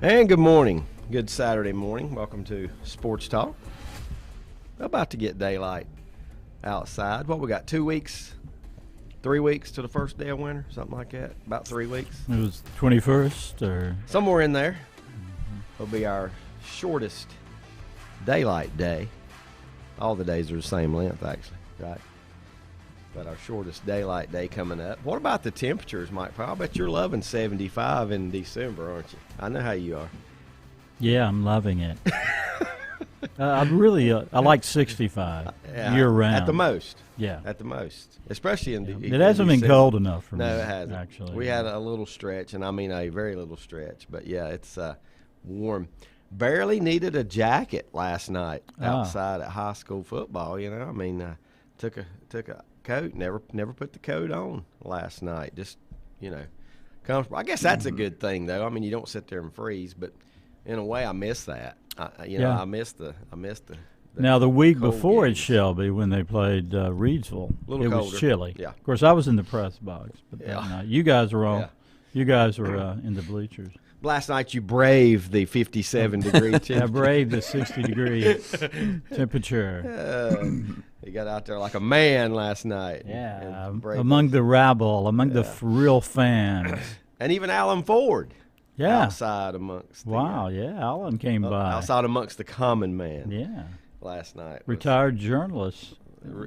And good morning. Good Saturday morning. Welcome to Sports Talk. About to get daylight outside. What we got, 2 weeks, 3 weeks to the first day of winter, something like that? About 3 weeks? It was 21st or? Somewhere in there. It'll be our shortest daylight day. All the days are the same length, actually, right? But our shortest daylight day coming up. What about the temperatures, Mike? I bet you're loving 75 in December, aren't you? I know how you are. Yeah, I'm loving it. I like 65 year round. At the most. Yeah. At the most. Especially in It hasn't been cold enough for me. No, it hasn't. Actually. We had a little stretch, and I mean a very little stretch. But, yeah, it's warm. Barely needed a jacket last night outside at high school football, you know. I mean, took a coat, never put the coat on last night. Just, you know, comfortable. I guess that's a good thing, though. I mean, you don't sit there and freeze, but in a way I miss that. I miss the now, the week before games. at Shelby, when they played Reedsville, it colder. was chilly. Yeah. Of course, I was in the press box, but that night, you guys were all. Yeah. You guys were in the bleachers. Last night you braved the 57-degree temperature. I braved the 60-degree temperature. You got out there like a man last night. Yeah, among the rabble, among the real fans. And even Alan Ford. Yeah. Outside amongst Alan came by. Outside amongst the common man. Yeah. Last night. Retired journalists.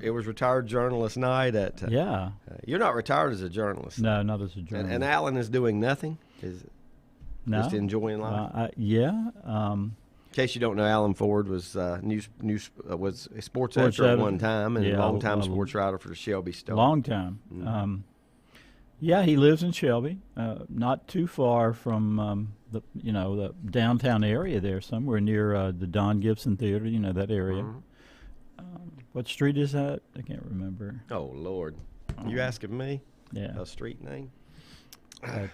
It was retired journalist night at. You're not retired as a journalist. No, not as a journalist. And Alan is doing nothing. Just enjoying life. In case you don't know, Alan Ford was was a sports editor at one time and a long-time sports writer for the Shelby Star. Long time. Mm-hmm. He lives in Shelby, not too far from the downtown area there, somewhere near the Don Gibson Theater. You know that area. Mm-hmm. What street is that? I can't remember. Oh Lord, you asking me? Yeah, a street name. But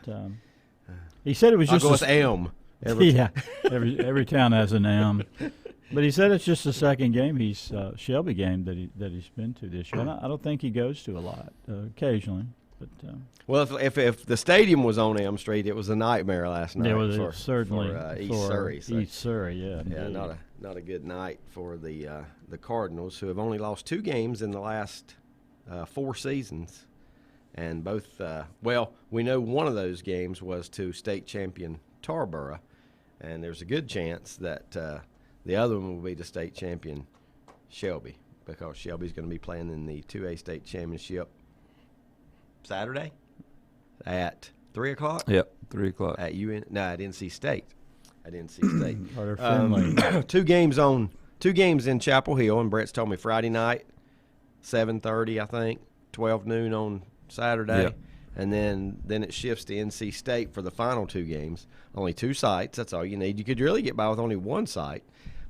he said it was just. I'll go with Elm. Every town has an M. But he said it's just the second game Shelby game that he's been to this year. I don't think he goes to a lot. Occasionally, but. Well, if the stadium was on Elm Street, it was a nightmare last night. It was certainly for East Surrey. So. East Surrey, yeah. Yeah, not a good night for the Cardinals, who have only lost 2 games in the last 4 seasons. And both, we know one of those games was to state champion Tarboro, and there's a good chance that the other one will be to state champion Shelby, because Shelby's going to be playing in the 2A state championship Saturday at 3 o'clock. Yep, 3 o'clock at NC State. At NC State. Carter Finley. 2 games in Chapel Hill, and Brett's told me Friday night, 7:30, I think, 12 noon on Saturday, yep. And then it shifts to NC State for the final 2 games. Only 2 sites, that's all you need. You could really get by with only 1 site,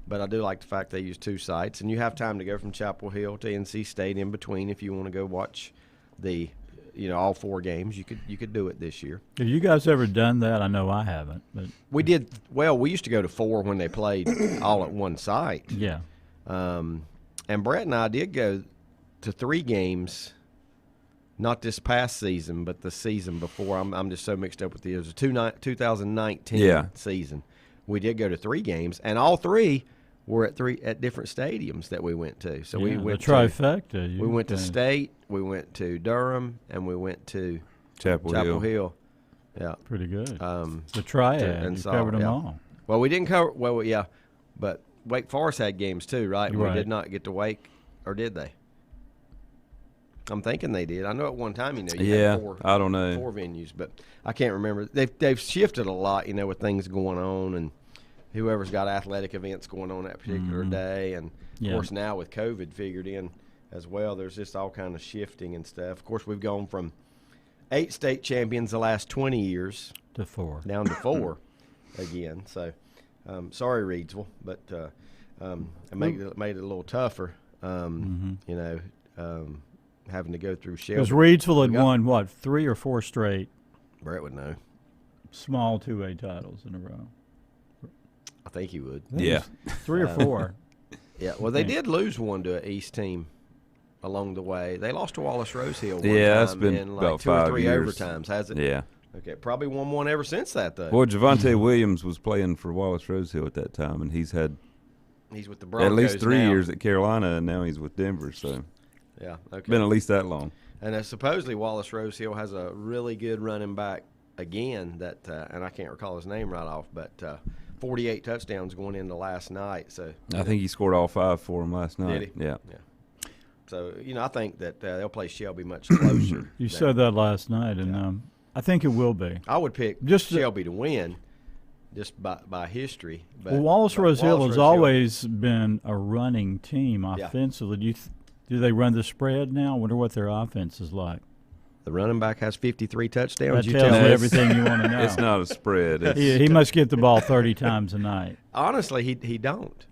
but I do like the fact they use 2 sites, and you have time to go from Chapel Hill to NC State in between if you want to go watch the all 4 games. You could do it this year. Have you guys ever done that? I know I haven't, but we did. Well, we used to go to 4 when they played all at one site. Yeah. And Brett and I did go to 3 games. Not this past season, but the season before. I'm just so mixed up with the 2019 season. We did go to 3 games, and all 3 were at different stadiums that we went to. So we went the trifecta. We went to State, we went to Durham, and we went to Chapel Hill. Yeah, pretty good. The triad. You covered them all. Well, we didn't cover. Well, yeah, but Wake Forest had games too, right? We did not get to Wake, or did they? I'm thinking they did. I know at one time, you had 4, I don't know. 4 venues, but I can't remember. They've shifted a lot, with things going on, and whoever's got athletic events going on that particular day, and of course now with COVID figured in as well, there's just all kind of shifting and stuff. Of course, we've gone from 8 state champions the last 20 years to 4, down to 4 again. So, sorry, Reedsville, but it made it a little tougher. Having to go through Shelby. Because Reedsville had won, 3 or 4 straight? Brett would know. Small 2A titles in a row. I think he would. Yeah. 3 or 4. Yeah, well, they did lose one to an East team along the way. They lost to Wallace Rosehill one time that's been in about 2 or 3 years. overtimes, has it? Yeah. Okay, probably won one ever since that, though. Well, Javonte Williams was playing for Wallace Rosehill at that time, and he's with the Broncos at least 3 years at Carolina, and now he's with Denver. So, yeah, okay. Been at least that long. And supposedly Wallace Rosehill has a really good running back again that, and I can't recall his name right off, but 48 touchdowns going into last night. So I think he scored all 5 for him last night. Did he? Yeah. So, I think that they'll play Shelby much closer. You said that last night, and I think it will be. I would pick Shelby to win just by history. But, well, Wallace Rosehill has always been a running team offensively. Yeah. Do they run the spread now? I wonder what their offense is like. The running back has 53 touchdowns. That tells you everything you want to know. It's not a spread. He must get the ball 30 times a night. Honestly, he don't.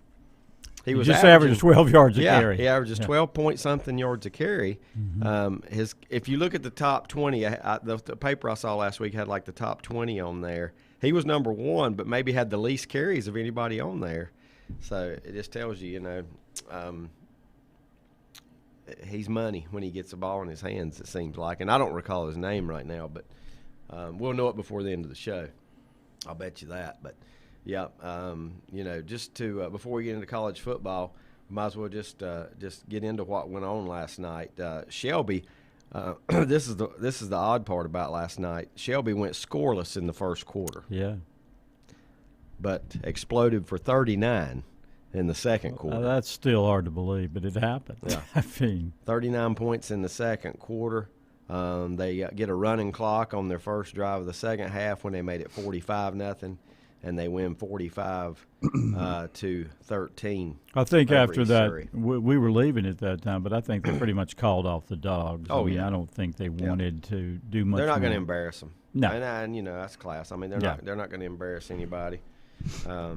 He was just averages 12 yards a carry. He averages 12 point something yards a carry. Mm-hmm. If you look at the top 20, the paper I saw last week had like the top 20 on there. He was number 1, but maybe had the least carries of anybody on there. So it just tells you, he's money when he gets the ball in his hands, it seems like. And I don't recall his name right now, but we'll know it before the end of the show. I'll bet you that. But yeah, just to before we get into college football, we might as well just get into what went on last night. Shelby, this is the odd part about last night. Shelby went scoreless in the first quarter. Yeah, but exploded for 39 in the second quarter. That's still hard to believe, but it happened. Yeah, I mean, 39 points in the second quarter. They get a running clock on their first drive of the second half when they made it 45-0. And they win 45 to 13. I think after that, we were leaving at that time, but I think they pretty much called off the Dogs. Oh, I don't think they wanted to do much. They're not going to more. embarrass them. No, and that's class. I mean, they're not going to embarrass anybody. I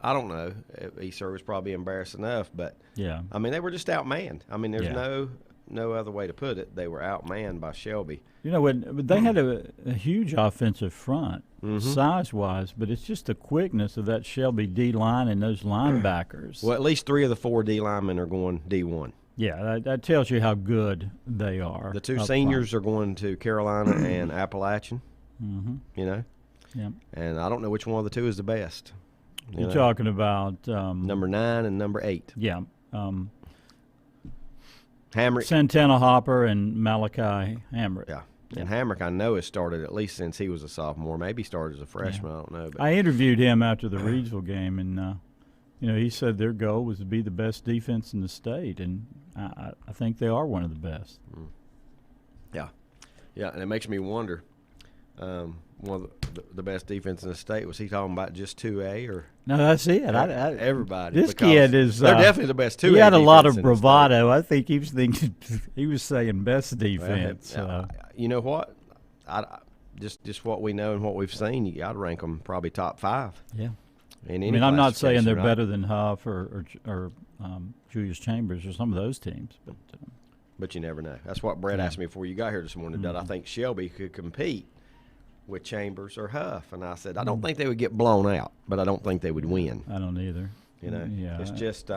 don't know. East Service probably embarrassed enough, but yeah. I mean, they were just outmanned. I mean, there's no other way to put it. They were outmanned by Shelby. When they had a huge offensive front, size-wise, but it's just the quickness of that Shelby D-line and those linebackers. Well, at least 3 of the 4 D linemen are going D1. Yeah, that tells you how good they are. The 2 seniors are going to Carolina and Appalachian. Mm-hmm. Yeah. And I don't know which one of the 2 is the best. You're talking about number 9 and number 8. Yeah. Hamrick. Santana Hopper and Malachi Hamrick. Yeah. And Hamrick, I know, has started at least since he was a sophomore. Maybe started as a freshman. I don't know. But I interviewed him after the Reidsville game, and he said their goal was to be the best defense in the state, and I think they are one of the best. Yeah, and it makes me wonder. One of the best defense in the state, was he talking about just 2A or? No, that's it. Everybody. This kid is. They're definitely the best 2A. He had a lot of bravado. I think he was thinking. He was saying best defense. You know what? Just what we know and what we've seen, I'd rank them probably top 5. Yeah. I'm not saying they're better than Huff or Julius Chambers or some of those teams, but you never know. That's what Brett asked me before you got here this morning. That I think Shelby could compete with Chambers or Huff, and I said I don't think they would get blown out, but I don't think they would win. I don't either. It's just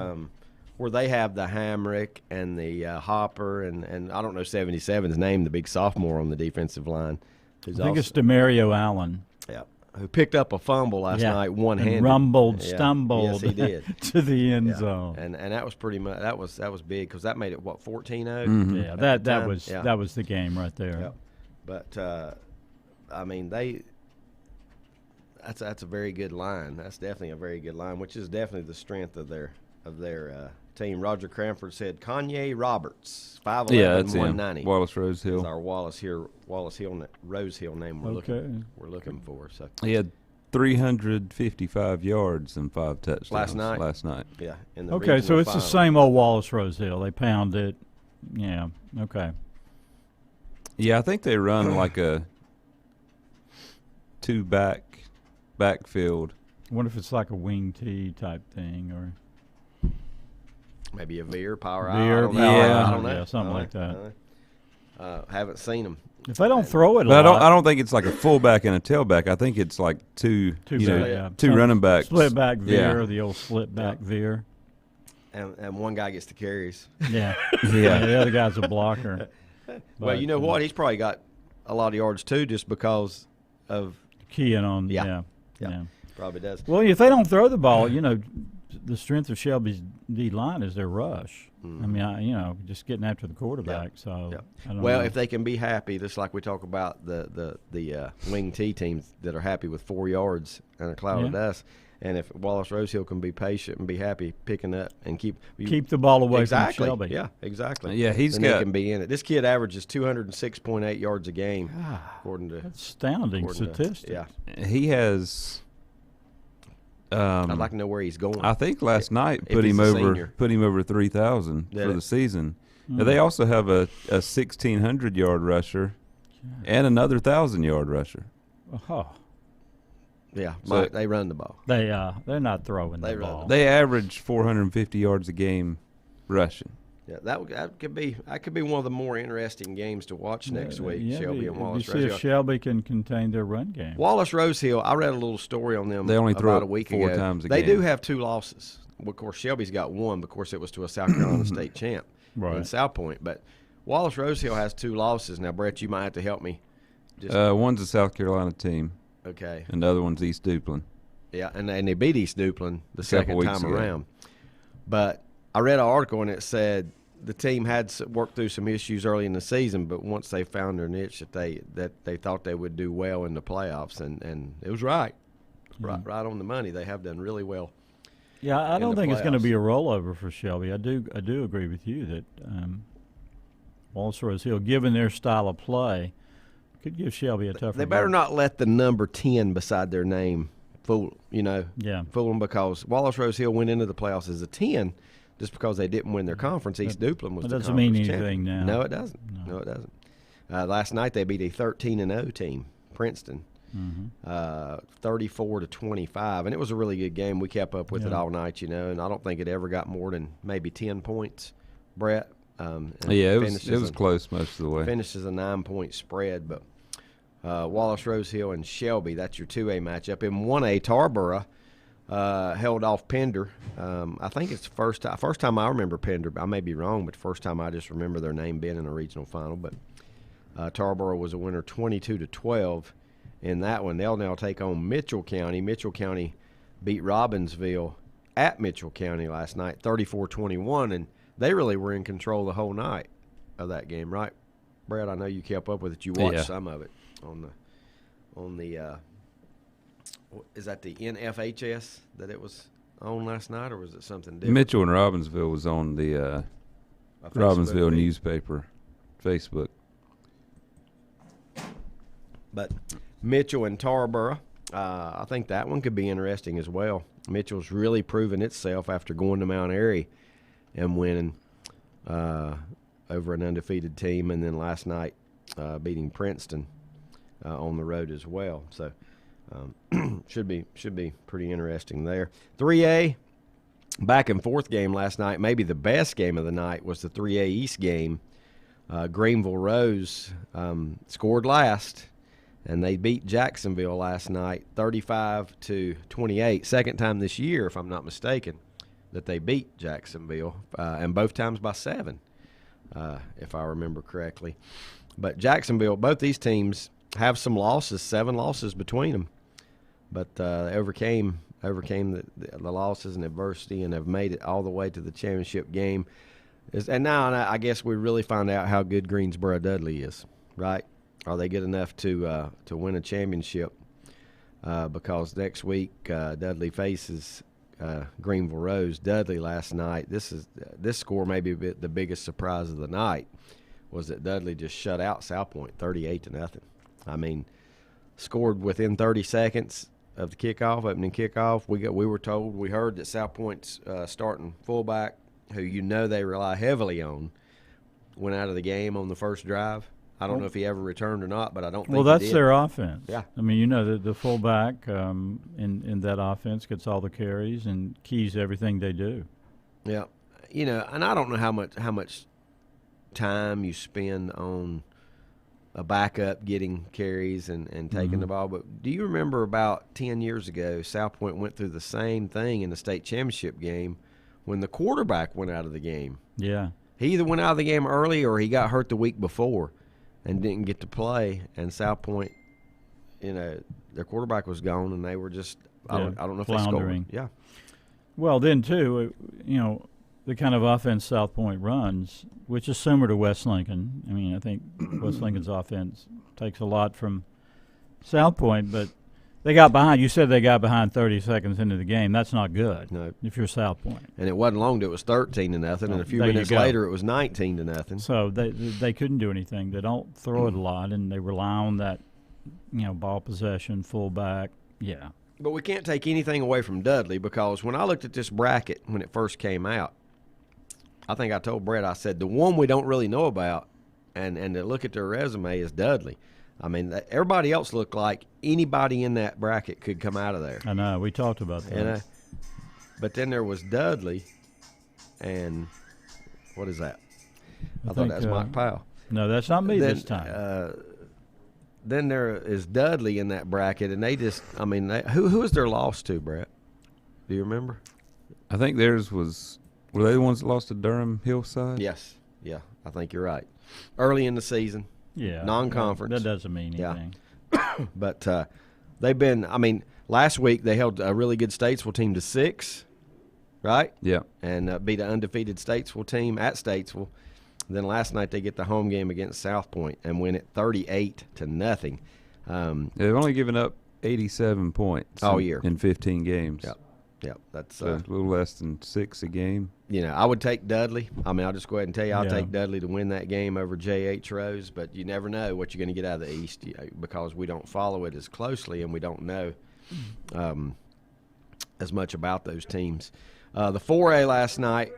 where they have the Hamrick and the Hopper and I don't know 77's name, the big sophomore on the defensive line. I think it's DeMario Allen. Yeah, who picked up a fumble last night, one-handed, rumbled, stumbled, yes, he did, to the end zone, and that was pretty much that was big because that made it 14-0. Mm-hmm. Yeah, that was the game right there. Yeah. But I mean that's a very good line. That's definitely a very good line, which is definitely the strength of their team. Roger Cranford said Kanye Roberts, 5'11", 190. Wallace Rosehill. That's our Wallace Rosehill name we're looking for. So he had 355 yards and 5 touchdowns last night. Yeah. Okay, so it's the same old Wallace Rosehill. They pound it. Yeah. Okay. Yeah, I think they run like a 2 backfield. I wonder if it's like a wing tee type thing or maybe a veer power. I don't know. Yeah, something like that. Haven't seen them. If they don't throw it, but I don't think it's like a fullback and a tailback. I think it's like two running backs, split back veer, the old split back veer. And one guy gets the carries. Yeah, yeah. The other guy's a blocker. Well, you know what? He's probably got a lot of yards too, just because of keying on. Yeah. Yeah. Probably does. Well, if they don't throw the ball, the strength of Shelby's D line is their rush. I mean, just getting after the quarterback. So, I don't know. If they can be happy, just like we talk about the wing T teams that are happy with 4 yards and a cloud of dust, and if Wallace Rosehill can be patient and be happy picking up and keep the ball away from Shelby. Yeah, exactly. Yeah, they can be in it. This kid averages 206.8 yards a game, according to astounding statistics. He has. I'd like to know where he's going. I think last night put him over 3,000 for the season. Now, they also have a 1,600-yard rusher and another 1,000-yard rusher. Oh. Yeah, so they run the ball. They're not throwing the ball. They average 450 yards a game rushing. Yeah, that could be one of the more interesting games to watch next week. Shelby and Wallace Rosehill. See if Shelby can contain their run game. Wallace Rosehill, I read a little story on them. They only throw about a week four ago. times a they game. do have 2 losses. Of course, Shelby's got 1. Of course, it was to a South Carolina State champ in South Point. But Wallace Rosehill has 2 losses. Now, Brett, you might have to help me. One's a South Carolina team. Okay. And the other one's East Duplin. Yeah, and they beat East Duplin the second time ago. around. But I read an article and it said the team had worked through some issues early in the season, but once they found their niche, that they thought they would do well in the playoffs, and it was right on the money. They have done really well. Yeah, I don't think it's going to be a rollover for Shelby. I do agree with you that Wallace Rosehill, given their style of play, could give Shelby a tougher. They better not let the number 10 beside their name fool them, because Wallace Rosehill went into the playoffs as a 10. Just because they didn't win their conference, East Duplin was the conference champion. That doesn't mean anything now. No, it doesn't. No, it doesn't. Last night they beat a 13-0 team, Princeton, 34-25, and it was a really good game. We kept up with it all night, and I don't think it ever got more than maybe 10 points, Brett. It was close most of the way. Finishes a 9-point spread, but Wallace Rosehill and Shelby, that's your 2A matchup. In 1A, Tarboro held off Pender. I think it's the first time I remember Pender. I may be wrong, but the first time I just remember their name being in a regional final. But Tarboro was a winner 22-12 in that one. They'll now take on Mitchell County. Mitchell County beat Robbinsville at Mitchell County last night, 34-21, and they really were in control the whole night of that game, right? Brad, I know you kept up with it. You watched some of it on the is that the NFHS that it was on last night, or was it something different? Mitchell and Robbinsville was on the Robbinsville newspaper, Facebook. But Mitchell and Tarboro, I think that one could be interesting as well. Mitchell's really proven itself after going to Mount Airy and winning over an undefeated team, and then last night beating Princeton on the road as well. So should be pretty interesting there. 3A, back and forth game last night. Maybe the best game of the night was the 3A East game. Greenville Rose scored last, and they beat Jacksonville last night 35-28. Second time this year, if I'm not mistaken, that they beat Jacksonville, and both times by 7, if I remember correctly. But Jacksonville, both these teams have some losses, 7 losses between them. But they overcame the losses and adversity and have made it all the way to the championship game. And now I guess we really find out how good Greensboro Dudley is, right? Are they good enough to win a championship? Because next week Dudley faces Greenville Rose. Dudley last night, this score may be the biggest surprise of the night, was that Dudley just shut out South Point 38-0. I mean, scored within 30 seconds of the kickoff, opening kickoff. We heard that South Point's starting fullback, who they rely heavily on, went out of the game on the first drive. I don't know if he ever returned or not, but I don't think he did. Well, that's their offense. Yeah. I mean, the fullback in that offense gets all the carries and keys everything they do. Yeah. And I don't know how much time you spend on a backup getting carries and taking the ball. But do you remember about 10 years ago, South Point went through the same thing in the state championship game when the quarterback went out of the game? Yeah. He either went out of the game early or he got hurt the week before. and didn't get to play. And South Point, their quarterback was gone, and they were just I don't know if floundering. They scored. Yeah. Well, then too, the kind of offense South Point runs, which is similar to West Lincoln. I mean, I think West Lincoln's offense takes a lot from South Point, but they got behind. You said they got behind 30 seconds into the game. That's not good. No. If you're South Point. And it wasn't long till it was 13-0, and a few minutes later it was 19-0. So they couldn't do anything. They don't throw it a lot, and they rely on that, ball possession, fullback. Yeah. But we can't take anything away from Dudley, because when I looked at this bracket when it first came out, I think I told Brett, I said, the one we don't really know about and to look at their resume is Dudley. I mean, everybody else looked like anybody in that bracket could come out of there. I know. We talked about that. But then there was Dudley, and what is that? I thought that was Mike Powell. No, that's not me this time. Then there is Dudley in that bracket, and they just, who was their loss to, Brett? Do you remember? I think theirs was, were they the ones that lost to Durham Hillside? Yes. Yeah, I think you're right. Early in the season. Yeah. Non-conference. That doesn't mean anything. Yeah. But they've been, last week they held a really good Statesville team to 6, right? Yeah. And beat an undefeated Statesville team at Statesville. Then last night they get the home game against South Point and win it 38-0. They've only given up 87 points all year in 15 games. Yep. That's a little less than 6 a game. I would take Dudley. I'll just go ahead and tell you, I'll take Dudley to win that game over J.H. Rose, but you never know what you're going to get out of the East because we don't follow it as closely and we don't know as much about those teams. The 4A last night,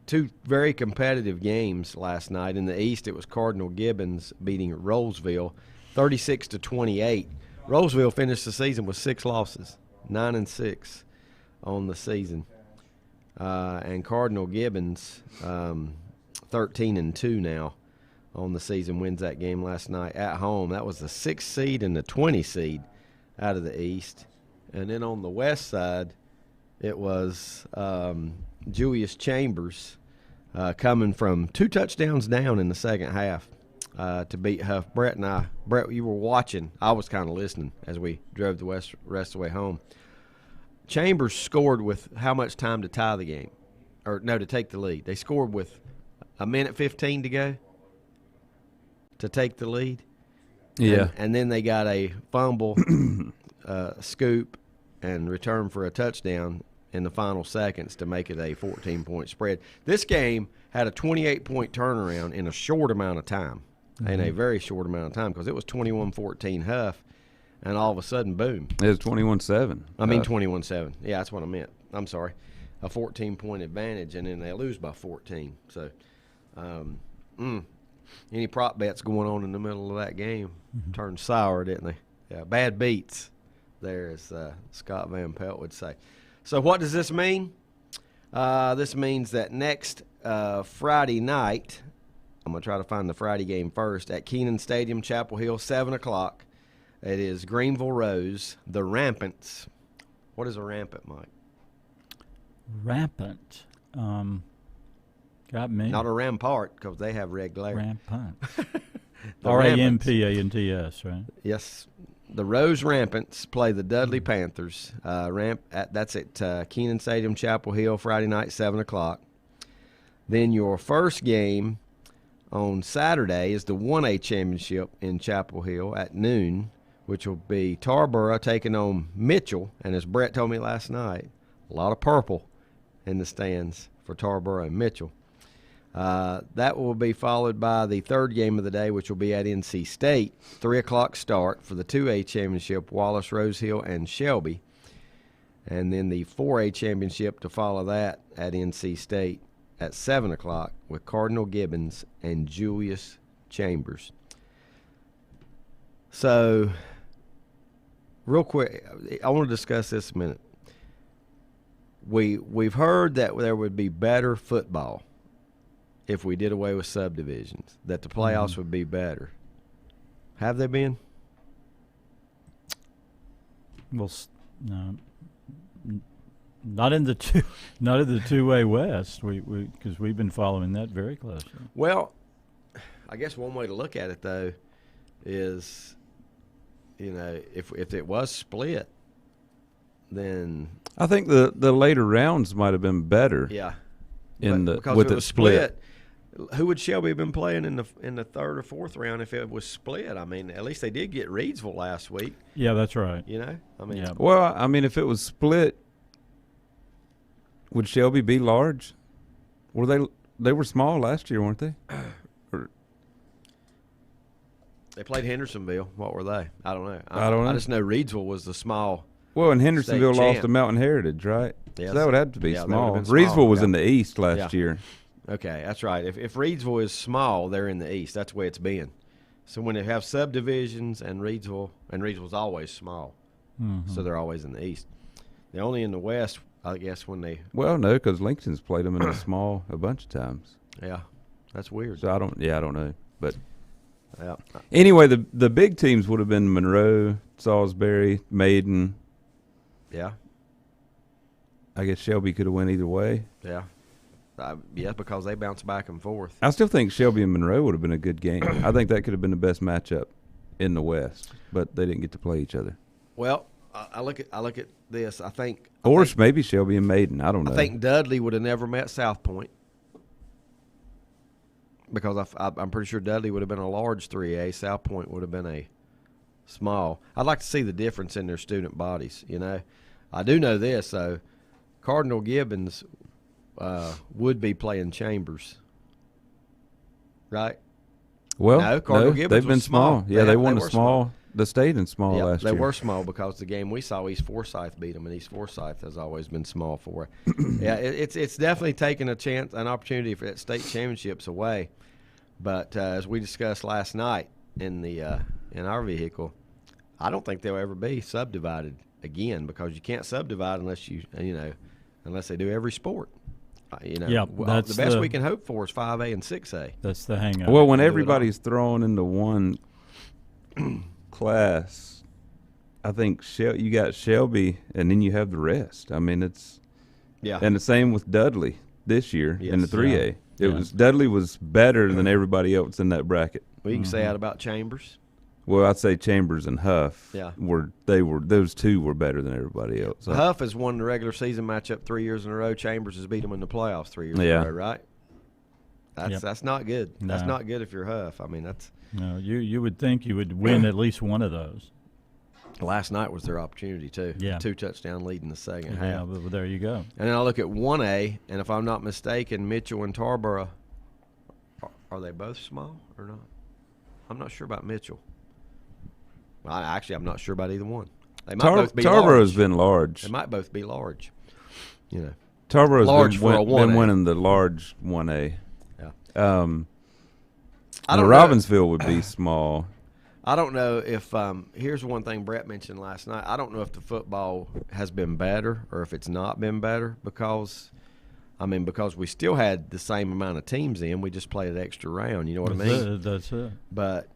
2 very competitive games last night. In the East, it was Cardinal Gibbons beating Rollsville 36-28. Rollsville finished the season with 6 losses, 9-6 on the season. And Cardinal Gibbons, 13-2 now on the season, wins that game last night at home. That was the 6th seed and the 20 seed out of the East. And then on the West side, it was Julius Chambers coming from 2 touchdowns down in the second half to beat Huff. Brett, you were watching. I was kind of listening as we drove the rest of the way home. Chambers scored with how much time to tie the game? Or, no, to take the lead. They scored with 1:15 to go to take the lead. Yeah. And then they got a fumble, scoop, and return for a touchdown in the final seconds to make it a 14-point spread. This game had a 28-point turnaround in a short amount of time, in a very short amount of time, because it was 21-14 Huff, and all of a sudden, boom. It was 21-7. 21-7. Yeah, that's what I meant. I'm sorry. A 14-point advantage, and then they lose by 14. So, any prop bets going on in the middle of that game turned sour, didn't they? Yeah, bad beats there, as Scott Van Pelt would say. So what does this mean? This means that next Friday night, I'm going to try to find the Friday game first, at Keenan Stadium, Chapel Hill, 7 o'clock. It is Greenville Rose, the Rampants. What is a rampant, Mike? Rampant. Got me. Not a rampart, because they have red glare. Rampant. Rampants, right? Yes. The Rose Rampants play the Dudley Panthers. That's at Keenan Stadium, Chapel Hill, Friday night, 7 o'clock. Then your first game on Saturday is the 1A championship in Chapel Hill at noon, which will be Tarboro taking on Mitchell. And as Brett told me last night, a lot of purple in the stands for Tarboro and Mitchell. That will be followed by the third game of the day, which will be at NC State, 3 o'clock start for the 2A championship, Wallace, Rose Hill, and Shelby. And then the 4A championship to follow that at NC State at 7 o'clock with Cardinal Gibbons and Julius Chambers. So, real quick, I want to discuss this a minute. We've heard that there would be better football if we did away with subdivisions, that the playoffs would be better. Have they been? Well, no, not in the 2A West. Because we've been following that very closely. Well, I guess one way to look at it though is, if it was split, then I think the later rounds might have been better. Yeah. Because with it split. Who would Shelby have been playing in the third or fourth round if it was split? I mean, at least they did get Reidsville last week. Yeah, that's right. Yeah. Well, I mean, if it was split, would Shelby be large? They were small last year, weren't they? They played Hendersonville. What were they? I don't know. I don't know. I just know Reidsville was the small. Well, and Hendersonville lost to Mountain Heritage, right? Yes. So that would have to be small. Been small. Reidsville was in the East last year. Okay, that's right. If Reidsville is small, they're in the East. That's the way it's been. So when they have subdivisions and Reidsville's always small, so they're always in the East. They're only in the West, I guess, when they. Well, no, because Lincoln's played them in the small a bunch of times. Yeah, that's weird. So I don't know, but. Yeah. Anyway, the big teams would have been Monroe, Salisbury, Maiden. Yeah. I guess Shelby could have went either way. Yeah. Because they bounce back and forth. I still think Shelby and Monroe would have been a good game. I think that could have been the best matchup in the West, but they didn't get to play each other. Well, I look at this. I think maybe Shelby and Maiden. I don't know. I think Dudley would have never met South Point because I'm pretty sure Dudley would have been a large 3A. South Point would have been a small. I'd like to see the difference in their student bodies. I do know this though. Cardinal Gibbons would be playing Chambers, right? Well, no, Cardinal Gibbons they've been was small. Yeah, they won the small. They stayed in small last year. They were small because the game we saw, East Forsyth beat them, and East Forsyth has always been small for it. Yeah, it's definitely taking an opportunity for that state championships away. But as we discussed last night in our vehicle, I don't think they'll ever be subdivided again because you can't subdivide unless unless they do every sport. The best we can hope for is 5A and 6A. That's the hang-up. Well, when everybody's thrown into one class, I think you got Shelby, and then you have the rest. I mean, and the same with Dudley this year in the 3A. Dudley was better than everybody else in that bracket. Well, you can say that about Chambers. Well, I'd say Chambers and Huff. Yeah. Those two were better than everybody else. So. Huff has won the regular season matchup 3 years in a row. Chambers has beat them in the playoffs 3 years in a row, right? That's not good. No. That's not good if you're Huff. I mean, that's no. You would think you would win at least one of those. Last night was their opportunity too. Yeah. 2-touchdown lead in the second half. Yeah, but there you go. And then I look at 1A, and if I'm not mistaken, Mitchell and Tarboro, are they both small or not? I'm not sure about Mitchell. Well, I'm not sure about either one. They might both be large. Tarboro's been large. They might both be large. Tarboro's been winning the large 1A. Yeah. Robbinsville would be small. I don't know if here's one thing Brett mentioned last night. I don't know if the football has been better or if it's not been better because we still had the same amount of teams in. We just played an extra round. You know what I mean? That's it. But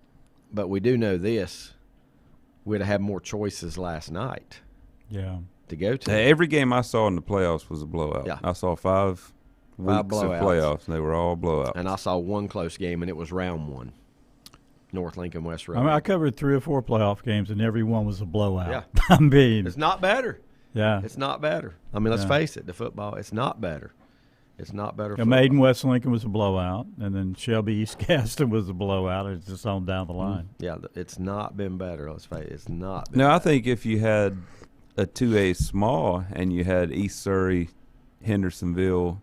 we do know this. We'd have had more choices last night. Yeah. To go to. Every game I saw in the playoffs was a blowout. Yeah. I saw 5 weeks of playoffs, and they were all blowouts. And I saw one close game, and it was round 1. North Lincoln, West Road. I covered 3 or 4 playoff games, and every one was a blowout. Yeah. It's not better. Yeah. It's not better. Let's face it, the football, it's not better. It's not better. Maiden West Lincoln was a blowout, and then Shelby East Gaston was a blowout. It's just on down the line. Yeah, it's not been better. Let's face it, it's not been better. I think if you had a 2A small and you had East Surrey, Hendersonville,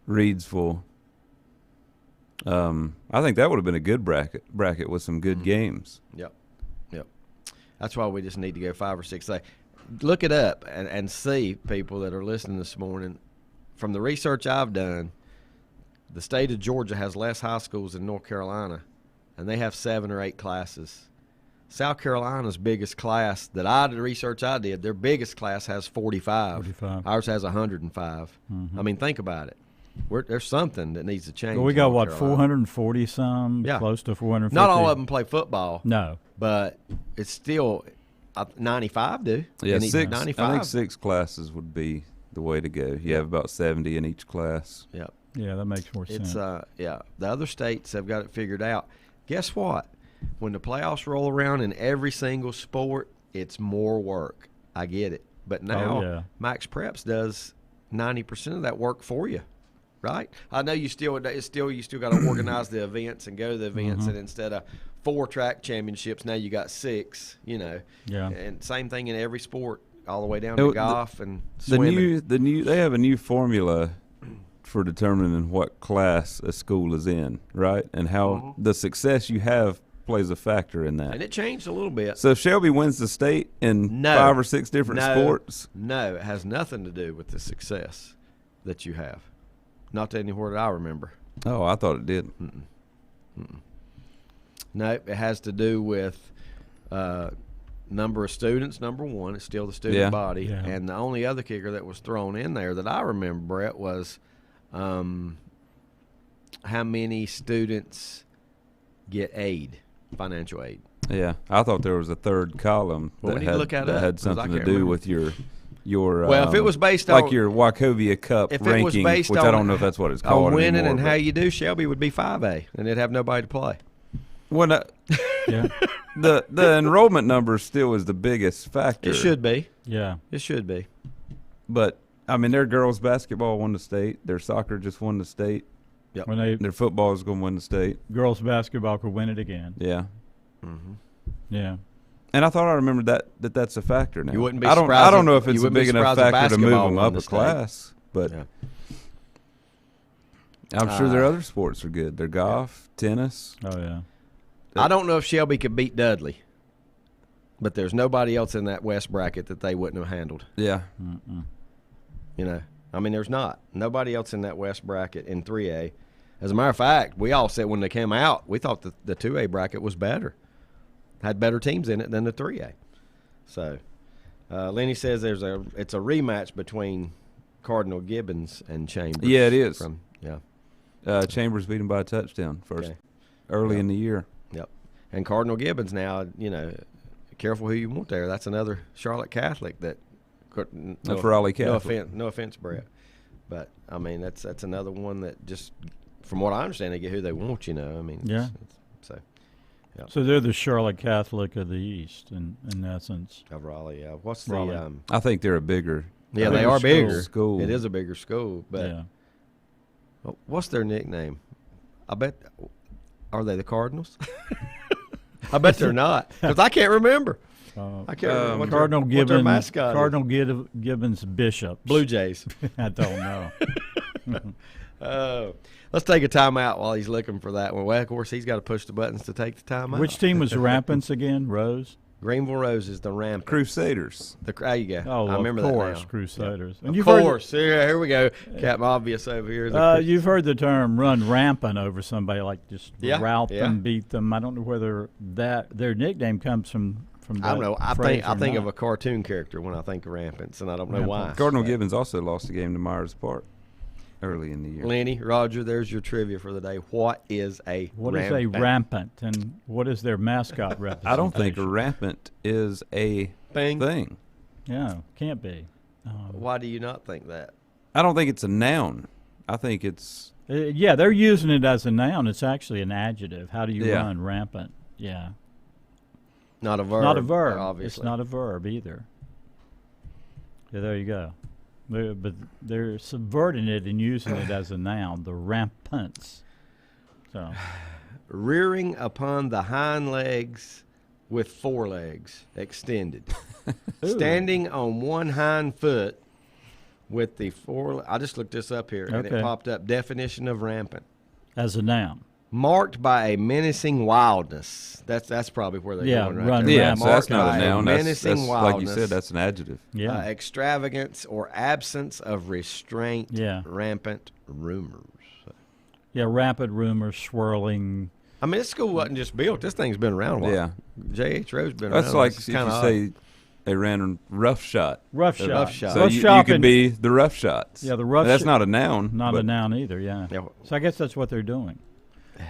Reidsville, I think that would have been a good bracket with some good games. Yep. That's why we just need to go 5 or 6A. Look it up and see, people that are listening this morning. From the research I've done, the state of Georgia has less high schools than North Carolina, and they have 7 or 8 classes. South Carolina's biggest class the research I did, their biggest class has 45. Ours has 105. Mm-hmm. Think about it. There's something that needs to change. Well, we got, 440 some, close to 450? Not all of them play football. No. But it's still 95 do. Yeah, 95. I think 6 classes would be the way to go. You have about 70 in each class. Yep. Yeah, that makes more sense. The other states have got it figured out. Guess what? When the playoffs roll around in every single sport, it's more work. I get it. But now Max Preps does 90% of that work for you, right? I know you still got to organize the events and go to the events, and instead of 4 track championships, now you got 6. Yeah. And same thing in every sport, all the way down to golf and swimming. They have a new formula for determining what class a school is in, right? And how the success you have plays a factor in that. And it changed a little bit. So if Shelby wins the state in 5 or 6 different sports? No, it has nothing to do with the success that you have. Not anywhere that I remember. Oh, I thought it did. No, it has to do with number of students, number one. It's still the student body. Yeah. And the only other kicker that was thrown in there that I remember, Brett, was how many students get aid. Financial aid. Yeah, I thought there was a third column that had something to do with your well, if it was based on your Wachovia Cup ranking, which I don't know if that's what it's called on winning anymore, and how you do, Shelby would be 5A, and they'd have nobody to play. The enrollment number still is the biggest factor. It should be. Yeah, it should be. But I mean, their girls basketball won the state. Their soccer just won the state. Yep. Their football is going to win the state. Girls basketball could win it again. Yeah. Yeah. And I thought I remembered that's a factor now. You wouldn't be I surprised. I don't know if it's a big enough factor to move them up a class, but I'm sure their other sports are good. Their golf, tennis. Oh, yeah. I don't know if Shelby could beat Dudley, but there's nobody else in that West bracket that they wouldn't have handled. Yeah. I mean, there's not. Nobody else in that West bracket in 3A. As a matter of fact, we all said when they came out, we thought the 2A bracket was better. Had better teams in it than the 3A. So, Lenny says it's a rematch between Cardinal Gibbons and Chambers. Yeah, it is. Chambers beat him by a touchdown early in the year. Yep. And Cardinal Gibbons now, careful who you want there. That's another Charlotte Catholic that Raleigh Catholic. No offense, Brett. But, I mean, that's another one that just, from what I understand, they get who they want, I mean. Yeah. Yep. So they're the Charlotte Catholic of the East, in essence. Of Raleigh, yeah. What's Raleigh. I think they're a bigger. Yeah, they are bigger. School. It is a bigger school, but what's their nickname? I bet. Are they the Cardinals? I bet they're not, because I can't remember. I can't remember Cardinal what their mascot Cardinal Gibbons Bishops. Blue Jays. I don't know. Let's take a timeout while he's looking for that one. Well, of course, he's got to push the buttons to take the timeout. Which team was Rampants again? Rose? Greenville Rose is the Rampants. Crusaders. There you go. Oh, I remember of course, that now. Crusaders. And of course. Here we go. Captain Obvious over here. You've heard the term run rampant over somebody, like just rout them, beat them. I don't know whether their nickname comes from that. I don't know. I think of a cartoon character when I think of Rampants, and I don't know why. Cardinal Gibbons also lost a game to Myers Park early in the year. Lenny, Roger, there's your trivia for the day. What is a rampant, and what is their mascot representation? I don't think rampant is a thing. Yeah, can't be. Why do you not think that? I don't think it's a noun. I think it's... they're using it as a noun. It's actually an adjective. How do you run rampant? Yeah. Not a verb. Not a verb. Obviously. It's not a verb either. Yeah, there you go. But they're subverting it and using it as a noun, the rampants. So, rearing upon the hind legs with forelegs extended. Standing on one hind foot with the I just looked this up here, and it popped up. Definition of rampant. As a noun. Marked by a menacing wildness. That's probably where they're going right there. Yeah, so that's not a noun. Menacing wildness. Like you said, that's an adjective. Yeah. Extravagance or absence of restraint. Yeah. Rampant rumors. Yeah, rampant rumors swirling. I mean, this school wasn't just built. This thing's been around a while. Yeah. J.H. Rowe's been around. That's like if you say they ran rough shot. Rough shot. So you could be the rough shots. Yeah, the rough. That's not a noun. Not a noun either. Yeah. So I guess that's what they're doing.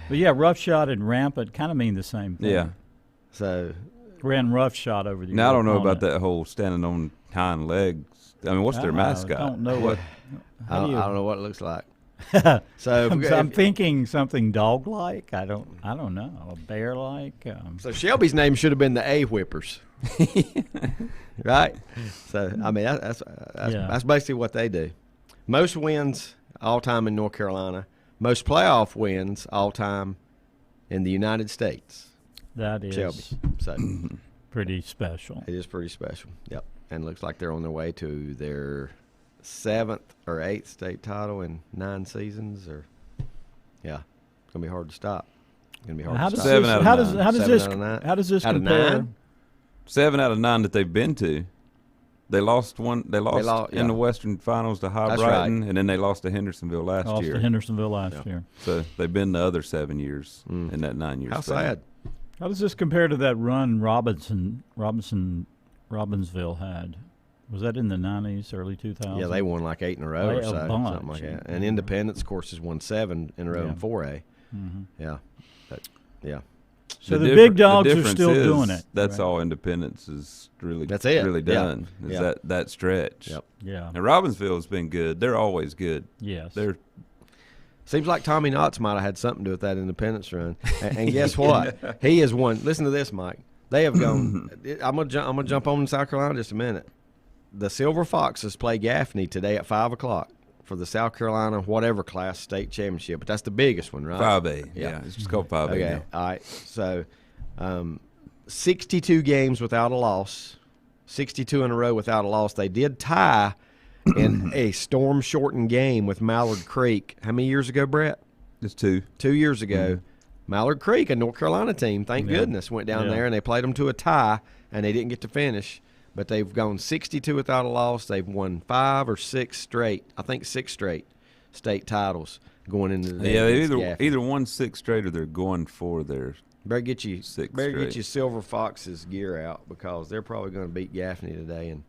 But yeah, roughshod and rampant kind of mean the same thing. Yeah. So ran roughshod over the. Now I don't know about that whole standing on hind legs. I mean, what's their mascot? I don't know what. I don't know what it looks like. So I'm thinking something dog-like. I don't know. A bear-like. So Shelby's name should have been the A-Whippers. Right? So, I mean, that's basically what they do. Most wins all time in North Carolina. Most playoff wins all time in the United States. That is Shelby. So pretty special. It is pretty special. Yep. And looks like they're on their way to their 7th or 8th state title in 9 seasons. Yeah, it's gonna be hard to stop. It's gonna be hard to stop. 7 out of 9. How does this compare? 7 out of 9 that they've been to. They lost one. They lost in the Western Finals to High Brighton, and then they lost to Hendersonville last year. Lost to Hendersonville last year. So they've been the other 7 years in that 9 years. How sad. How does this compare to that run Robbinsville had? Was that in the 90s, early 2000s? Yeah, they won like 8 in a row or so, something like that. And Independence, of course, has won 7 in a row in 4A. Mm-hmm. Yeah, yeah. So the big dogs are still doing it. That's all Independence is really. That's it. Really done. Yeah. Is that stretch? Yep. Yeah. And Robbinsville's been good. They're always good. Yes. Seems like Tommy Knotts might have had something to do with that Independence run. And guess what? He has won. Listen to this, Mike. They have gone. I'm gonna jump on in South Carolina in just a minute. The Silver Foxes play Gaffney today at 5:00 for the South Carolina whatever class state championship. But that's the biggest one, right? 5A. Yeah, it's just called 5A. Okay. Now. All right. So, 62 games without a loss, 62 in a row without a loss. They did tie in a storm-shortened game with Mallard Creek. How many years ago, Brett? Just 2. 2 years ago. Mallard Creek, a North Carolina team, thank goodness, went down there and they played them to a tie, and they didn't get to finish. But they've gone 62 without a loss. They've won 5 or 6 straight, I think 6 straight state titles going into the they either won 6 straight or they're going for their better get you straight. Get your Silver Foxes gear out because they're probably going to beat Gaffney today and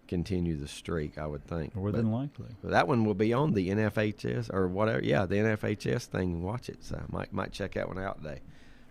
continue the streak, I would think. More than likely. But that one will be on the NFHS or whatever. Yeah, the NFHS thing and watch it. So I might check that one out today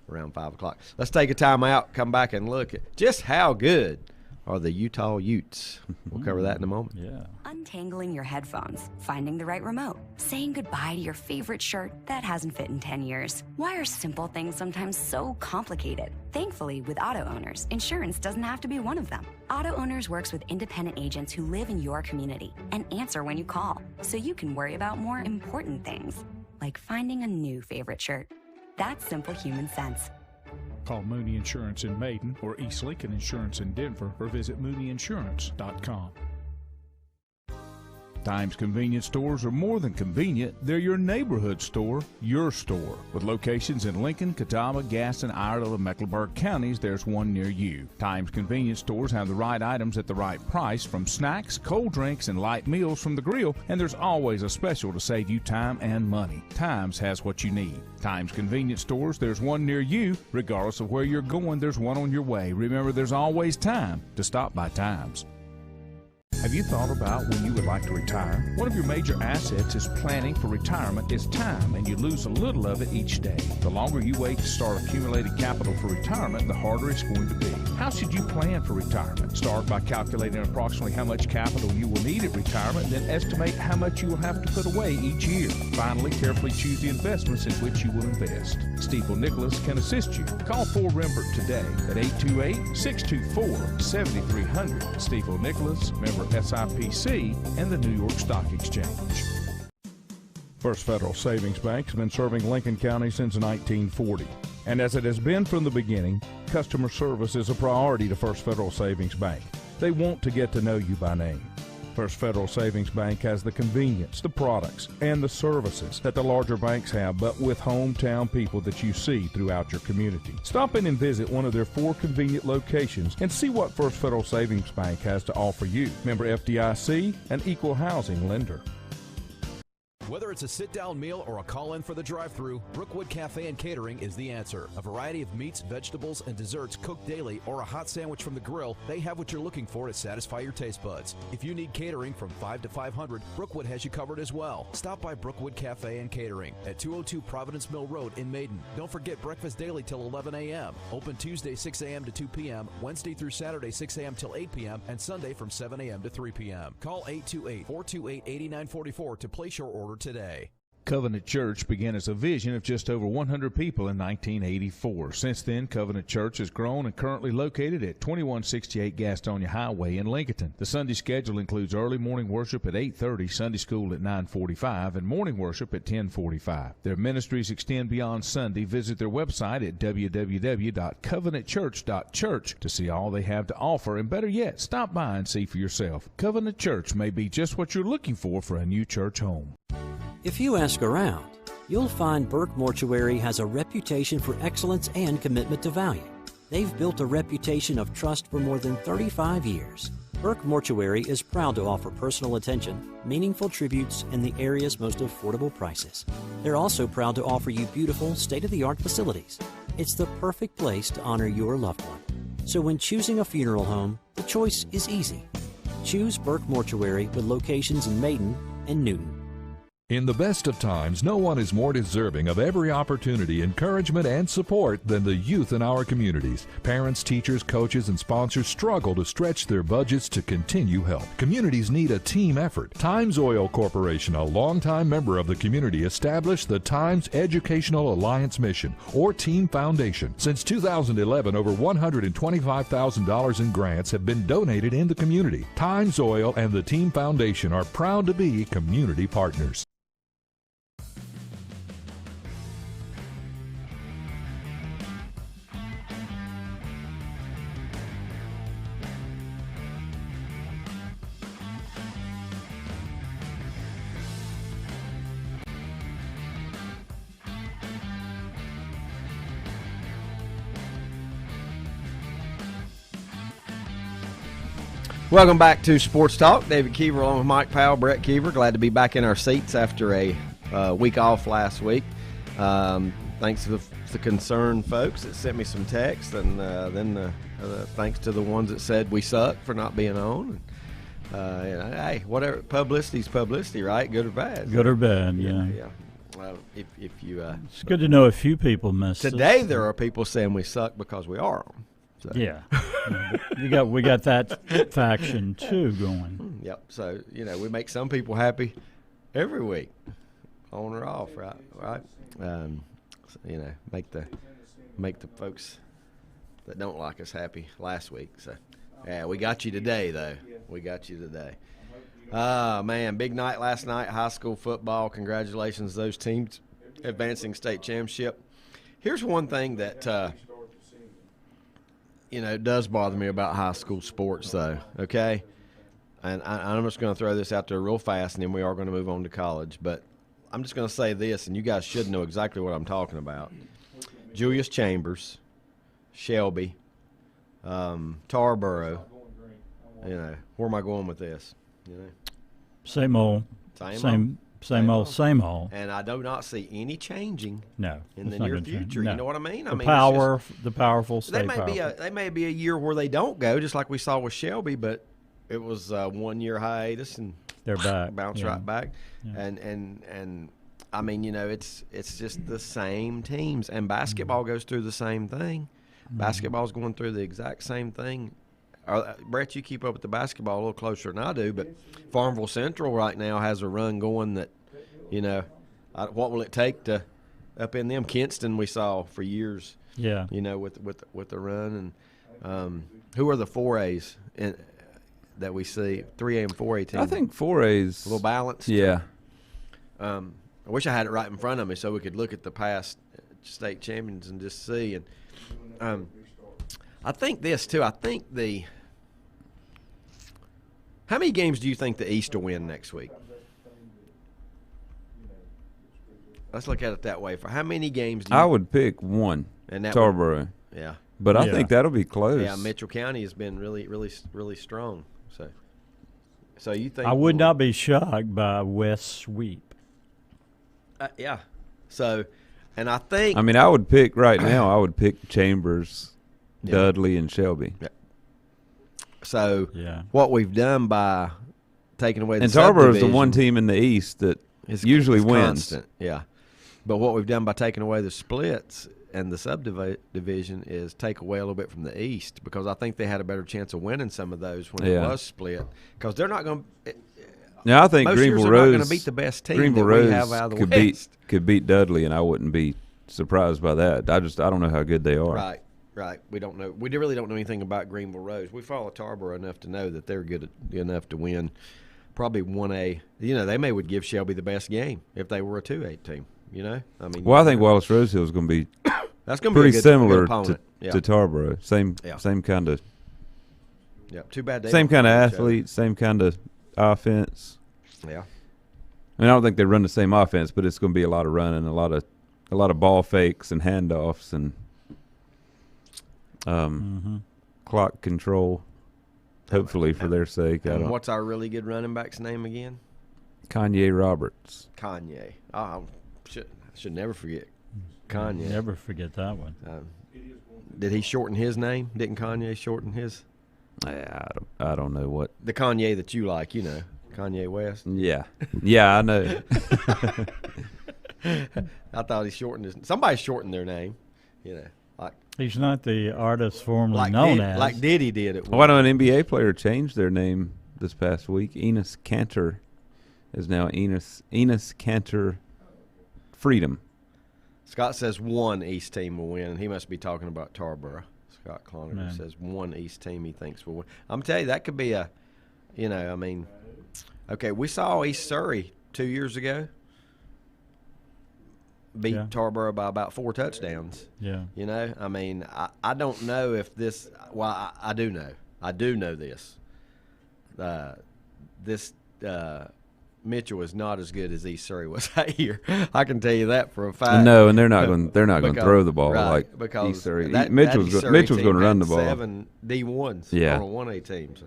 around 5:00. Let's take a time out, come back and look at just how good are the Utah Utes. We'll cover that in a moment. Yeah. Untangling your headphones, finding the right remote, saying goodbye to your favorite shirt that hasn't fit in 10 years. Why are simple things sometimes so complicated? Thankfully, with Auto Owners, insurance doesn't have to be one of them. Auto Owners works with independent agents who live in your community and answer when you call, so you can worry about more important things, like finding a new favorite shirt. That's simple human sense. Call Mooney Insurance in Maiden or East Lincoln Insurance in Denver or visit MooneyInsurance.com. Times convenience stores are more than convenient. They're your neighborhood store, your store. With locations in Lincoln, Catawba, Gaston, Iredell, and Mecklenburg counties, there's one near you. Times convenience stores have the right items at the right price, from snacks, cold drinks, and light meals from the grill, and there's always a special to save you time and money. Times has what you need. Times convenience stores, there's one near you. Regardless of where you're going, there's one on your way. Remember, there's always time to stop by Times. Have you thought about when you would like to retire? One of your major assets is planning for retirement is time, and you lose a little of it each day. The longer you wait to start accumulating capital for retirement, the harder it's going to be. How should you plan for retirement? Start by calculating approximately how much capital you will need at retirement, then estimate how much you will have to put away each year. Finally, carefully choose the investments in which you will invest. Stiefel Nicholas can assist you. Call Ford Rembert today at 828-624-7300. Stiefel Nicholas, member SIPC, and the New York Stock Exchange. First Federal Savings Bank has been serving Lincoln County since 1940. And as it has been from the beginning, customer service is a priority to First Federal Savings Bank. They want to get to know you by name. First Federal Savings Bank has the convenience, the products, and the services that the larger banks have, but with hometown people that you see throughout your community. Stop in and visit one of their 4 convenient locations and see what First Federal Savings Bank has to offer you. Member FDIC, an equal housing lender. Whether it's a sit-down meal or a call-in for the drive-thru, Brookwood Cafe and Catering is the answer. A variety of meats, vegetables, and desserts cooked daily, or a hot sandwich from the grill, they have what you're looking for to satisfy your taste buds. If you need catering from 5 to 500, Brookwood has you covered as well. Stop by Brookwood Cafe and Catering at 202 Providence Mill Road in Maiden. Don't forget breakfast daily till 11 a.m. Open Tuesday 6 a.m. to 2 p.m., Wednesday through Saturday 6 a.m. till 8 p.m., and Sunday from 7 a.m. to 3 p.m. Call 828-428-8944 to place your order today. Covenant Church began as a vision of just over 100 people in 1984. Since then, Covenant Church has grown and currently located at 2168 Gastonia Highway in Lincoln. The Sunday schedule includes early morning worship at 8:30, Sunday school at 9:45, and morning worship at 10:45. Their ministries extend beyond Sunday. Visit their website at www.covenantchurch.church to see all they have to offer, and better yet, stop by and see for yourself. Covenant Church may be just what you're looking for a new church home. If you ask around, you'll find Burke Mortuary has a reputation for excellence and commitment to value. They've built a reputation of trust for more than 35 years. Burke Mortuary is proud to offer personal attention, meaningful tributes, and the area's most affordable prices. They're also proud to offer you beautiful, state-of-the-art facilities. It's the perfect place to honor your loved one. So when choosing a funeral home, the choice is easy. Choose Burke Mortuary with locations in Maiden and Newton. In the best of times, no one is more deserving of every opportunity, encouragement, and support than the youth in our communities. Parents, teachers, coaches, and sponsors struggle to stretch their budgets to continue help. Communities need a team effort. Times Oil Corporation, a longtime member of the community, established the Times Educational Alliance Mission, or Team Foundation. Since 2011, over $125,000 in grants have been donated in the community. Times Oil and the Team Foundation are proud to be community partners. Welcome back to Sports Talk. David Keever along with Mike Powell, Brett Keever. Glad to be back in our seats after a week off last week. Thanks to the concerned folks that sent me some texts, and then thanks to the ones that said we suck for not being on. Hey, whatever, publicity's publicity, right? Good or bad? Good or bad, yeah. Well, if you it's good to know a few people missed today. us. There are people saying we suck because we are on. So. Yeah, we got that faction too going. Yep. So we make some people happy every week, on or off, right? Make the folks that don't like us happy last week. So yeah, we got you today though. We got you today. Man, big night last night. High school football. Congratulations to those teams advancing state championship. Here's one thing that. It does bother me about high school sports, though, okay? And I'm just going to throw this out there real fast, and then we are going to move on to college. But I'm just going to say this, and you guys should know exactly what I'm talking about. Julius Chambers, Shelby, Tarboro, where am I going with this? Same old. Same old. And I do not see any changing in the near future. No. You know what I mean? The powerful stay powerful. They may be a year where they don't go, just like we saw with Shelby, but it was 1 year hiatus and they're back. Bounce right back. Yeah. And I mean, it's just the same teams. And basketball goes through the same thing. Basketball's going through the exact same thing. Brett, you keep up with the basketball a little closer than I do, but Farmville Central right now has a run going that, what will it take to up in them? Kinston we saw for years, with the run. And who are the 4As that we see, 3A and 4A teams? I think 4A's a little balanced. Yeah. I wish I had it right in front of me so we could look at the past state champions and just see. And I think this, too. I think how many games do you think the East will win next week? Let's look at it that way. For how many games do you – I would pick one, and Tarboro. Yeah. But I think that'll be close. Yeah, Mitchell County has been really, really, really strong. So you think – I would not be shocked by West sweep. Yeah. So, and I think. I mean, I would pick right now. I would pick Chambers, Dudley, and Shelby. Yeah. So, what we've done by taking away the and Tarboro is the one team in the East that usually wins. Constant. Yeah. But what we've done by taking away the splits and the subdivision is take away a little bit from the East, because I think they had a better chance of winning some of those when it was split, because they're not going to. Now I think Greenville Rose going to beat the best team that we have out of the West. Could beat Dudley, and I wouldn't be surprised by that. I don't know how good they are. Right. We don't know. We really don't know anything about Greenville Rose. We follow Tarboro enough to know that they're good enough to win probably 1A. They would give Shelby the best game if they were a 2A team. I mean. Well, I think Wallace Rose Hill is going to be that's going to be pretty similar to to Tarboro. Same kind of. Yeah. Too bad. Same kind of athlete. Same kind of offense. Yeah. I mean, I don't think they run the same offense, but it's going to be a lot of running, a lot of ball fakes and handoffs and clock control. Hopefully, for their sake. And what's our really good running back's name again? Kanye Roberts. Kanye. I should never forget Kanye. Never forget that one. Did he shorten his name? Didn't Kanye shorten his? I don't know what. The Kanye that you like, Kanye West. Yeah, I know. I thought he shortened his. Somebody shortened their name, like. He's not the artist formerly known as. Like Diddy did it. Why don't an NBA player change their name this past week? Enes Kanter is now Enes Kanter Freedom. Scott says one East team will win, and he must be talking about Tarboro. Scott Cloninger says one East team he thinks will win. I'm telling you, that could be a, okay, we saw East Surrey 2 years ago beat Tarboro by about 4 touchdowns. Yeah. I mean, I don't know if this – well, I do know. I do know this. Mitchell is not as good as East Surrey was that year. I can tell you that for a fact. No, and they're not going to throw the ball like East Surrey. Mitchell's going to run the ball. 7 D1s on a 1A team. So,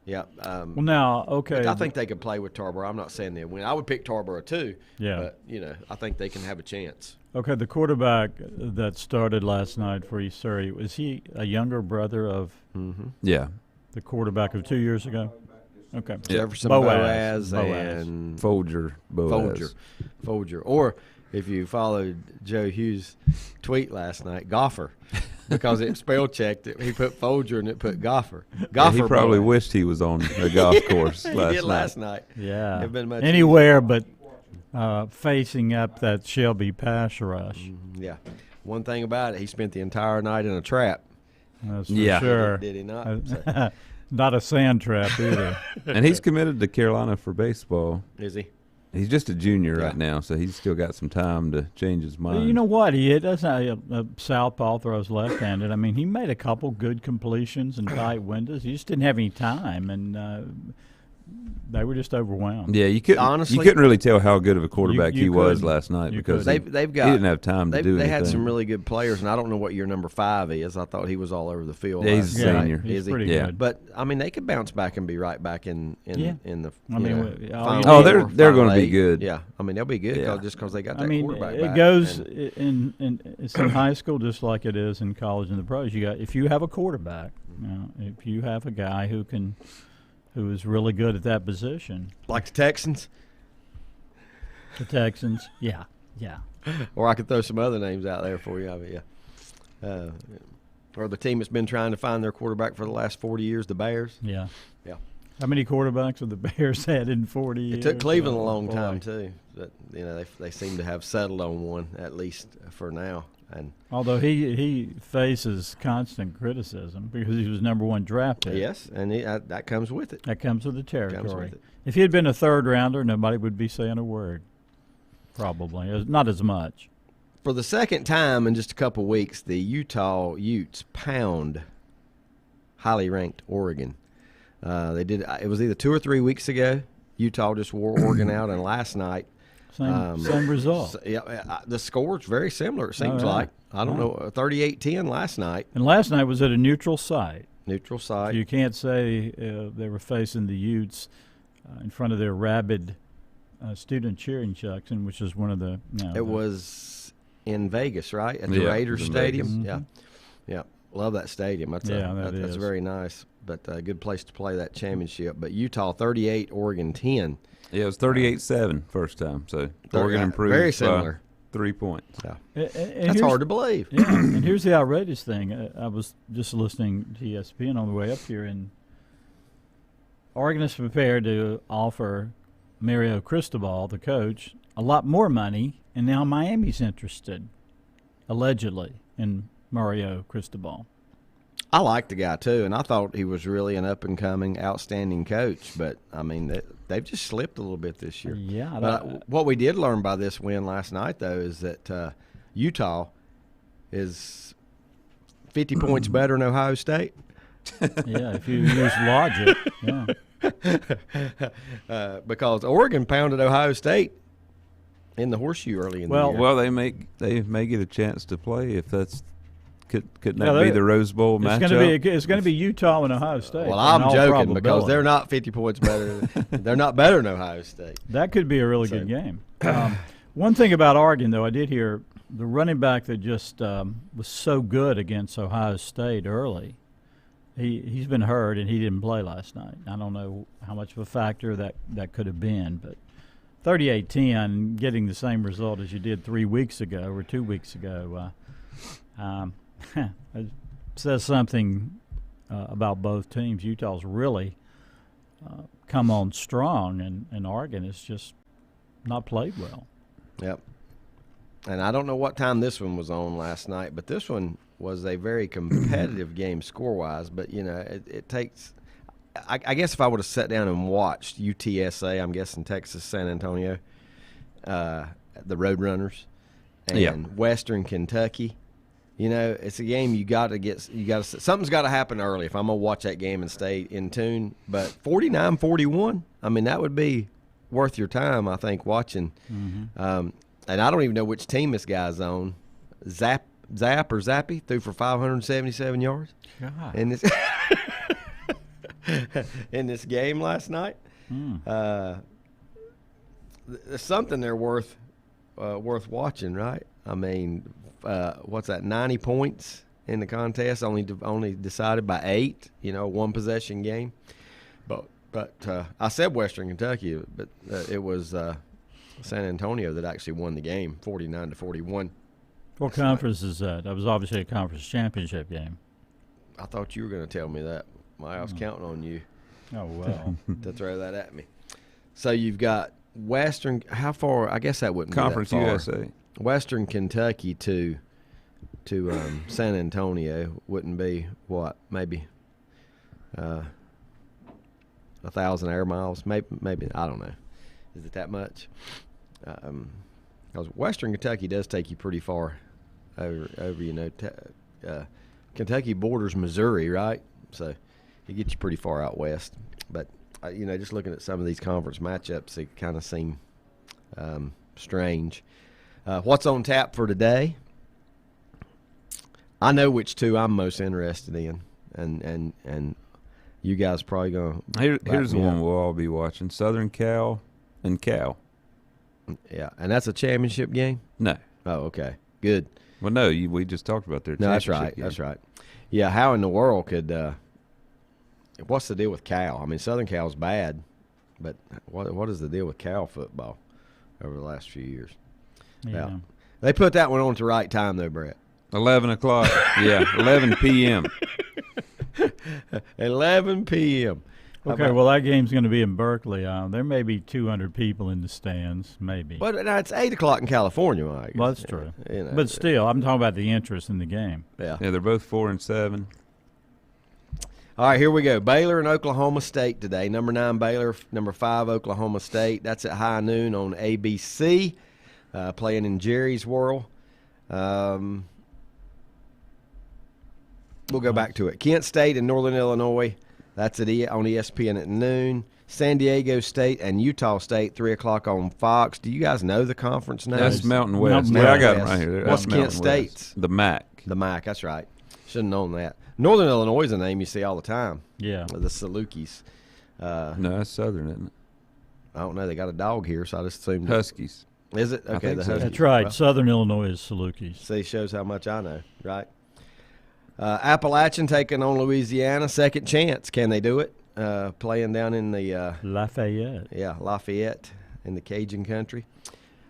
Yeah. Well, now, okay. I think they could play with Tarboro. I'm not saying they'll win. I would pick Tarboro too. Yeah. But, I think they can have a chance. Okay, the quarterback that started last night for East Surrey, was he a younger brother of the quarterback of 2 years ago? Okay. Jefferson Boaz and Folger. Or if you followed Joe Hughes' tweet last night, Goffer. Because it spell checked it. He put Folger and it put Goffer. He probably wished he was on a golf course last night. Yeah. It'd been much anywhere easier. But facing up that Shelby pass rush. Yeah. One thing about it, he spent the entire night in a trap. That's for sure. Did he not? Not a sand trap either. And he's committed to Carolina for baseball. Is he? He's just a junior right now, so he's still got some time to change his mind. Well, you know what? He doesn't a southpaw, throws left-handed. I mean, he made a couple good completions and tight windows. He just didn't have any time, and they were just overwhelmed. Yeah, you couldn't really tell how good of a quarterback he was last night because he didn't have time to do anything. They had some really good players, and I don't know what year number 5 is. I thought he was all over the field. Yeah, he's a senior. He's pretty good. But I mean, they could bounce back and be right back in the. Oh, they're going to be good. Yeah, I mean they'll be good just because they got that quarterback. It goes it's in high school just like it is in college and the pros. If you have a quarterback, if you have a guy who is really good at that position. Like the Texans? The Texans, yeah. Or I could throw some other names out there for you. I mean, or the team that's been trying to find their quarterback for the last 40 years, the Bears. Yeah. How many quarterbacks have the Bears had in 40 years? It took Cleveland a long time, too. But, they seem to have settled on one, at least for now. And although he faces constant criticism because he was #1 draft pick. Yes, and that comes with it. That comes with the territory. If he had been a third rounder, nobody would be saying a word. Probably. Not as much. For the second time in just a couple weeks, the Utah Utes pound highly ranked Oregon. They did. It was either 2 or 3 weeks ago. Utah just wore Oregon out, and last night. Same result. The score's very similar, it seems like. I don't know, 38-10 last night. And last night was at a neutral site. Neutral site. You can't say they were facing the Utes in front of their rabid student cheering section, which is one of the. It was in Vegas, right, at the Raiders Stadium. Mm-hmm. Yeah. Love that stadium. That's very nice. But a good place to play that championship. But Utah 38, Oregon 10. Yeah, it was 38-7 first time. So Oregon improved. Very similar. 3 points. Yeah. And that's hard to believe. Yeah. And here's the outrageous thing. I was just listening to ESPN on the way up here, and Oregon is prepared to offer Mario Cristobal, the coach, a lot more money, and now Miami's interested, allegedly, in Mario Cristobal. I like the guy too, and I thought he was really an up-and-coming, outstanding coach. But I mean, they've just slipped a little bit this year. Yeah. But what we did learn by this win last night, though, is that Utah is 50 points better than Ohio State. Yeah, if you use logic. Yeah. Because Oregon pounded Ohio State in the horseshoe early in the year. Well, they may get a chance to play if that's. Couldn't that be the Rose Bowl matchup? It's going to be Utah and Ohio State. Well, I'm joking because they're not 50 points better. They're not better than Ohio State. That could be a really good game. One thing about Oregon, though, I did hear the running back that just was so good against Ohio State early. He's been hurt, and he didn't play last night. I don't know how much of a factor that could have been, but 38-10, getting the same result as you did 3 weeks ago or 2 weeks ago, it says something about both teams. Utah's really come on strong, and Oregon has just not played well. Yep. And I don't know what time this one was on last night, but this one was a very competitive game score-wise. But, you know, it takes – I guess if I would have sat down and watched UTSA, I'm guessing Texas San Antonio, the Roadrunners, and Western Kentucky – you know, it's a game something's got to happen early if I'm going to watch that game and stay in tune. But 49-41, I mean, that would be worth your time, I think, watching. Mm-hmm. And I don't even know which team this guy's on. Zap or Zappy threw for 577 yards in this in this game last night. There's something there worth watching, right? I mean, what's that? 90 points in the contest, only decided by 8. You know, one possession game. But I said Western Kentucky, but it was San Antonio that actually won the game, 49-41. What conference is that? That was obviously a conference championship game. I thought you were going to tell me that. I was counting on you. Oh well, to throw that at me. So you've got Western. How far? I guess that wouldn't Conference be that far. USA. Western Kentucky to San Antonio wouldn't be what, maybe 1,000 air miles, maybe I don't know. Is it that much? Because Western Kentucky does take you pretty far over you know. Kentucky borders Missouri, right? So it gets you pretty far out west. But you know, just looking at some of these conference matchups, they kind of seem strange. What's on tap for today? I know which two I'm most interested in, and you guys probably going to. Here's the one we'll all be watching: Southern Cal and Cal. Yeah, and that's a championship game? No. Oh, okay. Good. Well, no, we just talked about their No, championship that's right. game. That's right. Yeah, how in the world could what's the deal with Cal? I mean, Southern Cal's bad, but what is the deal with Cal football over the last few years? Yeah. They put that one on at the right time, though, Brett. 11 o'clock. Yeah, 11 p.m. 11 p.m. Okay, well, that game's going to be in Berkeley. There may be 200 people in the stands, maybe. But it's 8 o'clock in California, Mike. Well, that's true. You know, but still, I'm talking about the interest in the game. Yeah. Yeah, they're both 4-7. All right, here we go. Baylor and Oklahoma State today. Number 9 Baylor, number 5 Oklahoma State. That's at high noon on ABC, playing in Jerry's World. We'll go back to it. Kent State and Northern Illinois. That's on ESPN at noon. San Diego State and Utah State, 3 o'clock on Fox. Do you guys know the conference names? That's Mountain West. Mountain Yeah, I got West. them right here. What's That's Kent Mountain State's? West. The MAC. The MAC, that's right. Should have known that. Northern Illinois is a name you see all the time. Yeah. The Salukis. No, that's Southern, isn't it? I don't know. They got a dog here, so I just assumed Huskies. Is it? Okay, the so. Huskies. That's right. Well, Southern Illinois is Salukis. see, shows how much I know, right? Appalachian taking on Louisiana. Second chance. Can they do it? Playing down in the Lafayette. Lafayette in the Cajun country.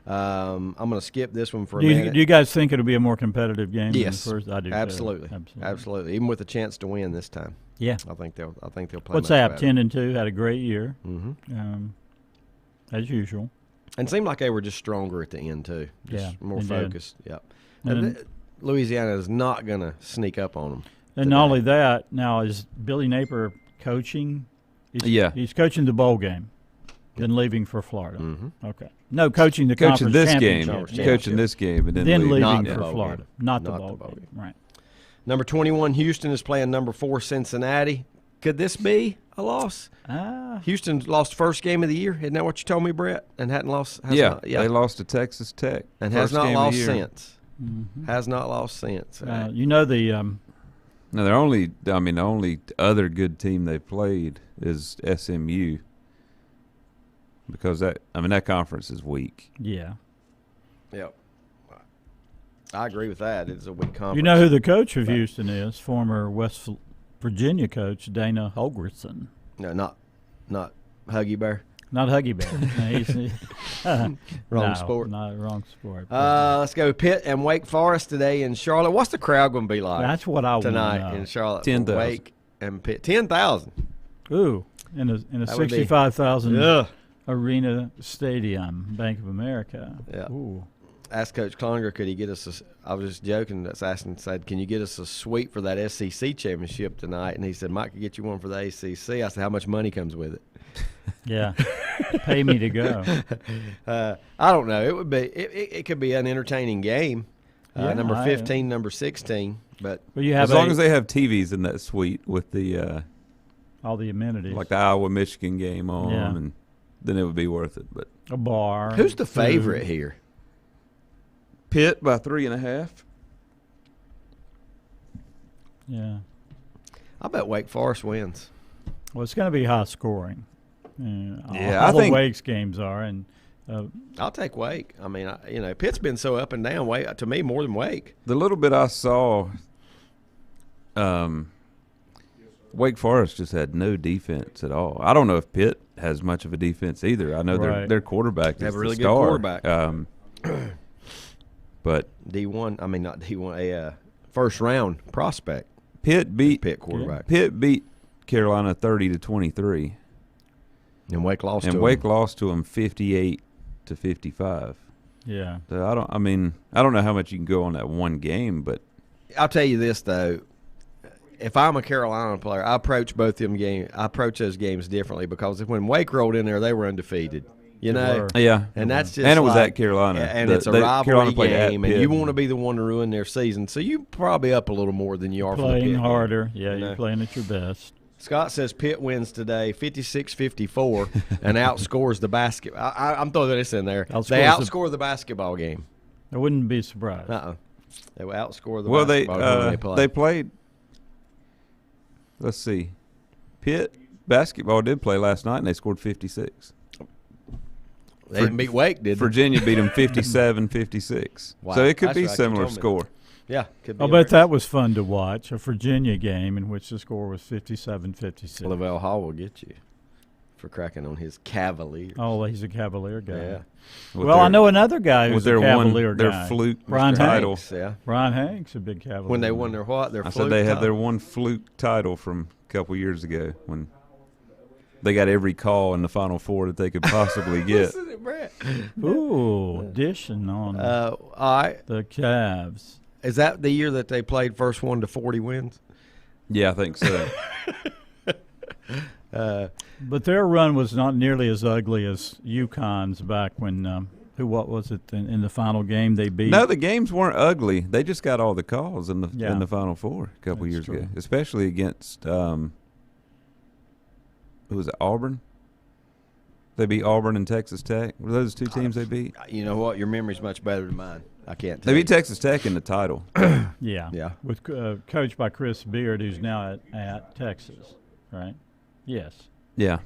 I'm going to skip this one for a Do minute. you guys think it'll be a more competitive game? Yes, than the first? I do. absolutely, too. absolutely. Even with a chance to win this time. Yeah. I think they'll play. What's much App? better. 10-2, had a great year. Mm-hmm. As usual. And it seemed like they were just stronger at the end too. Just more focused. Yep. And Louisiana is not going to sneak up on them. And not only that, now is Billy Napier coaching? He's coaching the bowl game, then leaving for Florida. Mm-hmm. Okay. No, coaching the conference championship. Coaching this game, and then leaving Not for the Florida. game. Not the Not bowl the bowl game. game. Right. Number 21, Houston is playing number 4, Cincinnati. Could this be a loss? Houston lost first game of the year. Isn't that what you told me, Brett? And hadn't lost. They lost to Texas Tech. And has not lost since. Mm-hmm. Has not lost since. You know the No, the only other good team they played is SMU. Because that conference is weak. yeah. Yep. I agree with that. It's a weak conference. You know who the coach of Houston is? Former West Virginia coach Dana Holgorsen. No, not Huggy Bear. Not Huggy Bear. Wrong sport. Not wrong sport. Let's go Pitt and Wake Forest today in Charlotte. What's the crowd going to be like? That's what I want tonight in Charlotte. 10,000. Wake and Pitt. 10,000. Ooh, in a 65,000 arena stadium, Bank of America. Yeah. Ooh. Asked Coach Conger, could he get us I was just joking. That's asking, said, can you get us a suite for that SEC championship tonight? And he said, Mike could get you one for the ACC. I said, how much money comes with it? Yeah. Pay me to go. I don't know. It would be. It could be an entertaining game. Number 15, number 16. But you have as long as they have TVs in that suite with the all the amenities, like the Iowa-Michigan game on, and then it would be worth it. But a bar. Who's the favorite here? Pitt by 3.5. Yeah. I bet Wake Forest wins. Well, it's going to be high scoring. I all think the Wake's games are, and I'll take Wake. I mean, Pitt's been so up and down. Wake, to me, more than Wake. The little bit I saw, Wake Forest just had no defense at all. I don't know if Pitt has much of a defense either. I know their quarterback is they have a really the good star. quarterback. But D1, I mean not D1, a first round prospect. Pitt beat quarterback. Pitt beat Carolina 30-23. And Wake lost and to Wake them. lost to them 58-55. yeah. So I don't know how much you can go on that one game, but I'll tell you this though. If I'm a Carolina player, I approach both them games. I approach those games differently because when Wake rolled in there, they were undefeated. You know, yeah, and that's just and it was at Carolina, and it's a rivalry game, and Pitt. you want to be the one to ruin their season, so you probably up a little more than you are for the Playing Pitt harder. game, Yeah, you're playing at your best. Scott says Pitt wins today 56-54 and outscores the basketball. I'm throwing this in there. They outscore the basketball game. I wouldn't be surprised. They will outscore the basketball game they played. Let's see. Pitt basketball did play last night, and they scored 56. They didn't beat Wake, did they? Virginia beat them 57-56. Wow. So it could That's be right. similar You told me. score. Yeah. Could be I'll bet that was fun to watch, a Virginia game in which the score was 57-56. Lavelle Hall will get you for cracking on his Cavaliers. Oh, he's a Cavalier guy. Yeah. Well, I know another guy who's a Cavalier guy. Their fluke Brian title. Hanks. Yeah. Brian Hanks, a big Cavalier. When they won their what? Their I fluke said they had title. their one fluke title from a couple years ago when they got every call in the Final Four that they could possibly get. Listen to Brett. Ooh, dishing on All right. the Cavs. Is that the year that they played first 1 to 40 wins? Yeah, I think so. But their run was not nearly as ugly as UConn's back when what was it in the final game they beat? No, the games weren't ugly. They just got all the calls in the Yeah. Final Four a couple That's years true. ago, especially against who was it? Auburn. They beat Auburn and Texas Tech. Were those two teams they beat? You know what? Your memory's much better than mine. I can't tell They you. beat Texas Tech in the title. Yeah. Yeah. With coached by Chris Beard, who's now at Texas, right? Yes. Yeah.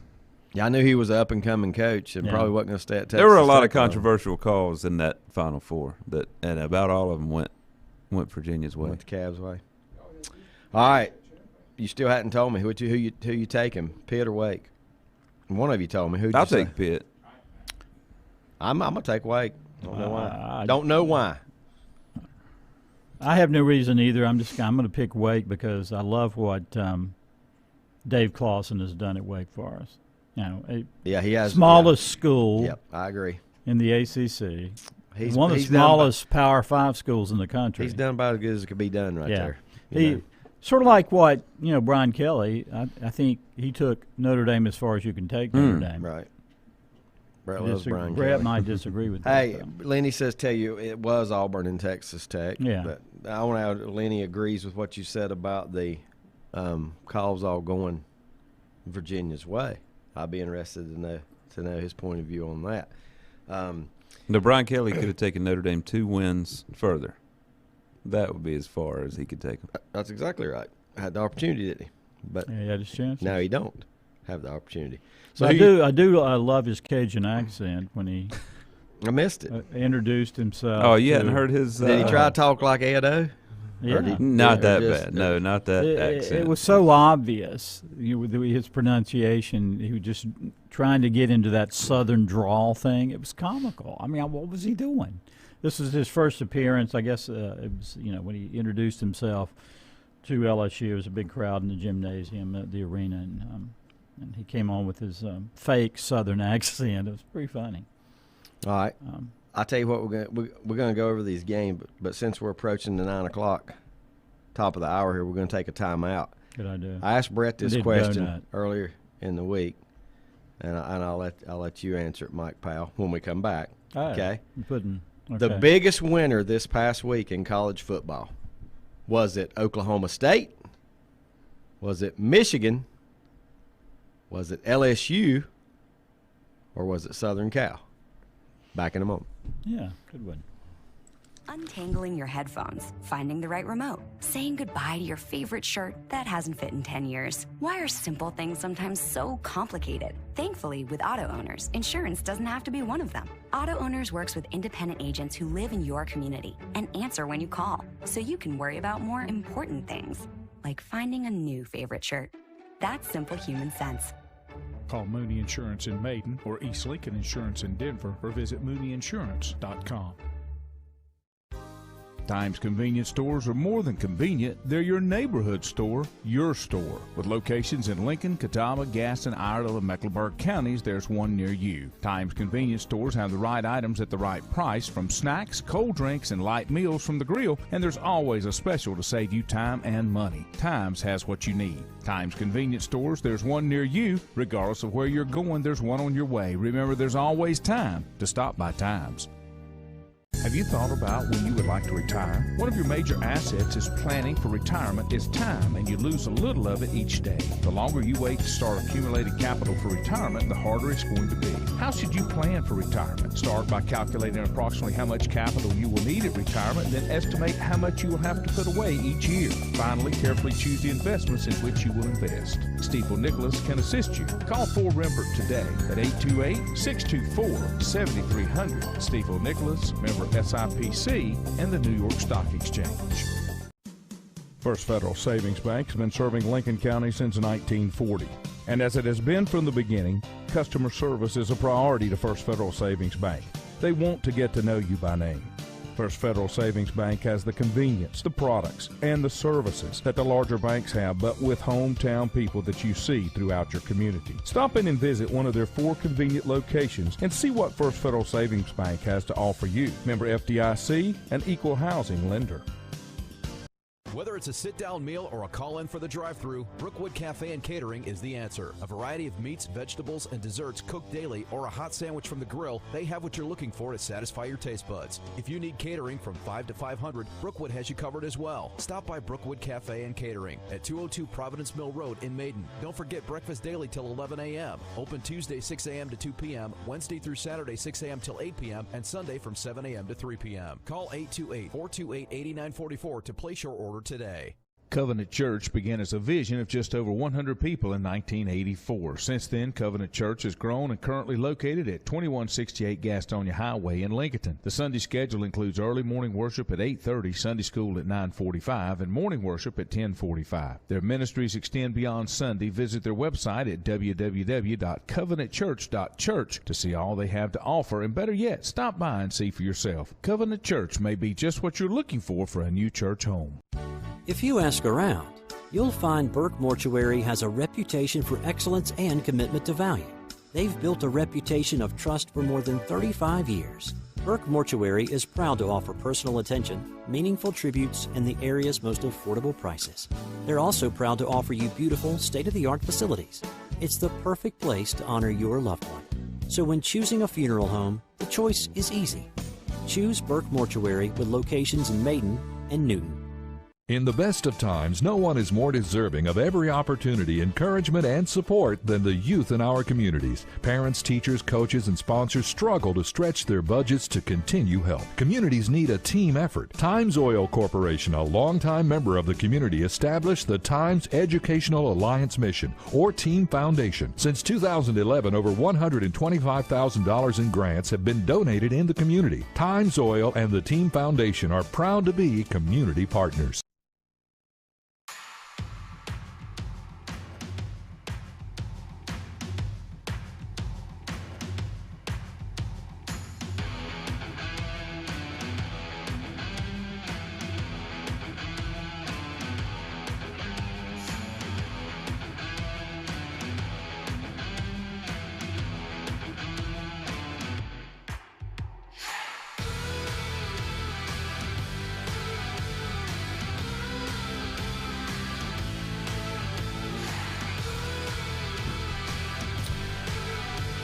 Yeah, I knew he was an up-and-coming coach and probably wasn't going to stay at Texas. There were a lot of controversial calls in that Final Four, and about all of them went Virginia's way. Went the Cavs' way. All right. You still hadn't told me who you taking, Pitt or Wake. One of you told me. I'll take Pitt. I'm going to take Wake. Don't know why. Don't know why. I have no reason either. I'm going to pick Wake because I love what Dave Clawson has done at Wake Forest. You know, he has smallest school. Yep, I agree. In the ACC, he's one of the smallest Power 5 schools in the country. He's done about as good as it could be done there. He sort of like what Brian Kelly. I think he took Notre Dame as far as you can take Notre Dame. Right. Brett loves Brian Brett Kelly. might disagree with that. Hey, Lenny says tell you it was Auburn and Texas Tech. Yeah. But I want to Lenny agrees with what you said about the calls all going Virginia's way. I'd be interested to know his point of view on that. No, Brian Kelly could have taken Notre Dame 2 wins further. That would be as far as he could take them. That's exactly right. Had the opportunity, didn't he? But he had his chance. Now he don't have the opportunity. So I love his Cajun accent when he. I missed it. Introduced himself. Oh, you hadn't heard his. Did he try to talk like Edo? Yeah. Not that bad. No, not that accent. It was so obvious. His pronunciation, he was just trying to get into that southern drawl thing. It was comical. I mean, what was he doing? This was his first appearance. I guess it was, when he introduced himself to LSU. There was a big crowd in the gymnasium at the arena, and he came on with his fake southern accent. It was pretty funny. All right. I'll tell you what, we're gonna go over these games, but since we're approaching the 9 o'clock top of the hour here, we're gonna take a timeout. Good idea. I asked Brett this question earlier in the week, and I'll let you answer it, Mike Powell, when we come back. Okay. The biggest winner this past week in college football, was it Oklahoma State? Was it Michigan? Was it LSU? Or was it Southern Cal? Back in a moment. Yeah, good one. Untangling your headphones, finding the right remote, saying goodbye to your favorite shirt that hasn't fit in 10 years. Why are simple things sometimes so complicated? Thankfully, with auto owners, insurance doesn't have to be one of them. Auto Owners works with independent agents who live in your community and answer when you call, so you can worry about more important things, like finding a new favorite shirt. That's simple human sense. Call Mooney Insurance in Maiden or East Lincoln Insurance in Denver or visit MooneyInsurance.com. Times convenience stores are more than convenient. They're your neighborhood store, your store. With locations in Lincoln, Catawba, Gaston, Iredell, and Mecklenburg counties, there's one near you. Times convenience stores have the right items at the right price, from snacks, cold drinks, and light meals from the grill, and there's always a special to save you time and money. Times has what you need. Times convenience stores, there's one near you. Regardless of where you're going, there's one on your way. Remember, there's always time to stop by Times. Have you thought about when you would like to retire? One of your major assets is planning for retirement is time, and you lose a little of it each day. The longer you wait to start accumulating capital for retirement, the harder it's going to be. How should you plan for retirement? Start by calculating approximately how much capital you will need at retirement, then estimate how much you will have to put away each year. Finally, carefully choose the investments in which you will invest. Stifel Nicholas can assist you. Call Ford Rembert today at 828-624-7300. Stifel Nicholas, member SIPC, and the New York Stock Exchange. First Federal Savings Bank has been serving Lincoln County since 1940. And as it has been from the beginning, customer service is a priority to First Federal Savings Bank. They want to get to know you by name. First Federal Savings Bank has the convenience, the products, and the services that the larger banks have, but with hometown people that you see throughout your community. Stop in and visit one of their 4 convenient locations and see what First Federal Savings Bank has to offer you. Member FDIC, an equal housing lender. Whether it's a sit-down meal or a call-in for the drive-thru, Brookwood Cafe and Catering is the answer. A variety of meats, vegetables, and desserts cooked daily, or a hot sandwich from the grill, they have what you're looking for to satisfy your taste buds. If you need catering from 5 to 500, Brookwood has you covered as well. Stop by Brookwood Cafe and Catering at 202 Providence Mill Road in Maiden. Don't forget breakfast daily till 11 a.m. Open Tuesday 6 a.m. to 2 p.m., Wednesday through Saturday 6 a.m. till 8 p.m., and Sunday from 7 a.m. to 3 p.m. Call 828-428-8944 to place your order today. Covenant Church began as a vision of just over 100 people in 1984. Since then, Covenant Church has grown and currently located at 2168 Gastonia Highway in Lincoln. The Sunday schedule includes early morning worship at 8:30, Sunday school at 9:45, and morning worship at 10:45. Their ministries extend beyond Sunday. Visit their website at www.covenantchurch.church to see all they have to offer, and better yet, stop by and see for yourself. Covenant Church may be just what you're looking for a new church home. If you ask around, you'll find Burke Mortuary has a reputation for excellence and commitment to value. They've built a reputation of trust for more than 35 years. Burke Mortuary is proud to offer personal attention, meaningful tributes, and the area's most affordable prices. They're also proud to offer you beautiful, state-of-the-art facilities. It's the perfect place to honor your loved one. So when choosing a funeral home, the choice is easy. Choose Burke Mortuary with locations in Maiden and Newton. In the best of times, no one is more deserving of every opportunity, encouragement, and support than the youth in our communities. Parents, teachers, coaches, and sponsors struggle to stretch their budgets to continue help. Communities need a team effort. Times Oil Corporation, a longtime member of the community, established the Times Educational Alliance Mission, or Team Foundation. Since 2011, over $125,000 in grants have been donated in the community. Times Oil and the Team Foundation are proud to be community partners.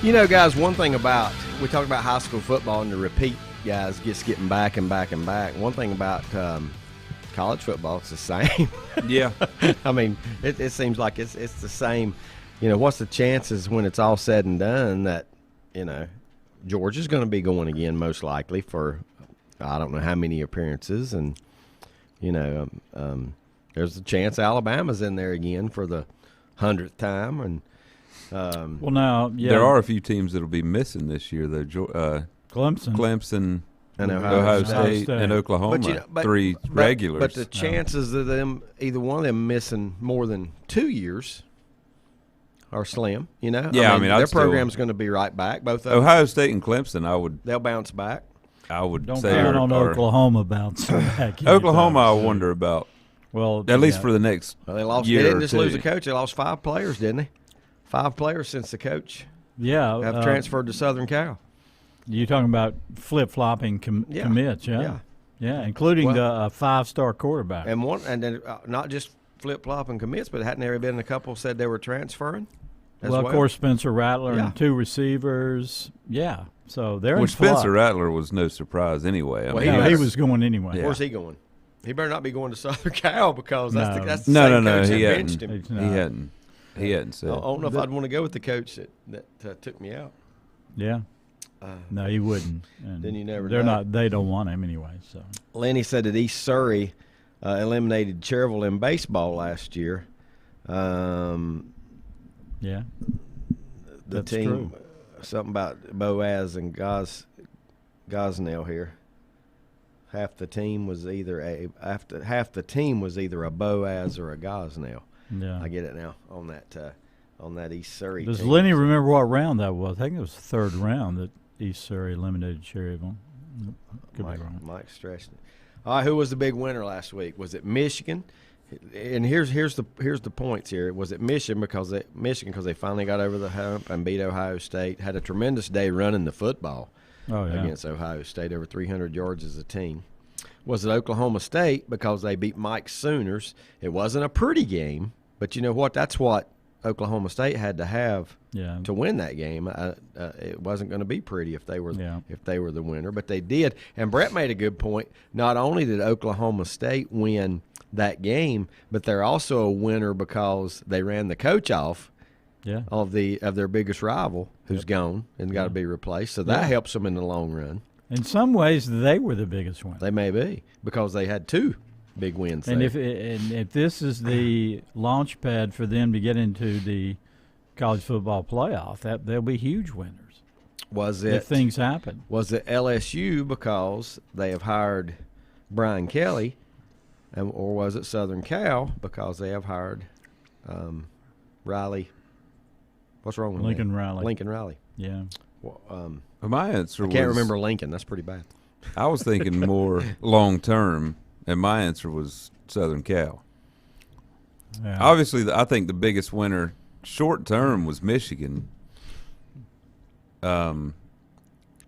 You know, guys, one thing about, we talk about high school football and the repeat, guys, just getting back and back and back. One thing about college football, it's the same. Yeah. I mean, it seems like it's the same. You know, what's the chances when it's all said and done that, you know, Georgia's going to be going again most likely for I don't know how many appearances. And, you know, there's a chance Alabama's in there again for the 100th time. And well, now, yeah, there are a few teams that'll be missing this year, though. Clemson, and Ohio State, and Oklahoma, but, you know, three regulars. But the chances of them, either one of them missing more than 2 years, are slim. You know, yeah, I mean their program's going to be right back. Both of Ohio State and Clemson, they'll bounce back. I would don't say count on Oklahoma bouncing back. Oklahoma, I wonder about. Well, at least for the next they lost. year They didn't just two. lose a coach; they lost 5 players, didn't they? 5 players since the coach have transferred to Southern Cal. You're talking about flip-flopping commits, yeah, including the 5-star quarterback, and then not just flip-flopping commits, but hadn't there been a couple said they were transferring? Of course, Spencer Rattler and 2 receivers, So they're in Spencer Rattler was no surprise anyway. He was going anyway. Yeah. Where's he going? He better not be going to Southern Cal because that's the same coach that he benched him. He hadn't said. I don't know if I'd want to go with the coach that took me out. Yeah. No, he wouldn't. And then you never. They don't want him anyway. So Lenny said that East Surrey eliminated Cherville in baseball last year. The team. True. Something about Boaz and Gosnell here. Half the team was either a Boaz or a Gosnell. Yeah, I get it now on that East Surrey. Does team. Lenny remember what round that was? I think it was the 3rd round that East Surrey eliminated Cherryville. Could be wrong. Mike stretched it. All right, who was the big winner last week? Was it Michigan? And here's the points here. Was it Michigan because they finally got over the hump and beat Ohio State? Had a tremendous day running the football against Ohio State, over 300 yards as a team. Was it Oklahoma State because they beat Mike's Sooners? It wasn't a pretty game, but you know what? That's what Oklahoma State had to have to win that game. It wasn't going to be pretty if they were the winner, but they did. And Brett made a good point. Not only did Oklahoma State win that game, but they're also a winner because they ran the coach off of their biggest rival, who's gone and got to be replaced. So that helps them in the long run. In some ways, they were the biggest one. They may be because they had 2 Big wins. And if this is the launch pad for them to get into the college football playoff, they'll be huge winners. Was it if things happen? Was it LSU because they have hired Brian Kelly, or was it Southern Cal because they have hired Riley? What's wrong with Lincoln me? Riley? Lincoln Riley. Yeah. Well, my answer I can't remember Lincoln. That's pretty bad. I was thinking more long term, and my answer was Southern Cal. Yeah. Obviously, I think the biggest winner short term was Michigan. I mean,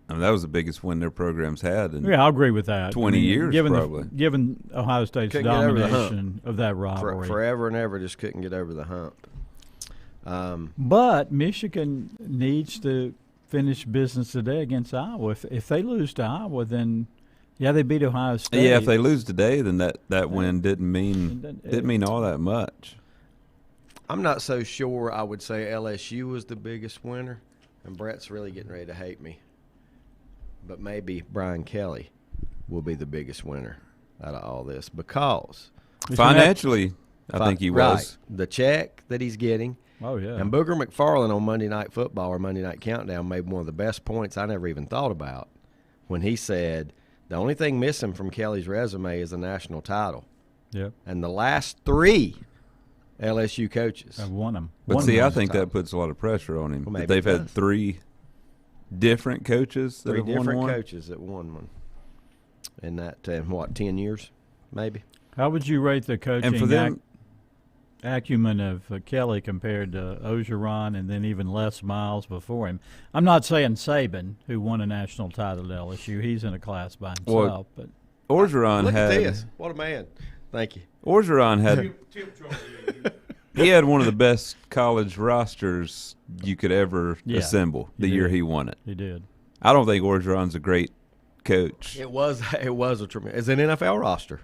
that was the biggest win their programs had in I'll agree with that. 20 years, probably. Given Ohio State's Couldn't get over the domination of that rivalry. Forever and ever just couldn't get over the hump. But Michigan needs to finish business today against Iowa. If they lose to Iowa, then they beat Ohio State. Yeah, if they lose today, then that win didn't mean all that much. I'm not so sure. I would say LSU was the biggest winner, and Brett's really getting ready to hate me. But maybe Brian Kelly will be the biggest winner out of all this because financially, I think he was. Right, the check that he's getting. Oh, yeah. And Booger McFarland on Monday Night Football or Monday Night Countdown made one of the best points I never even thought about when he said the only thing missing from Kelly's resume is a national title. Yep. And the last 3 LSU coaches have won them. But see, I think that puts a lot of pressure on him. Well, they've had 3 different coaches that 3 have won different one. coaches that won one. In that, 10 years, maybe? How would you rate the coaching And for them, acumen of Kelly compared to Orgeron and then even Les Miles before him? I'm not saying Saban, who won a national title at LSU. He's in a class by himself. But Orgeron Look had at this. What a man. Thank you. Orgeron had he had one of the best college rosters you could ever assemble the year he won it. He did. I don't think Orgeron's a great coach. It was a tremendous. It's an NFL roster.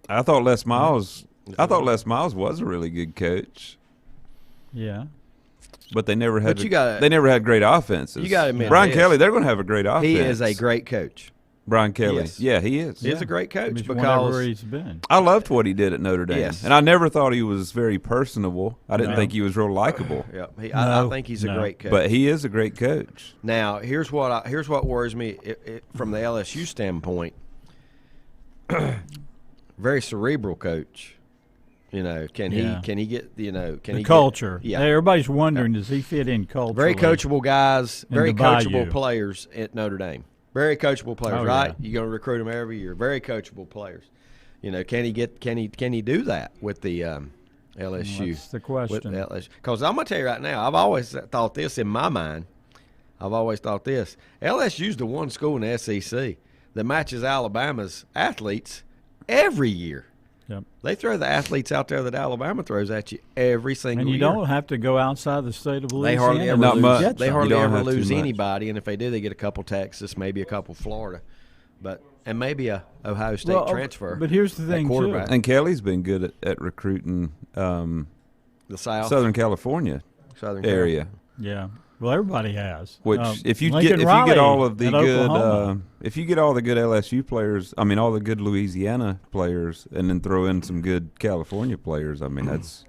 I thought Les Miles was a really good coach. Yeah. But they never had But they never had great offenses. You got to admit, Brian Kelly, they're going to have a great offense. He is a great coach. Brian Kelly. Yes. Yeah, he is. He's a great coach wherever he's been. I loved what he did at Notre Dame. Yes. And I never thought he was very personable. I didn't think he was real likable. Yeah, I think he's a great coach. But he is a great coach. Now, here's what worries me from the LSU standpoint. Very cerebral coach. Can he get the culture? Yeah, everybody's wondering, does he fit in culturally? Very coachable guys, very coachable Bayou. players at Notre Dame. Very coachable players, Oh, right? yeah. You're going to recruit them every year. Very coachable players. Can he do that with the LSU? That's the question. Because I'm going to tell you right now, I've always thought this in my mind. LSU's the one school in the SEC that matches Alabama's athletes every year. Yep. They throw the athletes out there that Alabama throws at you every single year. And you don't have to go outside the state of Louisiana. They hardly ever Not lose. much. They You hardly don't ever have too lose much. anybody, and if they do, they get a couple Texas, maybe a couple Florida, and maybe a Ohio State transfer. But here's the thing, quarterback. too. And Kelly's been good at recruiting The South, Southern California area. Yeah. Well, everybody has. Which if you Lincoln get Riley all of the at good Oklahoma. if you get all the good LSU players, I mean all the good Louisiana players, and then throw in some good California players, I mean that's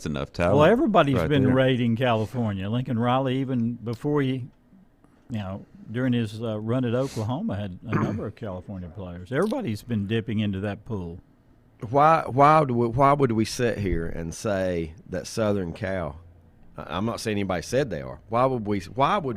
enough talent. Well, everybody's right been there. raiding California. Lincoln Riley, even before during his run at Oklahoma, had a number of California players. Everybody's been dipping into that pool. Why would we sit here and say that Southern Cal? I'm not saying anybody said they are. Why would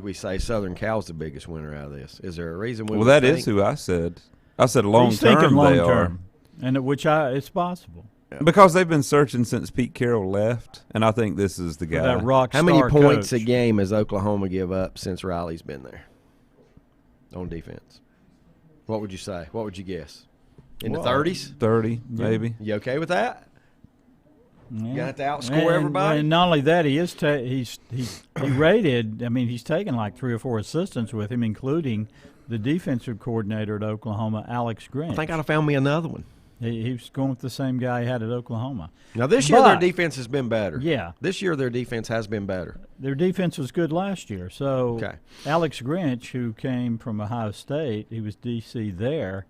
we say Southern Cal's the biggest winner out of this? Is there a reason? Well, that is who I said. I said long He's thinking term long they are. term, and it's possible. Because they've been searching since Pete Carroll left, and I think this is the guy. That rock How many star points coach. a game has Oklahoma give up since Riley's been there on defense? What would you say? What would you guess? In the 30s? 30, maybe. You okay with that? Yeah. You got to outscore everybody? And not only that, he rated. I mean, he's taken like 3 or 4 assistants with him, including the defensive coordinator at Oklahoma, Alex Grinch. I think I'd have found me another one. He was going with the same guy he had at Oklahoma. Now, this year their defense has been better. Yeah. This year their defense has been better. Their defense was good last year. So Okay. Alex Grinch, who came from Ohio State, he was DC there.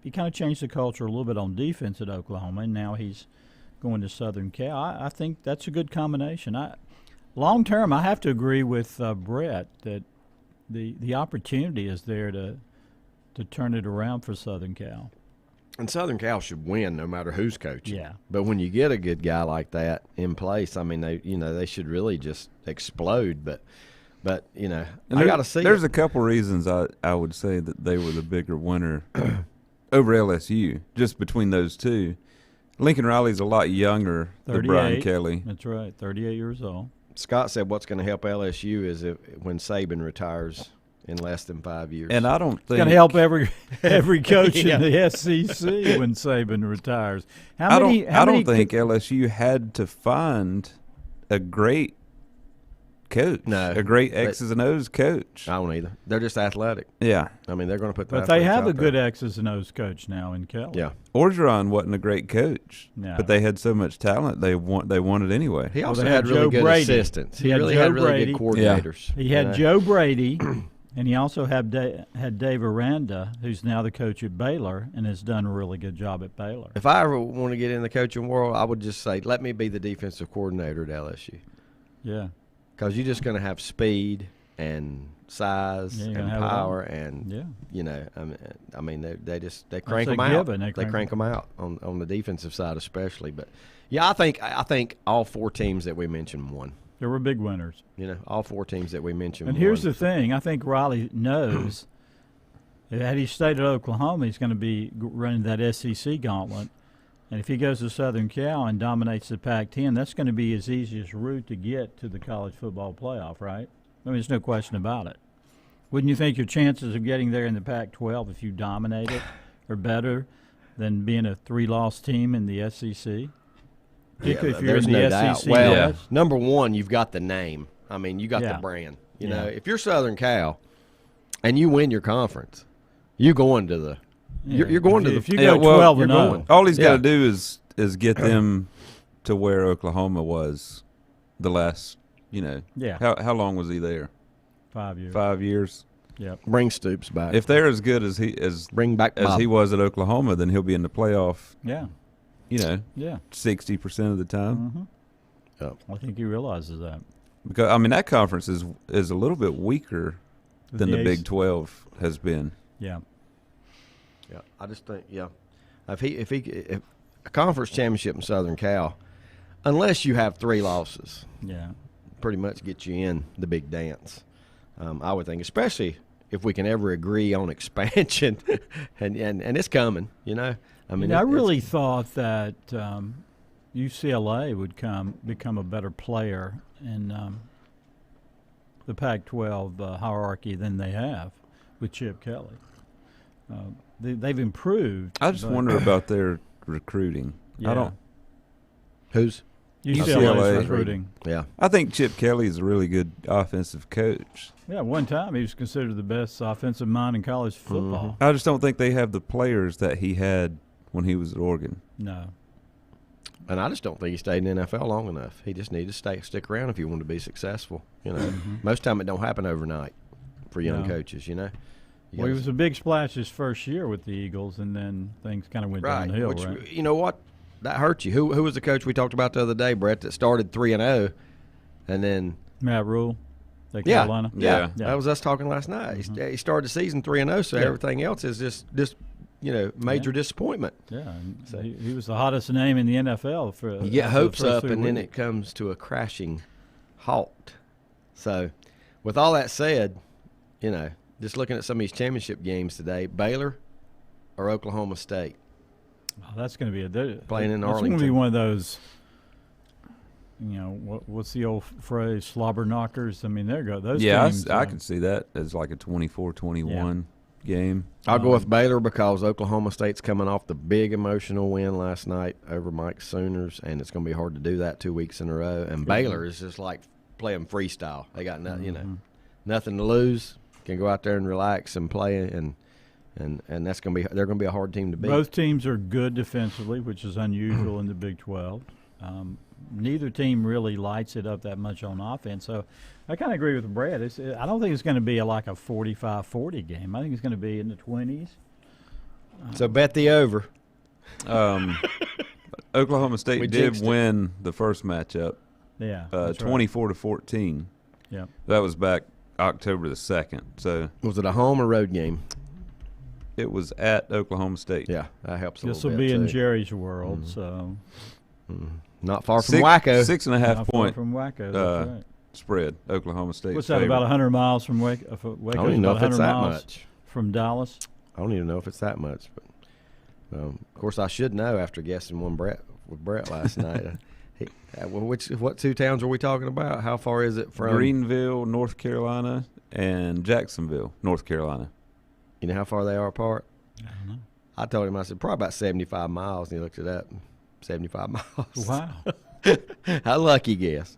he kind of changed the culture a little bit on defense at Oklahoma, and now he's going to Southern Cal. I think that's a good combination. Long term, I have to agree with Brett that the opportunity is there to turn it around for Southern Cal. And Southern Cal should win no matter who's coaching. Yeah. But when you get a good guy like that in place, I mean, they should really just explode. But I got to see. There's a couple reasons I would say that they were the bigger winner over LSU, just between those two. Lincoln Riley's a lot younger than Brian Kelly. That's right, 38 years old. Scott said what's going to help LSU is when Saban retires in less than 5 years. And I don't think it's going to help every coach in the SEC when Saban retires. I don't think LSU had to find a great coach. No, a great X's and O's coach. I don't either. They're just athletic. Yeah. I mean, they're going to put. But they have a good X's and O's coach now in Kelly. Yeah. Orgeron wasn't a great coach, no. But they had so much talent they won it anyway. He also had really good assistants. He really had really good coordinators. Yeah. He had Joe Brady, and he also had Dave Aranda, who's now the coach at Baylor and has done a really good job at Baylor. If I ever want to get in the coaching world, I would just say, let me be the defensive coordinator at LSU. Yeah. Because you're just going to have speed and size and power and I mean they crank them out. They crank them out on the defensive side especially. But yeah, I think all four teams that we mentioned won. There were big winners. All four teams that we mentioned. And here's the thing: I think Riley knows that had he stayed at Oklahoma, he's going to be running that SEC gauntlet. And if he goes to Southern Cal and dominates the Pac-10, that's going to be his easiest route to get to the college football playoff, right? I mean, there's no question about it. Wouldn't you think your chances of getting there in the Pac-12 if you dominate it are better than being a 3-loss team in the SEC? Particularly if you're in the SEC. Well, number one, you've got the name. I mean, you got the brand. You know, if you're Southern Cal and you win your conference, you're going to the You're going to the. If you go 12-0, all he's got to do is get them to where Oklahoma was the last. How long was he there? 5 years. 5 years. Yep. Bring Stoops back. If they're as good as he was at Oklahoma, then he'll be in the playoff. Yeah. 60% of the time. Mm-hmm. Yep. I think he realizes that. Because I mean that conference is a little bit weaker than the Big 12 has been. Yeah. Yeah, I just think if a conference championship in Southern Cal, unless you have 3 losses, pretty much get you in the big dance. I would think, especially if we can ever agree on expansion, and it's coming. I mean, I really thought that UCLA would become a better player in the Pac-12 hierarchy than they have with Chip Kelly. They've improved. I just wonder about their recruiting. Yeah. Who's? UCLA's recruiting. Yeah. I think Chip Kelly is a really good offensive coach. Yeah, one time he was considered the best offensive mind in college football. I just don't think they have the players that he had when he was at Oregon. No. And I just don't think he stayed in the NFL long enough. He just needed to stick around if he wanted to be successful. Most time it don't happen overnight for young coaches. Well, he was a big splash his first year with the Eagles, and then things kind of went downhill. Right? You know what? That hurt you. Who was the coach we talked about the other day, Brett, that started 3-0, and then Matt Rule, Carolina. Yeah, that was us talking last night. He started the season 3-0, so everything else is just major disappointment. Yeah, so he was the hottest name in the NFL for. You get hopes up, and then it comes to a crashing halt. So, with all that said, just looking at some of these championship games today, Baylor or Oklahoma State. Oh, that's going to be playing in Arlington. It's going to be one of those. What's the old phrase? Slobber knockers. I mean, there go those. Games, I can see that as like a 24-21 game. I'll go with Baylor because Oklahoma State's coming off the big emotional win last night over Mike Sooners, and it's going to be hard to do that 2 weeks in a row. And Baylor is just like playing freestyle. They got nothing to lose. Can go out there and relax and play, and that's going to be they're going to be a hard team to beat. Both teams are good defensively, which is unusual in the Big 12. Neither team really lights it up that much on offense. So I kind of agree with Brad. I don't think it's going to be like a 45-40 game. I think it's going to be in the 20s. So bet the over. Oklahoma State did win the first matchup. Yeah, 24-14. Yeah, that was back October the 2nd. So was it a home or road game? It was at Oklahoma State. Yeah, that helps a this little will bit, be in too. Jerry's world, so not far from Waco. 6.5 point from Waco. That's right. Spread. Oklahoma State. What's that? About 100 miles from Waco. I don't even know if it's that much from Dallas. I don't even know if it's that much, but of course I should know after guessing with Brett last night. What two towns are we talking about? How far is it from Greenville, North Carolina, and Jacksonville, North Carolina? You know how far they are apart? I don't know. I told him, I said, probably about 75 miles, and he looked it up. 75 miles. Wow. How lucky guess.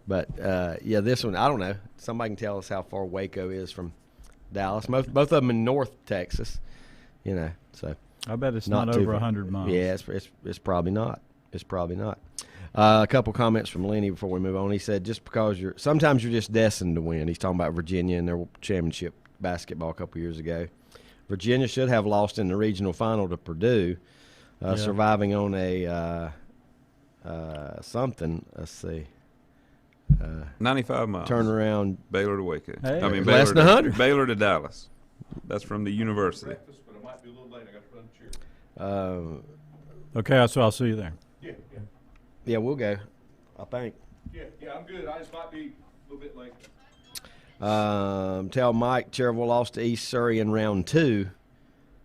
But, yeah, this one, I don't know. Somebody can tell us how far Waco is from Dallas. Both of them in North Texas, you know. So I bet it's not over 100 miles. Yeah, it's probably not. It's probably not. A couple comments from Lenny before we move on. He said, just because sometimes you're just destined to win. He's talking about Virginia and their championship basketball a couple years ago. Virginia should have lost in the regional final to Purdue, surviving on a something. Let's see. 95 miles. Turnaround. Baylor to Waco. Hey, I mean, less than 100. Baylor to Dallas. That's from the university. Breakfast, but it might be a little late. I got to run cheer. Okay, so I'll see you there. Yeah, we'll go, I think. Yeah, I'm good. I just might be a little bit late. Tell Mike Cherville lost to East Surrey in round 2.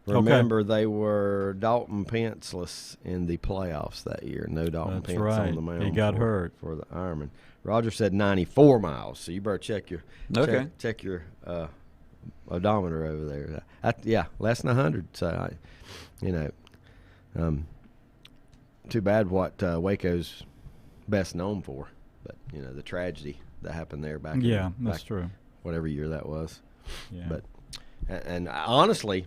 Remember, they were Dalton Penceless in the playoffs that year. No Dalton Pence on the mound. He got hurt for the Ironman. Roger said 94 miles, so you better check your check your odometer over there. Less than 100. So, too bad what Waco's best known for, but the tragedy that happened there back. That's true. Whatever year that was. Yeah. But and honestly,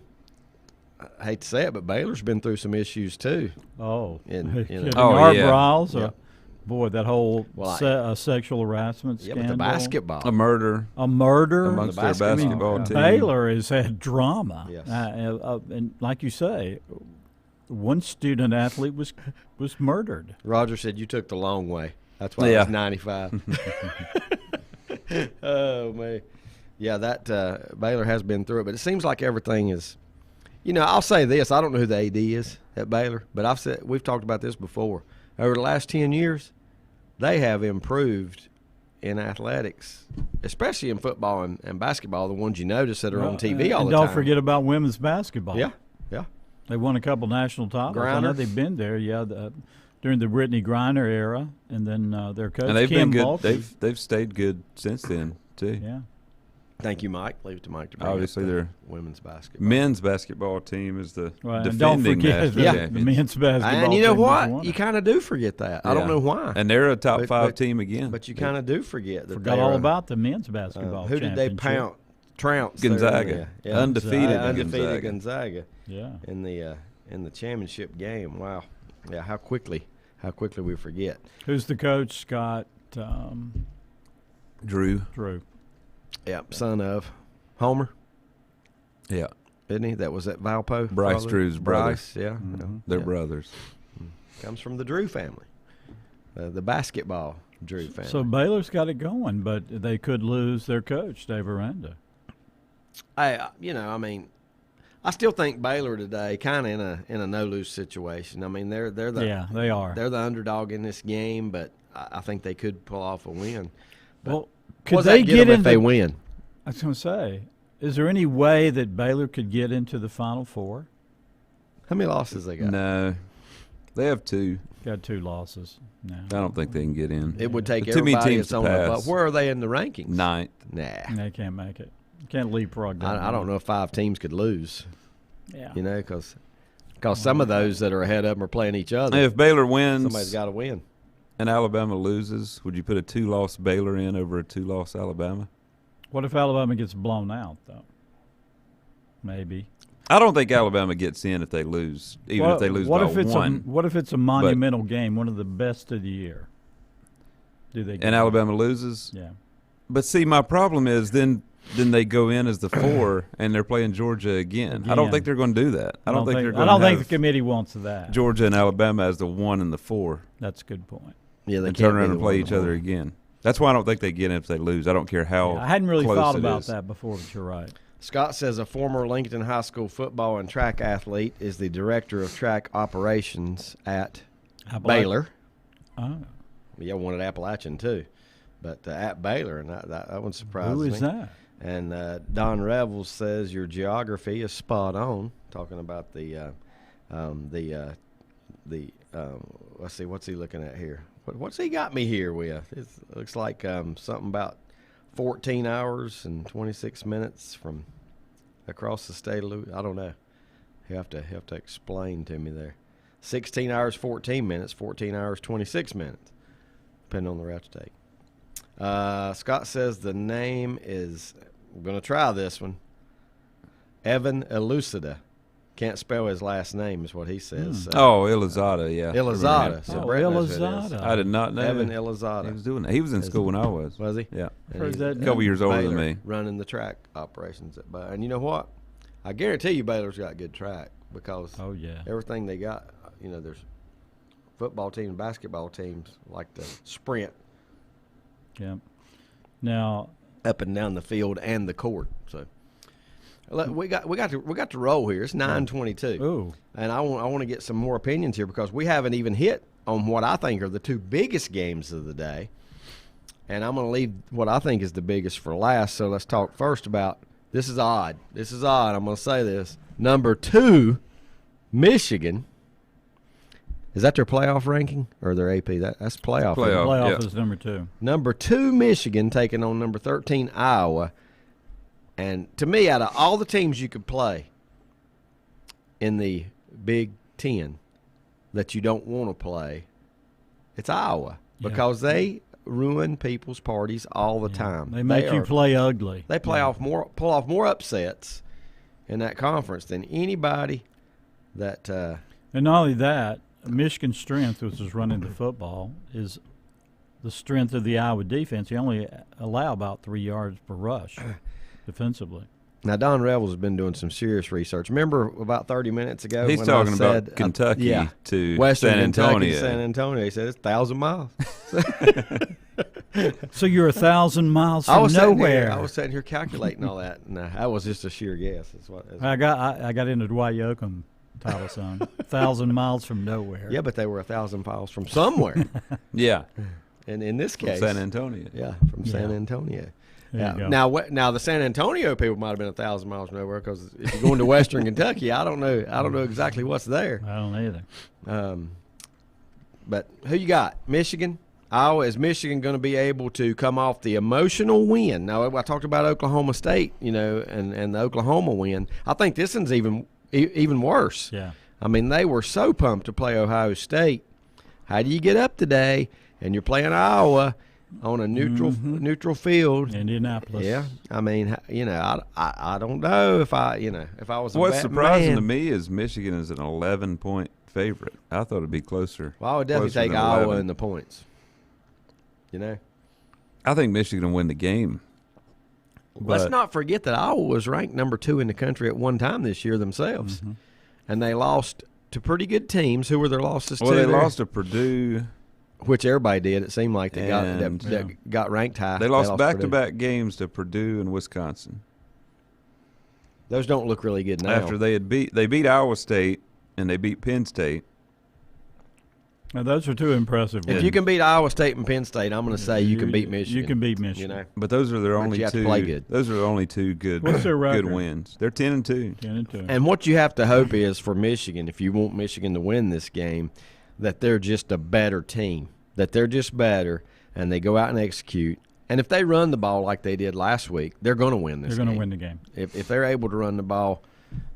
I hate to say it, but Baylor's been through some issues too. Oh, Arbrows. Boy, that whole sexual harassment scandal. But the basketball, a murder amongst their basketball team. Baylor has had drama. Yes. And like you say, one student athlete was murdered. Roger said you took the long way. That's why it was 95. Oh man, yeah, that Baylor has been through it, but it seems like everything is. I'll say this: I don't know who the AD is at Baylor, but we've talked about this before. Over the last 10 years, they have improved in athletics, especially in football and basketball. The ones you notice that are on TV all the time. And don't forget about women's basketball. Yeah. They won a couple national titles. I know they've been there. During the Brittany Griner era, and then their coach and they've Kim been good. Maltby. They've stayed good since then too. Yeah. Thank you, Mike. Leave it to Mike to bring Obviously, their women's basketball. Men's basketball team is the defending don't forget national champions. the men's basketball. And you know team what? You kind of do forget that. Yeah. I don't know why. And they're a top 5 team again. But you kind of do forget that. Forgot all about the men's basketball. Who did they trounce? Gonzaga. Yeah. Undefeated Gonzaga. Yeah. In the championship game. Wow. Yeah. How quickly we forget. Who's the coach? Scott. Drew. Yeah, son of Homer. Yeah. Isn't he? That was at Valpo. Bryce probably? Drew's brother. Bryce, yeah. Mm-hmm. They're brothers. Comes from the Drew family. The basketball Drew family. So Baylor's got it going, but they could lose their coach, Dave Aranda. I still think Baylor today kind of in a no-lose situation. I mean, they're the they are. They're the underdog in this game, but I think they could pull off a win. But well, could they get in if they win? I was going to say, is there any way that Baylor could get into the Final Four? How many losses they got? No, they have 2. Got 2 losses. No. I don't think they can get in. It would take too many everybody teams that's on to the pass. but where are they in the rankings? 9th. Nah. They can't make it. Can't leapfrog them. I don't know if 5 teams could lose. Yeah. Because some of those that are ahead of them are playing each other. If Baylor wins, somebody's got to win. And Alabama loses, would you put a 2-loss Baylor in over a 2-loss Alabama? What if Alabama gets blown out, though? Maybe. I don't think Alabama gets in if they lose, even if they lose by 1. What if it's a monumental game, one of the best of the year? Do they? And Alabama loses? Yeah. But see, my problem is then then they go in as the 4, and they're playing Georgia again. I don't think they're going to do that. I don't think they're going to. I don't think the committee wants that. Georgia and Alabama as the 1 and the 4. That's a good point. Yeah, they and turn around and play each other again. That's why I don't think they get in if they lose. I don't care how. I hadn't really close thought it about is. that before, but you're right. Scott says a former Lincoln High School football and track athlete is the director of track operations at Baylor. Oh. Yeah, one at Appalachian too, but at Baylor, and that one surprised me. Who is that? And Don Revels says your geography is spot on. Talking about the let's see, what's he looking at here? What's he got me here with? It looks like something about 14 hours and 26 minutes from across the state of Louisiana. I don't know. You have to explain to me there. 16 hours, 14 minutes, 14 hours, 26 minutes, depending on the route you take. Scott says the name is, I'm going to try this one, Evan Elucida. Can't spell his last name is what he says. Elizada, yeah. Elizada. So Brett knows who it is. Elizada. I did not know. Evan Elizada. He was doing that. He was in school when I was. Was he? Yeah. And Heard he's that at name. Couple years older than Baylor, me. running the track operations at Baylor. And you know what? I guarantee you Baylor's got good track because everything they got, there's football teams, basketball teams like the sprint. Yeah. Now, up and down the field and the court. So we got to roll here. It's 9:22. Ooh. And I want to get some more opinions here because we haven't even hit on what I think are the 2 biggest games of the day. And I'm going to leave what I think is the biggest for last. So let's talk first about, this is odd. I'm going to say this. Number 2, Michigan. Is that their playoff ranking or their AP? That's playoff. Playoff is number 2. Number 2, Michigan, taking on number 13, Iowa. And to me, out of all the teams you could play in the Big Ten that you don't want to play, it's Iowa because they ruin people's parties all the time. They make you play ugly. They pull off more upsets in that conference than anybody that. And not only that, Michigan's strength, which is running the football, is the strength of the Iowa defense. You only allow about 3 yards per rush defensively. Now, Don Revels has been doing some serious research. Remember about 30 minutes ago he's when talking I said, about Kentucky to Western San Antonio. Kentucky, San Antonio. He said it's 1,000 miles. So you're 1,000 miles from nowhere. I was sitting here calculating all that. No, that was just a sheer guess. I got into Dwight Yoakam title song. 1,000 miles from nowhere. Yeah, but they were 1,000 miles from somewhere. Yeah. And in this case, San Antonio. Yeah, from San Antonio. There you go. Now the San Antonio people might have been 1,000 miles from nowhere because if you're going to Western Kentucky, I don't know exactly what's there. I don't either. But who you got? Michigan? Iowa? Is Michigan going to be able to come off the emotional win? Now, I talked about Oklahoma State, and the Oklahoma win. I think this one's even worse. Yeah. I mean, they were so pumped to play Ohio State. How do you get up today and you're playing Iowa on a neutral field? Indianapolis. Yeah. I mean, I don't know if I was What's surprising to me is Michigan is an 11-point favorite. I thought it'd be closer. Well, I would definitely take Iowa in the points. I think Michigan will win the game. Let's not forget that Iowa was ranked number 2 in the country at one time this year themselves. Mm-hmm. And they lost to pretty good teams. Who were their losses to? Well, they lost to Purdue. Which everybody did. It seemed like they got ranked high. They lost back-to-back games to Purdue and Wisconsin. Those don't look really good now. After they beat Iowa State and they beat Penn State. Now, those are 2 impressive wins. If you can beat Iowa State and Penn State, I'm going to say you can beat Michigan. You can beat Michigan. But those are their only 2. To play good. Those are the only 2 good. What's their record? Good wins. They're 10-2. 10-2. And what you have to hope is for Michigan, if you want Michigan to win this game, that they're just a better team. That they're just better, and they go out and execute. And if they run the ball like they did last week, they're going to win this game. They're going to win the game. If they're able to run the ball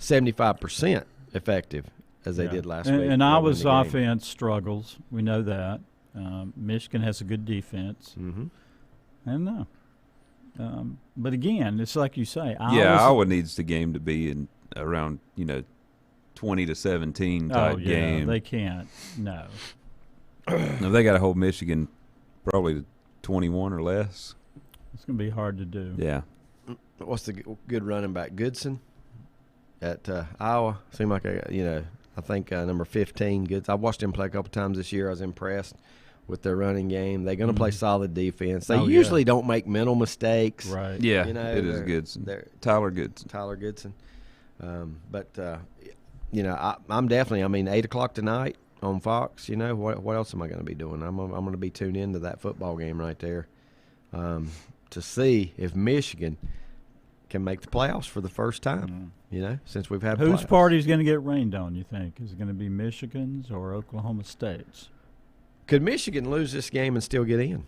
75% effective, as they did last week. And Iowa's offense struggles. We know that. Michigan has a good defense. Mm-hmm. And but again, it's like you say. Iowa needs the game to be in around 20-17 type game. They can't. No. No, they got to hold Michigan probably to 21 or less. It's going to be hard to do. Yeah. what's the good running back? Goodson at Iowa. Seemed like I think number 15. Goods. I watched him play a couple times this year. I was impressed with their running game. They're going to play solid defense. They usually don't make mental mistakes. Right. Yeah, it is Goodson. Tyler Goodson. Tyler Goodson. I'm definitely. I mean, 8 o'clock tonight on Fox. What else am I going to be doing? I'm going to be tuned into that football game right there, to see if Michigan can make the playoffs for the first time. Since we've had. Whose playoffs. party's going to get rained on? You think is it going to be Michigan's or Oklahoma State's? Could Michigan lose this game and still get in?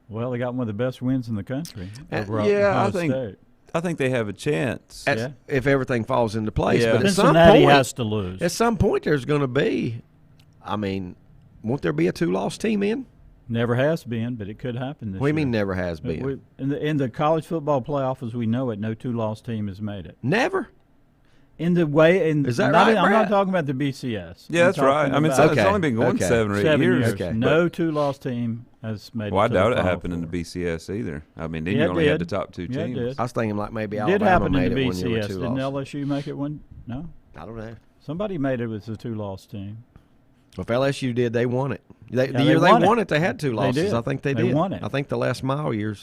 Well, they got one of the best wins in the country. Over yeah, Ohio I think they have a chance. If everything falls into place. Yeah. But at some Cincinnati point, has to lose. At some point, there's going to be. I mean, won't there be a 2-loss team in? Never has been, but it could happen this year. What do you mean never has been? In the college football playoff, as we know it, no 2-loss team has made it. Never? In the way, is that right, I'm not Brad? talking about the BCS. Yeah, that's right. I mean, it's only been going 7 or 8 years. Okay. No 2-loss team has made it. Well, I to doubt the it Final happened in the Four. BCS either. I mean, then Yeah, you it only had did. the top 2 Yeah, it teams. did. I was thinking like maybe It did Alabama happen made in the it when you were BCS. 2 Didn't losses. LSU make it one? No. I don't know. Somebody made it with a 2-loss team. Well, if LSU did, they won it. The they year they won won it. it, they had 2 losses. did. I think they They did. won it. I think the last mile year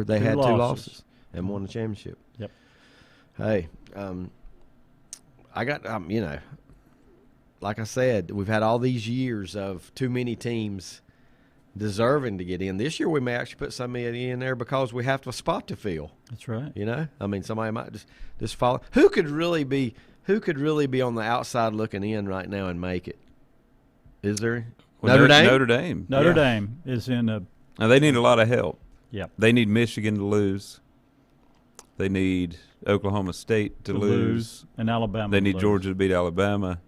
they had 2 losses and won the championship. Yep. Hey, I got like I said, we've had all these years of too many teams deserving to get in. This year we may actually put somebody in there because we have a spot to fill. That's right. I mean, somebody might just follow. Who could really be on the outside looking in right now and make it? Is there Notre Dame? Notre Dame. Notre Dame is in a. Now they need a lot of help. Yeah. They need Michigan to lose. They need Oklahoma State to lose. And Alabama. They need to lose. Georgia to beat Alabama.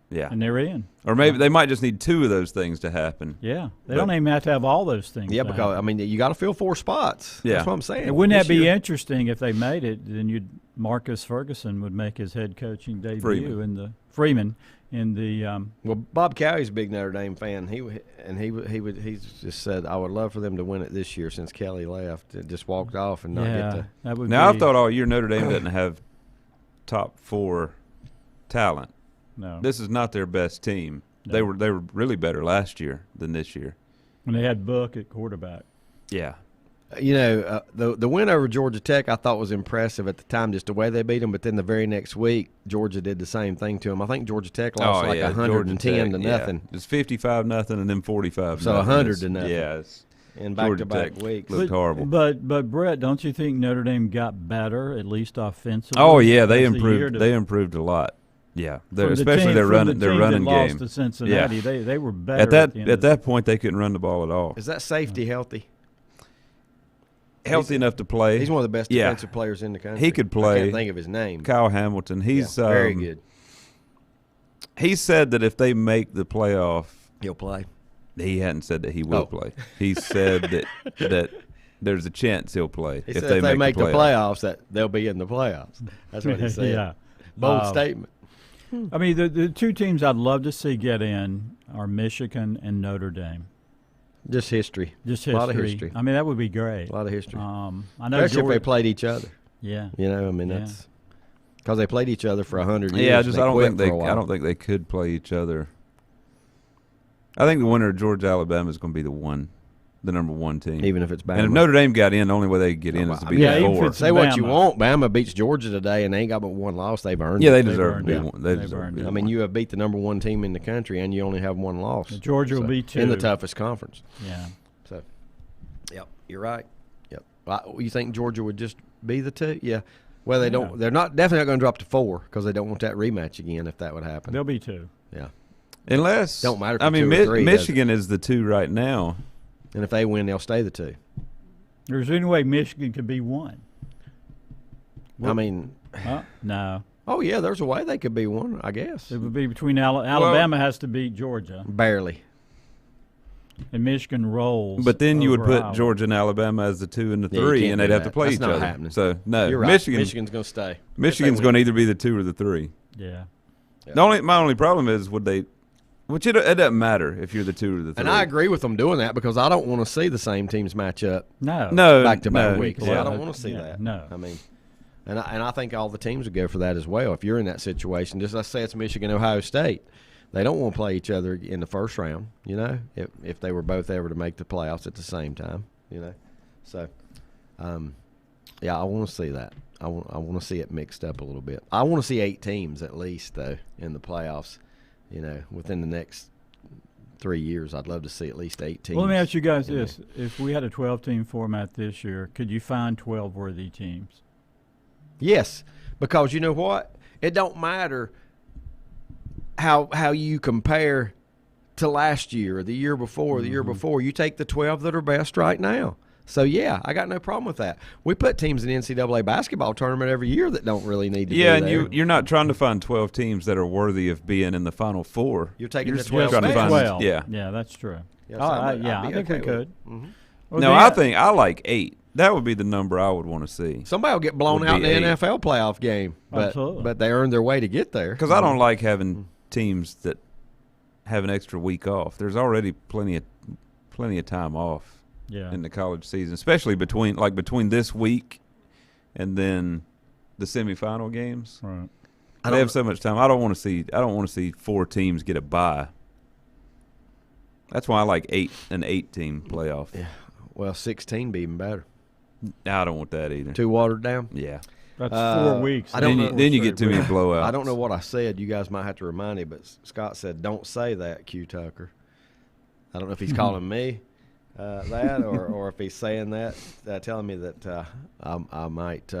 Yeah. And they're in. Or maybe they might just need 2 of those things to happen. Yeah. They don't even have to have all those things. Yeah, because I mean, you got to fill 4 spots. Yeah. That's what I'm saying. And wouldn't that This be year- interesting if they made it? Then Marcus Ferguson would make his head coaching debut in the Freeman in the. Well, Bob Cowie's a big Notre Dame fan. He just said, I would love for them to win it this year since Kelly left. It just walked off and not get to. That would. Now, be, I've thought all year Notre Dame doesn't have top 4 talent. No. This is not their best team. No. They were really better last year than this year. When they had Book at quarterback. Yeah. The win over Georgia Tech I thought was impressive at the time, just the way they beat them. But then the very next week, Georgia did the same thing to them. I think Georgia Tech lost 110 to nothing. It was 55-0 and then 45-0. So 100 to nothing. Yes. In Georgia back-to-back Tech weeks. looked horrible. But Brett, don't you think Notre Dame got better, at least offensively? Oh yeah, they as the year improved. They improved a lot. Yeah, from especially their running that game. Lost to Cincinnati, Yeah. they were better At that point. They couldn't run the ball at all. Is that safety healthy? Healthy enough to play. He's one of the best defensive players in the country. He could play. I can't think of his name. Kyle Hamilton. He's very good. He said that if they make the playoff, he'll play. He hadn't said that he will play. He said that there's a chance he'll play if they make the playoffs. That they'll be in the playoffs. That's what he said. Yeah, bold statement. I mean, the 2 teams I'd love to see get in are Michigan and Notre Dame. Just history. A lot of history. I mean, that would be great. A lot of history. I know, especially if they played each other. Yeah. I mean that's because they played each other for 100 years. Yeah, I don't think they could play each other. I think the winner of Georgia Alabama is going to be the number 1 team, even if it's Bama. And if Notre Dame got in, the only way they could get in is to beat the 4. Say what you want, Bama beats Georgia today, and they ain't got but 1 loss. They've earned it. Yeah, they deserve to be one. They deserve to be. I mean, you have beat the number 1 team in the country, and you only have 1 loss. Georgia will be 2 in the toughest conference. Yeah. So, yep, you're right. Yep. You think Georgia would just be the 2? Yeah. Well, they don't. They're definitely not going to drop to 4 because they don't want that rematch again. If that would happen, they'll be 2. Yeah. Unless don't matter. If I mean, 2 or 3, Michigan is the 2 right now, and if they win, they'll stay the 2. There's any way Michigan could be 1. I mean, no. Oh yeah, there's a way they could be 1. I guess it would be between Alabama has to beat Georgia barely, and Michigan rolls. But then you would put Iowa. Georgia and Alabama as the 2 and the 3, and they'd have to play each other. Happening. So no, you're right. Michigan's going to stay. Michigan's going to either be the 2 or the 3. Yeah. My only problem is would they Which it doesn't matter if you're the 2 or the 3. And I agree with them doing that because I don't want to see the same teams match up. No, back-to-back weeks. Yeah. I don't want to see that. No, I mean, and I think all the teams would go for that as well. If you're in that situation, just let's say it's Michigan, Ohio State, they don't want to play each other in the first round. If they were both ever to make the playoffs at the same time. So, yeah, I want to see that. I want to see it mixed up a little bit. I want to see 8 teams at least though in the playoffs. Within the next 3 years, I'd love to see at least 8 teams. Well, let me ask you guys this. If we had a 12-team format this year, could you find 12 worthy teams? Yes, because you know what? It don't matter how you compare to last year or the year before or the year before. You take the 12 that are best right now. So, yeah, I got no problem with that. We put teams in the NCAA basketball tournament every year that don't really need to be there. Yeah, and you're not trying to find 12 teams that are worthy of being in the Final Four. You're taking the just 12 trying to find 12. Yeah, that's true. Yes, I think we could. Mm-hmm. Well, no, I think I like 8. That would be the number I would want to see. Somebody will get blown out in the 8. NFL playoff game, but they earned their way to get there. Because I don't like having teams that have an extra week off. There's already plenty of time off. Yeah. In the college season, especially between this week and then the semifinal games. Right. They have so much time. I don't want to see 4 teams get a bye. That's why I like an 8-team playoff. Yeah. Well, 16 be even better. I don't want that either. Too watered down. Yeah. That's 4 weeks. Then you get too many blowouts. I don't know what I said. You guys might have to remind me, but Scott said, "Don't say that, Q Tucker." I don't know if he's calling me. That or if he's saying that, telling me that I might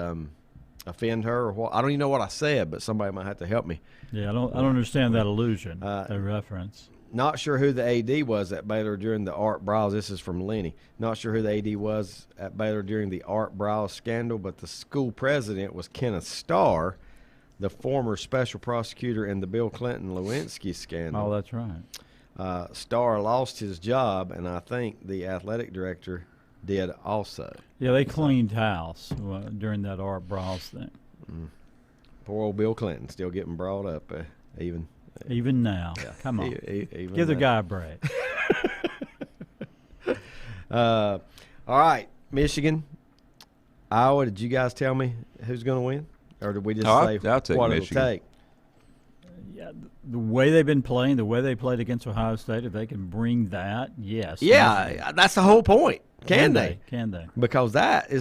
offend her or what. I don't even know what I said, but somebody might have to help me. Yeah, I don't understand that allusion, that reference. Not sure who the AD was at Baylor during the Art Briles. This is from Lenny. Not sure who the AD was at Baylor during the Art Briles scandal, but the school president was Kenneth Starr, the former special prosecutor in the Bill Clinton Lewinsky scandal. Oh, that's right. Starr lost his job, and I think the athletic director did also. Yeah, they cleaned house during that Art Briles thing. Poor old Bill Clinton still getting brought up, even now. Yeah. Come on, even give the now. guy a break. All right, Michigan, Iowa. Did you guys tell me who's going to win, or did we just say I'll take what Michigan. it'll take? Yeah, the way they've been playing, the way they played against Ohio State, if they can bring that, yes. Yeah, that's the whole point. Can they? Can they? Because that's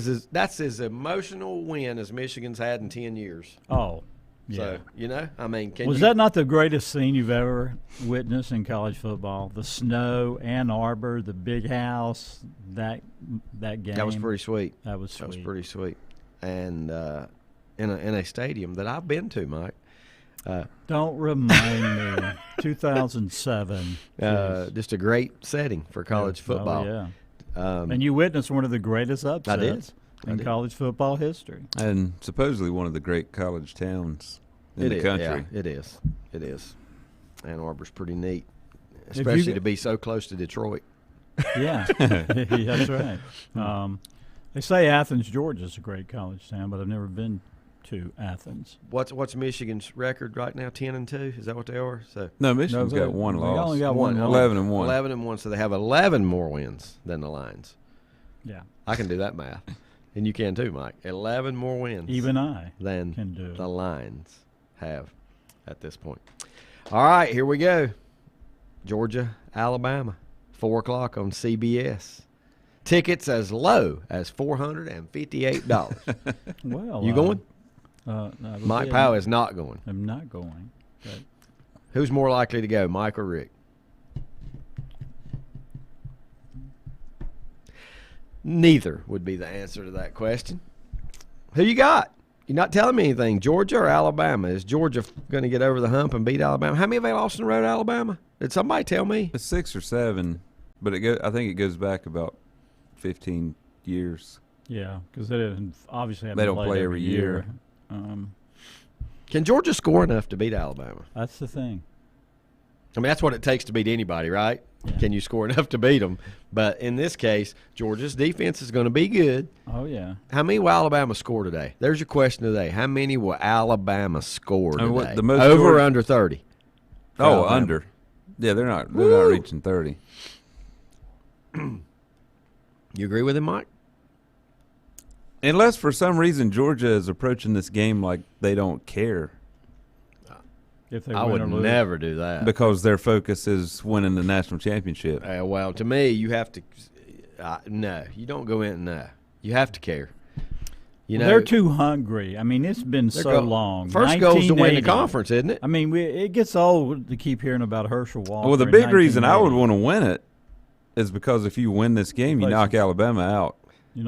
as emotional win as Michigan's had in 10 years. Oh, yeah. So, I mean, was that not the greatest scene you've ever witnessed in college football? The snow, Ann Arbor, the big house, that game. That was pretty sweet. That was pretty sweet. And in a stadium that I've been to, Mike. Don't remind me. 2007. Just a great setting for college football. Oh, yeah. And you witnessed one of the greatest upsets in college football history. And supposedly one of the great college towns in the country. Yeah, it is. It is. Ann Arbor's pretty neat, especially to be so close to Detroit. Yeah, that's right. They say Athens, Georgia is a great college town, but I've never been to Athens. What's Michigan's record right now? 10-2. Is that what they are? So no, Michigan's got one loss. They only got one. 11-1. 11-1. So they have 11 more wins than the Lions. Yeah, I can do that math, and you can too, Mike. 11 more wins. Even I than can do the Lions have at this point. All right, here we go. Georgia, Alabama, 4:00 on CBS. Tickets as low as $458. Well, you going? Mike Powell is not going. I'm not going. But who's more likely to go, Mike or Rick? Neither would be the answer to that question. Who you got? You're not telling me anything. Georgia or Alabama? Is Georgia going to get over the hump and beat Alabama? How many have they lost in a row to Alabama? Did somebody tell me? It's 6 or 7, but I think it goes back about 15 years. Yeah, because they obviously they don't play every year. Can Georgia score enough to beat Alabama? That's the thing. I mean, that's what it takes to beat anybody, right? Yeah. Can you score enough to beat them? But in this case, Georgia's defense is going to be good. Oh, yeah. How many will Alabama score today? There's your question today. How many will Alabama score today? The most over or under 30? Oh, Alabama. Yeah, they're not reaching 30. You agree with him, Mike? Unless for some reason Georgia is approaching this game like they don't care. If they I win would or lose. never do that. Because their focus is winning the national championship. Well, to me, you have to no, you don't go in. No, you have to care. You know, they're too hungry. I mean, it's been so long. First goal is to win the conference, isn't it? I mean, it gets old to keep hearing about Herschel Walker. Well, the big reason I would want to win it is because if you win this game, you knock Alabama out. And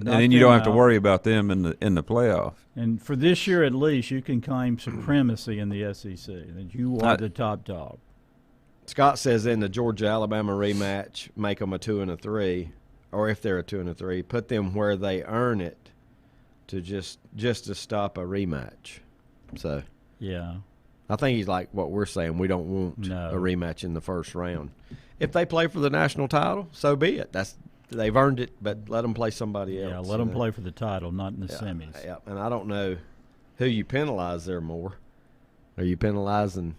then you don't have to worry about them in the playoff. And for this year at least, you can claim supremacy in the SEC, that you are the top dog. Scott says in the Georgia-Alabama rematch, make them a 2 and a 3, or if they're a 2 and a 3, put them where they earn it to just to stop a rematch. So yeah, I think he's like what we're saying. We don't want a rematch in the first round. If they play for the national title, so be it. They've earned it, but let them play somebody else. Yeah, let them play for the title, not in the semis. Yeah, and I don't know who you penalize there more. Are you penalizing?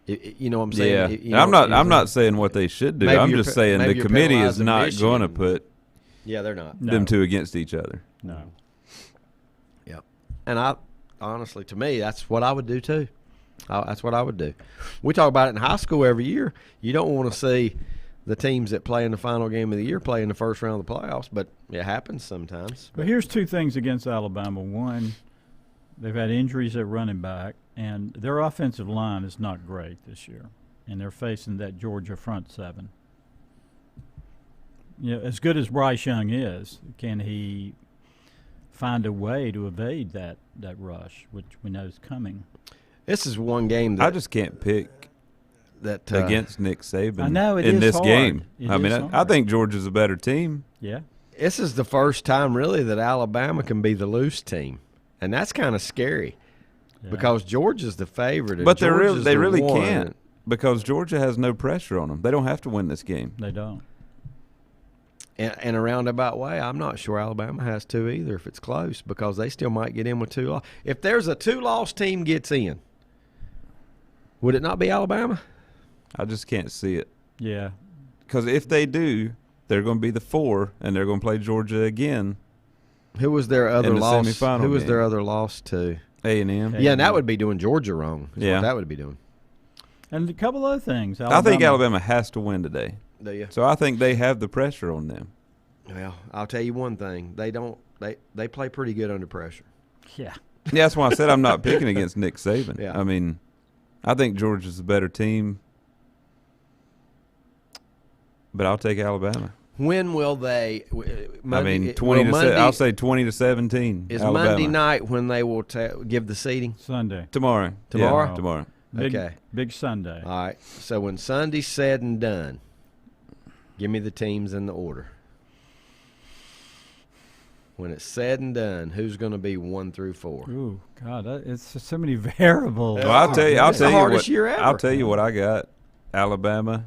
You know what I'm saying? Yeah, I'm not saying what they should do. I'm just saying the committee is not going to put. Yeah, they're not them two against each other. No. Yeah, and I honestly, to me, that's what I would do too. That's what I would do. We talk about it in high school every year. You don't want to see the teams that play in the final game of the year play in the first round of the playoffs, but it happens sometimes. But here's two things against Alabama. One, they've had injuries at running back, and their offensive line is not great this year, and they're facing that Georgia front seven. You know, as good as Bryce Young is, can he find a way to evade that rush, which we know is coming? This is one game that I just can't pick that against Nick Saban. I know in this hard. game. I I think Georgia's a better team. Yeah. This is the first time really that Alabama can be the loose team, and that's kind of scary because Georgia's the favorite. But they really can't because Georgia has no pressure on them. They don't have to win this game. They don't. In a roundabout way, I'm not sure Alabama has to either if it's close because they still might get in with 2 losses. If there's a 2-loss team gets in, would it not be Alabama? I just can't see it. Yeah. Because if they do, they're going to be the 4, and they're going to play Georgia again. Who was their other loss? Semifinal Who was game. their other loss to? A&M. Yeah, and that would be doing Georgia wrong. Yeah. What that would be doing. And a couple other things. I think Alabama has to win today. Do you? So I think they have the pressure on them. Well, I'll tell you one thing. They don't. They play pretty good under pressure. Yeah. Yeah, that's why I said I'm not picking against Nick Saban. Yeah. I mean, I think Georgia's a better team, but I'll take Alabama. When will they? Monday, 20 to Monday, I'll say 20-17. Is Alabama. Monday night when they will give the seating? Sunday. Tomorrow. Tomorrow? Yeah, tomorrow. Okay. Big Sunday. All right. So when Sunday's said and done, give me the teams in the order. When it's said and done, who's going to be 1 through 4? Ooh, God, it's just so many variables. Well, I'll tell you. It's the hardest year ever. I'll tell you what I got. Alabama,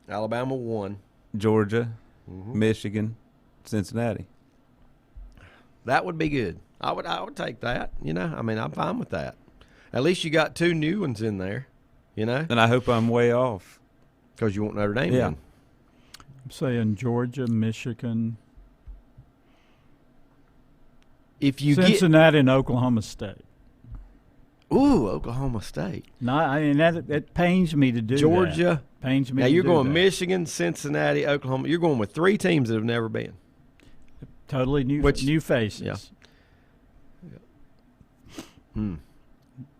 1. Georgia, Michigan, Cincinnati. That would be good. I would take that. You know, I mean, I'm fine with that. At least you got 2 new ones in there. You know, And I hope I'm way off. because you want Notre Dame Yeah. in. I'm saying Georgia, Michigan, If you Cincinnati, and Oklahoma State. Oklahoma State, No, I mean that pains me to do Georgia. that. Pains me. Now to you're do going that. Michigan, Cincinnati, Oklahoma. You're going with 3 teams that have never been. Totally new faces. Yeah.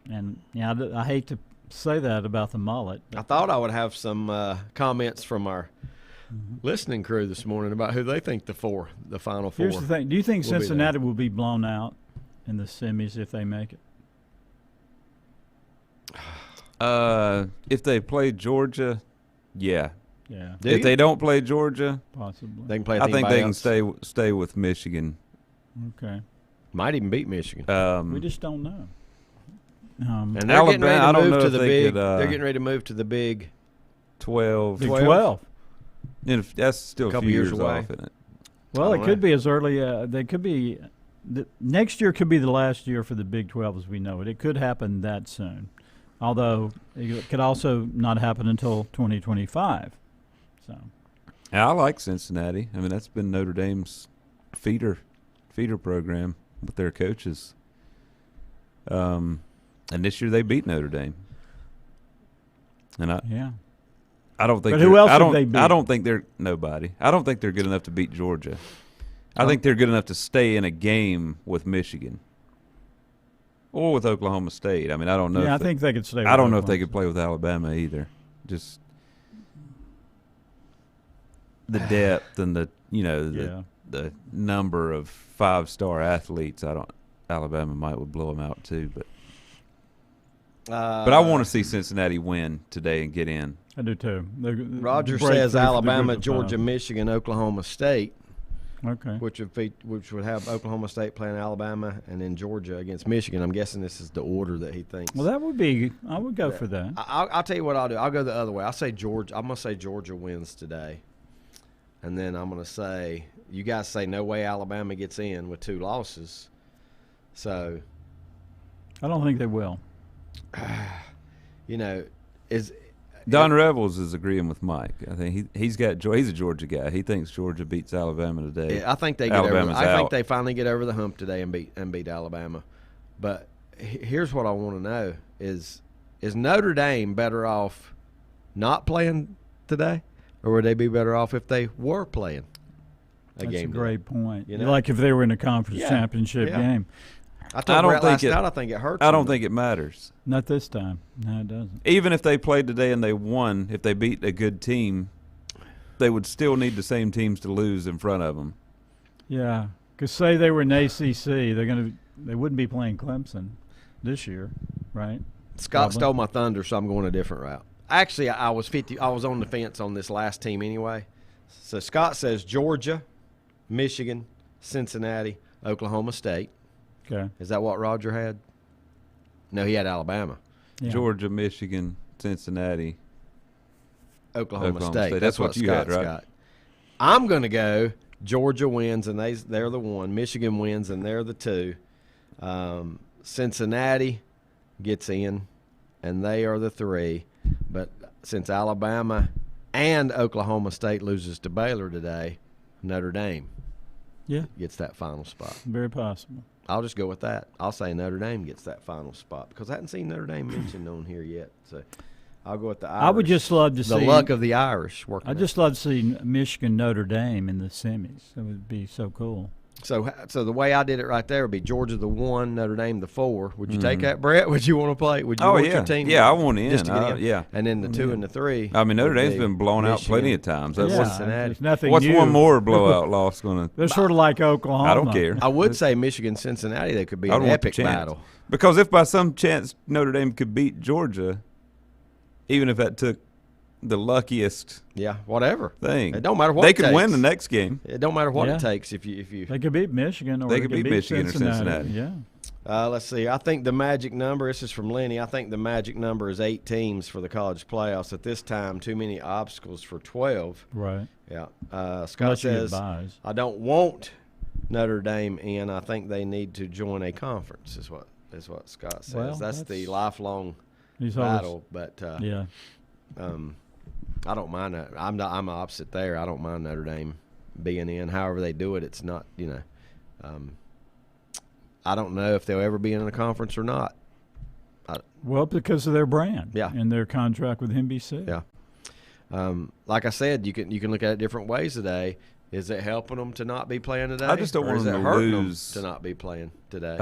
And I hate to say that about the mullet. I thought I would have some comments from our listening crew this morning about who they think the final 4. Here's the thing. Do you think will be there. Cincinnati will be blown out in the semis if they make it? If they play Georgia, yeah. Yeah, If they don't play Georgia, possibly. They can play. I think they can stay with Michigan. Okay. Might even beat Michigan. We just don't know. And they're getting ready to I don't move know to if the they big. could, They're getting ready to move to the Big 12. Big 12. And that's still a Couple few years years away. off, isn't it? Well, I it don't could know. be as early. They could be. Next year could be the last year for the Big 12 as we know it. It could happen that soon. Although it could also not happen until 2025. So. I like Cincinnati. I mean, that's been Notre Dame's feeder program with their coaches. And this year they beat Notre Dame. And I don't think. But who else have they beat? I don't think they're nobody. I don't think they're good enough to beat Georgia. I think they're good enough to stay in a game with Michigan or with Oklahoma State. I mean, I don't know. Yeah, I think they could stay. I don't know if they could play with Alabama either. Just the depth and the number of 5-star athletes. Alabama would blow them out too, but I want to see Cincinnati win today and get in. I do too. Roger says Alabama, Georgia, Michigan, Oklahoma State. Okay. Which would have Oklahoma State playing Alabama and then Georgia against Michigan. I'm guessing this is the order that he thinks. Well, that would be. I would go for that. I'll tell you what I'll do. I'll go the other way. I'll say Georgia. I'm gonna say Georgia wins today, and then I'm gonna say you guys say no way Alabama gets in with 2 losses. So. I don't think they will. Don Revels is agreeing with Mike. I think he's a Georgia guy. He thinks Georgia beats Alabama today. Yeah, I think they get over. I think they finally get over the hump today and beat Alabama. But here's what I want to know: is Notre Dame better off not playing today, or would they be better off if they were playing a game? That's a great point. You know? Like if they were in a conference championship game. I told Brett last night I think it hurts. I don't think it matters. Not this time. No, it doesn't. Even if they played today and they won, if they beat a good team, they would still need the same teams to lose in front of them. Yeah, because say they were in ACC, they wouldn't be playing Clemson this year, right? Scott stole my thunder, so I'm going a different route. Actually, I was on the fence on this last team anyway. So Scott says Georgia, Michigan, Cincinnati, Oklahoma State. Okay. Is that what Roger had? No, he had Alabama. Yeah. Georgia, Michigan, Cincinnati, Oklahoma State. That's what you Scott's had, right? got. I'm going to go Georgia wins, and they're the 1. Michigan wins, and they're the 2. Cincinnati gets in, and they are the 3. But since Alabama and Oklahoma State loses to Baylor today, Notre Dame gets that final spot. Very possible. I'll just go with that. I'll say Notre Dame gets that final spot because I hadn't seen Notre Dame mentioned on here yet. So I'll go with the Irish. I would just love to see the luck of the Irish working. I'd just love to see Michigan Notre Dame in the semis. That would be so cool. So the way I did it right there would be Georgia the 1, Notre Dame the 4. Would you take that, Brett? Would you want to play? Would you want your team? Yeah, I want in. Just to get in. Yeah. And then the 2 and the 3. I mean, Notre Dame's been blown out plenty of times. That's Cincinnati. Nothing What's new. one more blowout loss going to? They're sort of like Oklahoma. I don't care. I would say Michigan Cincinnati. They could be an epic battle. Because if by some chance Notre Dame could beat Georgia, even if that took the luckiest whatever thing, it don't matter what they it could takes. win the next game. It don't matter what it takes if you they could beat Michigan or they could beat Michigan Cincinnati. or Cincinnati. Yeah. Let's see. I think the magic number. This is from Lenny. I think the magic number is 8 teams for the college playoffs. At this time, too many obstacles for 12. Right. Yeah. Scott says I don't want Notre Dame in. I think they need to join a conference. Is what Scott says. Well, that's the lifelong battle. But I don't mind that. I'm opposite there. I don't mind Notre Dame being in. However they do it, it's not. I don't know if they'll ever be in a conference or not. Well, because of their brand, yeah, and their contract with NBC. Yeah. Like I said, you can look at it different ways today. Is it helping them to not be playing today? I just don't want them to lose to not be playing today.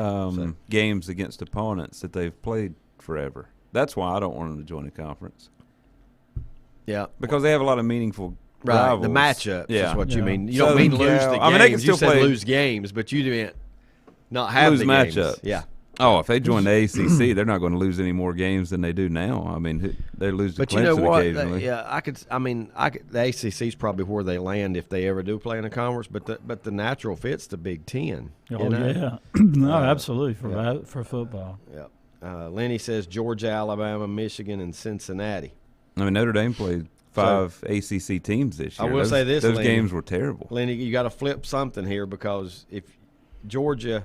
Games against opponents that they've played forever. That's why I don't want them to join a conference. Yeah, because they have a lot of meaningful rivals. The matchups is what you mean. You don't mean lose the games. I mean, they can still play lose games, but you didn't not have lose the matchups. Yeah. Oh, if they join the ACC, they're not going to lose any more games than they do now. I mean, they lose to Clemson occasionally. The ACC is probably where they land if they ever do play in a conference. But the natural fit's the Big Ten. Yeah, no, absolutely for football. Yeah. Lenny says Georgia, Alabama, Michigan, and Cincinnati. I mean, Notre Dame played 5 ACC teams this year. I will say this, those Lenny, games were terrible. Lenny, you got to flip something here because if Georgia,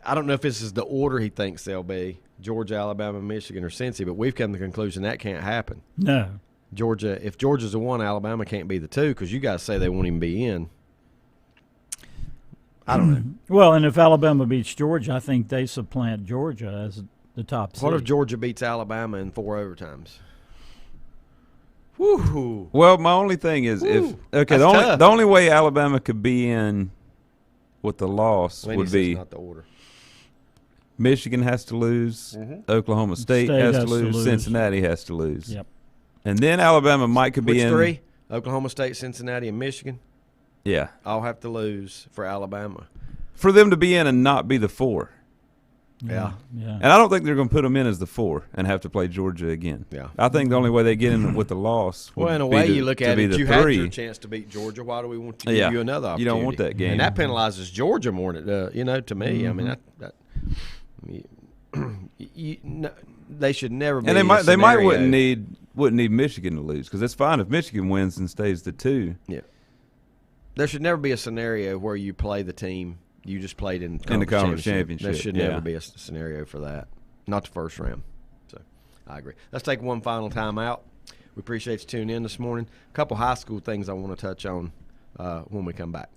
I don't know if this is the order he thinks they'll be, Georgia, Alabama, Michigan, or Cincy, but we've come to the conclusion that can't happen. No. Georgia, if Georgia's the 1, Alabama can't be the 2 because you guys say they won't even be in. I don't know. Well, and if Alabama beats Georgia, I think they supplant Georgia as the top seed. What if Georgia beats Alabama in 4 overtimes? Woo! Well, my only thing is the only way Alabama could be in with the loss would be not the order. Michigan has to lose, Oklahoma State has to lose, Cincinnati has to lose. Yep. And then Alabama could be in. Which 3? Oklahoma State, Cincinnati, and Michigan? Yeah. All have to lose for Alabama. For them to be in and not be the 4. Yeah. And I don't think they're going to put them in as the 4 and have to play Georgia again. Yeah. I think the only way they get in with the loss would well, in a be way, to, you look to at be it, the you 3. had your chance to beat Georgia. Why do we want to give you another opportunity? You don't want that game. And that penalizes Georgia more than to me. I mean, they should never be. And they might wouldn't need Michigan to lose because it's fine if Michigan wins and stays the 2. Yeah. There should never be a scenario where you play the team you just played in the conference championship. There should never be a scenario for that. Not the first round. So I agree. Let's take one final time out. We appreciate you tuning in this morning. A couple high school things I want to touch on when we come back.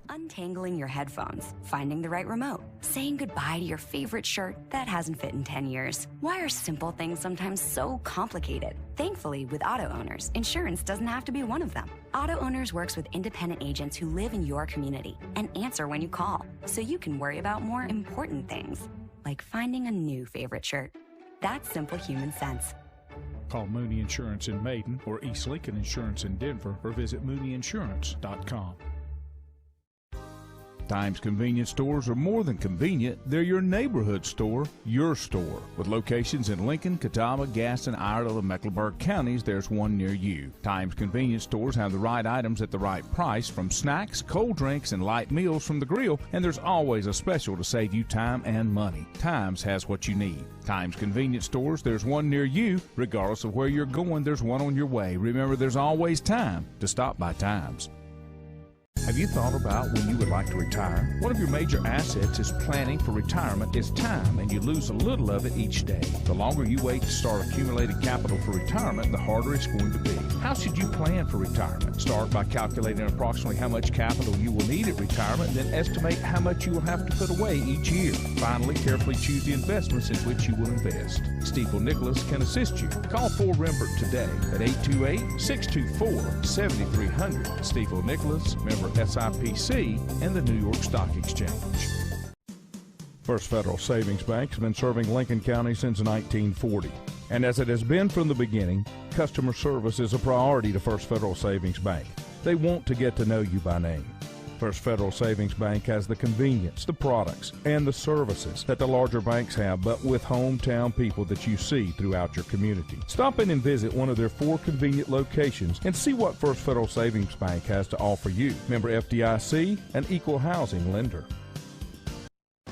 Untangling your headphones, finding the right remote, saying goodbye to your favorite shirt that hasn't fit in 10 years. Why are simple things sometimes so complicated? Thankfully, with auto owners, insurance doesn't have to be one of them. Auto Owners works with independent agents who live in your community and answer when you call, so you can worry about more important things, like finding a new favorite shirt. That's simple human sense. Call Mooney Insurance in Maiden or East Lincoln Insurance in Denver or visit MooneyInsurance.com. Times convenience stores are more than convenient. They're your neighborhood store, your store. With locations in Lincoln, Catawba, Gaston, Iredell, and Mecklenburg counties, there's one near you. Times convenience stores have the right items at the right price, from snacks, cold drinks, and light meals from the grill, and there's always a special to save you time and money. Times has what you need. Times convenience stores, there's one near you. Regardless of where you're going, there's one on your way. Remember, there's always time to stop by Times. Have you thought about when you would like to retire? One of your major assets is planning for retirement is time, and you lose a little of it each day. The longer you wait to start accumulating capital for retirement, the harder it's going to be. How should you plan for retirement? Start by calculating approximately how much capital you will need at retirement, then estimate how much you will have to put away each year. Finally, carefully choose the investments in which you will invest. Stiefel Nicholas can assist you. Call Ford Rembert today at 828-624-7300. Stiefel Nicholas, member SIPC, and the New York Stock Exchange. First Federal Savings Bank has been serving Lincoln County since 1940. And as it has been from the beginning, customer service is a priority to First Federal Savings Bank. They want to get to know you by name. First Federal Savings Bank has the convenience, the products, and the services that the larger banks have, but with hometown people that you see throughout your community. Stop in and visit one of their 4 convenient locations and see what First Federal Savings Bank has to offer you. Member FDIC, an equal housing lender.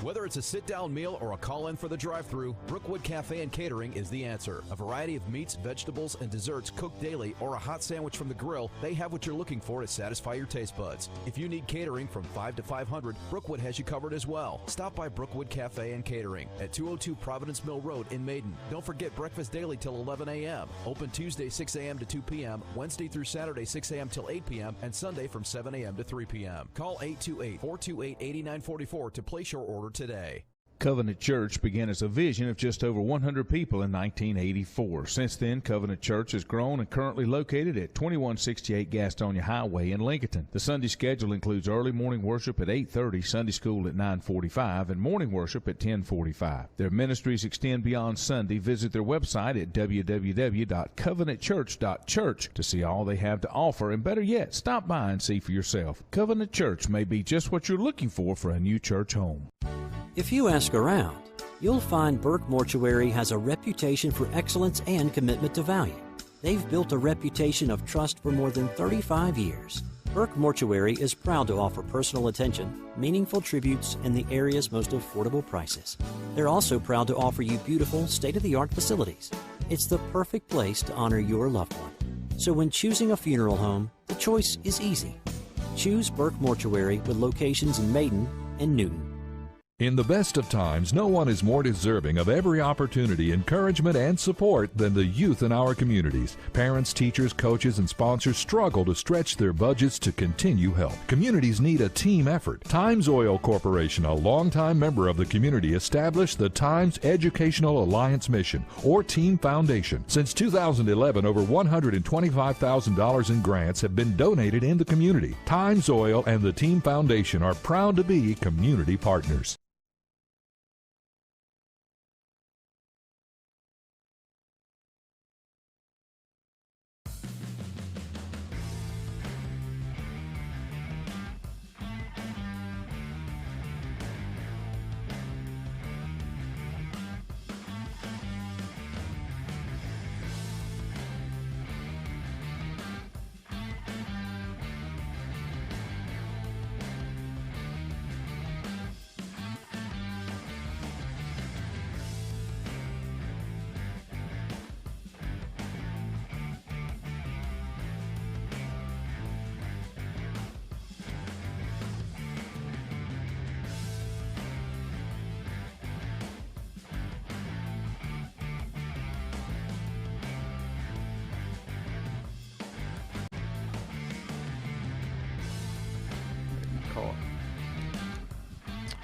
Whether it's a sit-down meal or a call-in for the drive-thru, Brookwood Cafe and Catering is the answer. A variety of meats, vegetables, and desserts cooked daily, or a hot sandwich from the grill, they have what you're looking for to satisfy your taste buds. If you need catering from 5 to 500, Brookwood has you covered as well. Stop by Brookwood Cafe and Catering at 202 Providence Mill Road in Maiden. Don't forget breakfast daily till 11 a.m. Open Tuesday 6 a.m. to 2 p.m., Wednesday through Saturday 6 a.m. till 8 p.m., and Sunday from 7 a.m. to 3 p.m. Call 828-428-8944 to place your order today. Covenant Church began as a vision of just over 100 people in 1984. Since then, Covenant Church has grown and currently located at 2168 Gastonia Highway in Lincoln. The Sunday schedule includes early morning worship at 8:30, Sunday school at 9:45, and morning worship at 10:45. Their ministries extend beyond Sunday. Visit their website at www.covenantchurch.church to see all they have to offer, and better yet, stop by and see for yourself. Covenant Church may be just what you're looking for a new church home. If you ask around, you'll find Burke Mortuary has a reputation for excellence and commitment to value. They've built a reputation of trust for more than 35 years. Burke Mortuary is proud to offer personal attention, meaningful tributes, and the area's most affordable prices. They're also proud to offer you beautiful, state-of-the-art facilities. It's the perfect place to honor your loved one. So when choosing a funeral home, the choice is easy. Choose Burke Mortuary with locations in Maiden and Newton. In the best of times, no one is more deserving of every opportunity, encouragement, and support than the youth in our communities. Parents, teachers, coaches, and sponsors struggle to stretch their budgets to continue help. Communities need a team effort. Times Oil Corporation, a longtime member of the community, established the Times Educational Alliance Mission, or Team Foundation. Since 2011, over $125,000 in grants have been donated in the community. Times Oil and the Team Foundation are proud to be community partners.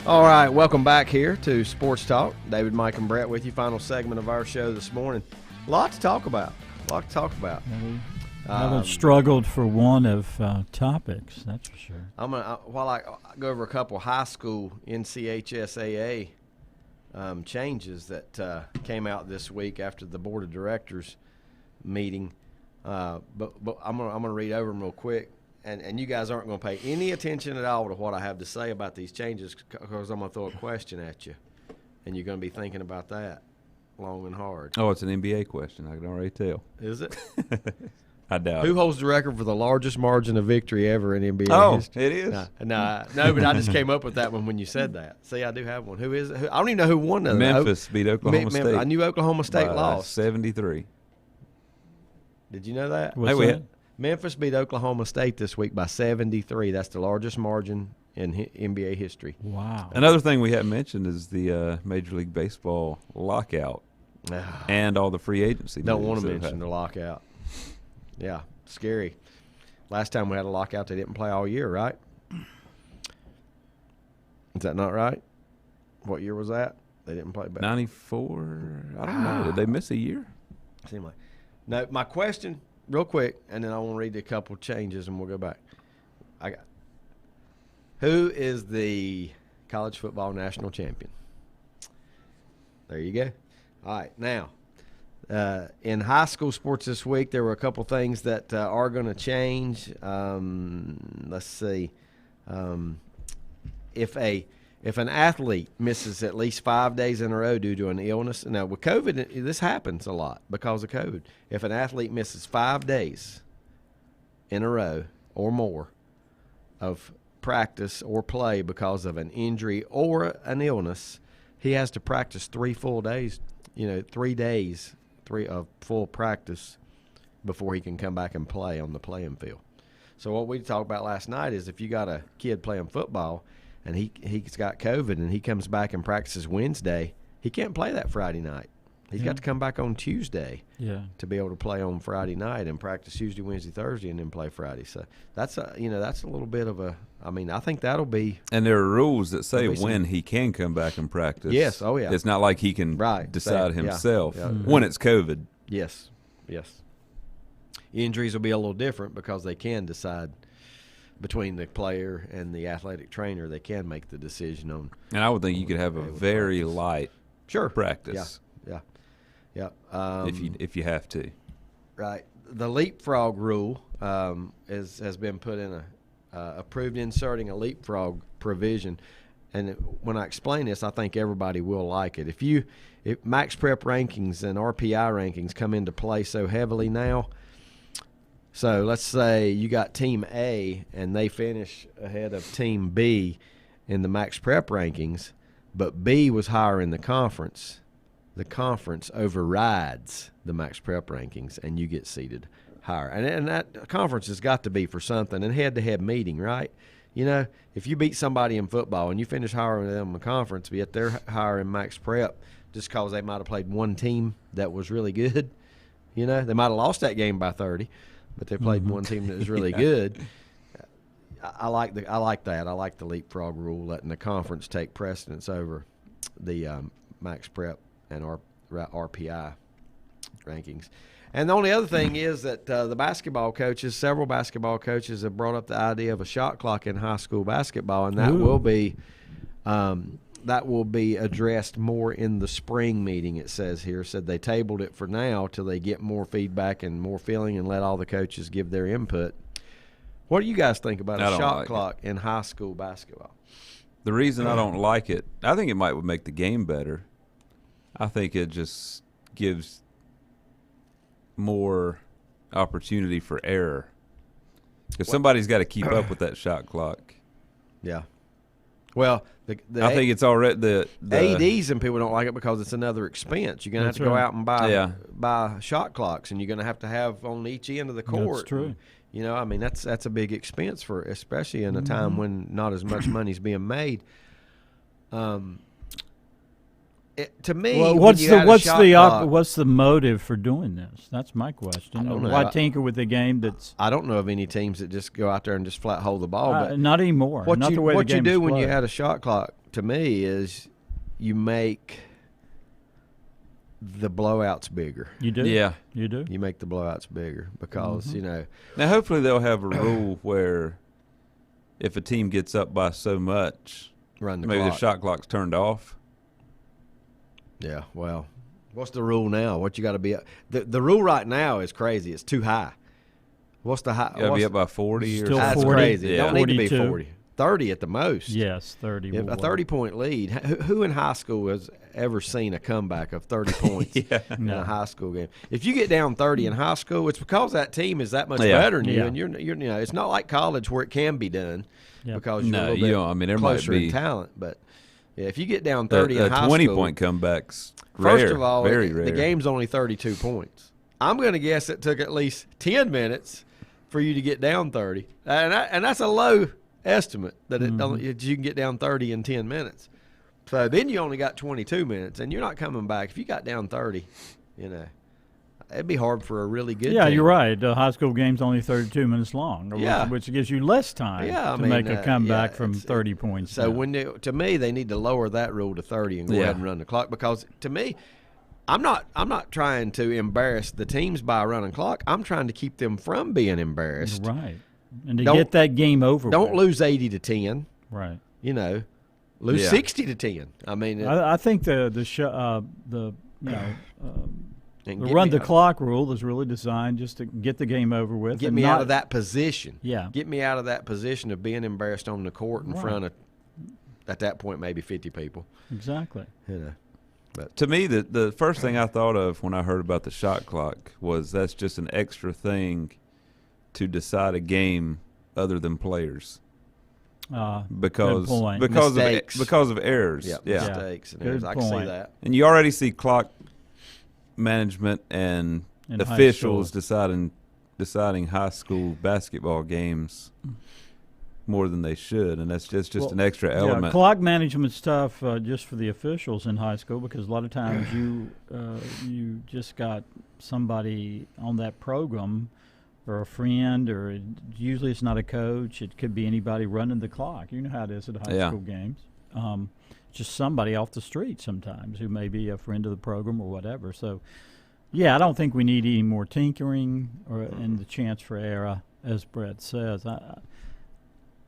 All right, welcome back here to Sports Talk. David, Mike, and Brett with you. Final segment of our show this morning. A lot to talk about. I haven't struggled for one of topics, that's for sure. While I go over a couple high school NCHSAA changes that came out this week after the board of directors meeting, but I'm gonna read over them real quick. And you guys aren't going to pay any attention at all to what I have to say about these changes because I'm going to throw a question at you, and you're going to be thinking about that long and hard. Oh, it's an NBA question. I can already tell. Is it? I doubt Who it. holds the record for the largest margin of victory ever in NBA history? Oh, it is? No, but I just came up with that one when you said that. See, I do have one. Who is it? I don't even know who won that. Memphis beat Oklahoma State. I knew Oklahoma State lost. 73. Did you know that? What's that? Memphis beat Oklahoma State this week by 73. That's the largest margin in NBA history. Wow. Another thing we haven't mentioned is the Major League Baseball lockout and all the free agency. Don't want to mention the lockout. Yeah, scary. Last time we had a lockout, they didn't play all year, right? Is that not right? What year was that? They didn't play back. 94. I don't know. Did they miss a year? Seemed like. No, my question, real quick, and then I want to read a couple changes, and we'll go back. Who is the college football national champion? There you go. All right, now, in high school sports this week, there were a couple things that are going to change. Let's see. If an athlete misses at least 5 days in a row due to an illness, now with COVID, this happens a lot because of COVID. If an athlete misses 5 days in a row or more of practice or play because of an injury or an illness, he has to practice 3 full days, 3 days of full practice before he can come back and play on the playing field. So what we talked about last night is if you got a kid playing football and he's got COVID and he comes back and practices Wednesday, he can't play that Friday night. He's got to come back on Tuesday to be able to play on Friday night and practice Tuesday, Wednesday, Thursday, and then play Friday. So that's a little bit of a. I mean, I think that'll be. And there are rules that say when he can come back and practice. Yes. Oh yeah. It's not like he can decide himself when it's COVID. Yes. Injuries will be a little different because they can decide. Between the player and the athletic trainer, they can make the decision on. And I would think you could have a very light practice. Yeah. If you have to. Right. The leapfrog rule has been put in approved inserting a leapfrog provision. And when I explain this, I think everybody will like it. If Max Prep rankings and RPI rankings come into play so heavily now. So let's say you got Team A and they finish ahead of Team B in the Max Prep rankings, but B was higher in the conference. The conference overrides the Max Prep rankings, and you get seated higher. And that conference has got to be for something, and head-to-head meeting, right? You know, if you beat somebody in football and you finish higher than them in the conference, yet they're higher in max prep just because they might have played one team that was really good. You know, they might have lost that game by 30, but they played one team that was really good. I like that. I like the leapfrog rule, letting the conference take precedence over the max prep and RPI rankings. And the only other thing is that several basketball coaches have brought up the idea of a shot clock in high school basketball, and that will be addressed more in the spring meeting. It says here, said they tabled it for now till they get more feedback and more feeling and let all the coaches give their input. What do you guys think about a shot clock in high school basketball? The reason I don't like it, I think it might would make the game better. I think it just gives more opportunity for error because somebody's got to keep up with that shot clock. Yeah. Well, I think it's already the ADs and people don't like it because it's another expense. You're going to have to go out and buy shot clocks, and you're going to have on each end of the court. That's true. You know, I mean, that's a big expense especially in a time when not as much money's being made. To me, well, what's the motive for doing this? That's my question. I don't know. Why tinker with a game that's? I don't know of any teams that just go out there and just flat hold the ball. But not anymore. What you do when you played. add a shot clock, to me, is you make the blowouts bigger. You do. Yeah, you do. You make the blowouts bigger because you know. Now, hopefully, they'll have a rule where if a team gets up by so much, maybe the shot clock's turned off. Yeah, well, what's the rule now? What you got to be the rule right now is crazy. It's too high. What's the high? You got to be up by 40 Still or that's 40, crazy. Yeah. Don't need to be 42. 40. 30 at the most. Yes, 30. A 30-point lead. Who in high school has ever seen a comeback of 30 points in a high school game? If you get down 30 in high school, it's because that team is that much better than you, and you're you know, it's not like college where it can be done because you're a little bit closer in talent, but. Yeah, if you get down 30 in high school, 20-point comebacks. First of all, very rare. The game's only 32 points. I'm going to guess it took at least 10 minutes for you to get down 30, and that's a low estimate that you can get down 30 in 10 minutes. So then you only got 22 minutes, and you're not coming back. If you got down 30, you know, it'd be hard for a really good team. You're right. The high school game's only 32 minutes long, which gives you less time to make a comeback from 30 points. So to me, they need to lower that rule to 30 and go ahead and run the clock because to me, I'm not trying to embarrass the teams by running clock. I'm trying to keep them from being embarrassed. Right. And to get that game over. Don't lose 80 to 10. Right. You know, lose 60 to 10. I mean, I think the run the clock rule is really designed just to get the game over with. Get me out of that position. Yeah. Get me out of that position of being embarrassed on the court in front of, at that point, maybe 50 people. Exactly. You know. But to me, the first thing I thought of when I heard about the shot clock was that's just an extra thing to decide a game other than players. Because of errors. Yep, mistakes and errors. I can see that. And you already see clock management and officials deciding high school basketball games more than they should, and that's just an extra element. Yeah, clock management stuff just for the officials in high school because a lot of times you just got somebody on that program or a friend, or usually it's not a coach. It could be anybody running the clock. You know how it is at high school games. Just somebody off the street sometimes who may be a friend of the program or whatever. So, yeah, I don't think we need any more tinkering and the chance for error, as Brett says.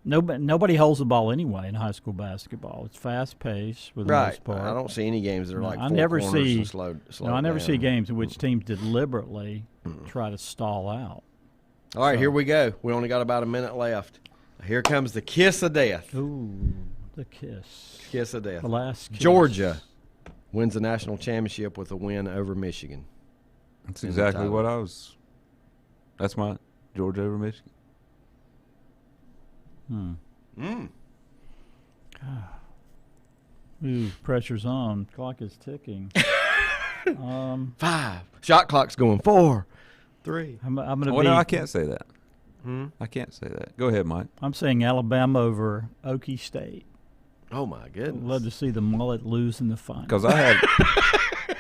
Nobody holds the ball anyway in high school basketball. It's fast-paced for the most part. I don't see any games that are like I never see games in which Mm-hmm. teams deliberately try to stall out. All right, here we go. We only got about a minute left. Here comes the kiss of death. Ooh, the kiss. Kiss of death. The last kiss. Georgia wins the national championship with a win over Michigan. That's exactly what I was. That's my Georgia over Michigan. Ooh, pressure's on. Clock is ticking. 5. Shot clock's going. 4, 3. I'm gonna no, I can't say that. I can't say that. Go ahead, Mike. I'm saying Alabama over Okie State. Oh my goodness! I'd love to see the mullet lose in the final. Because I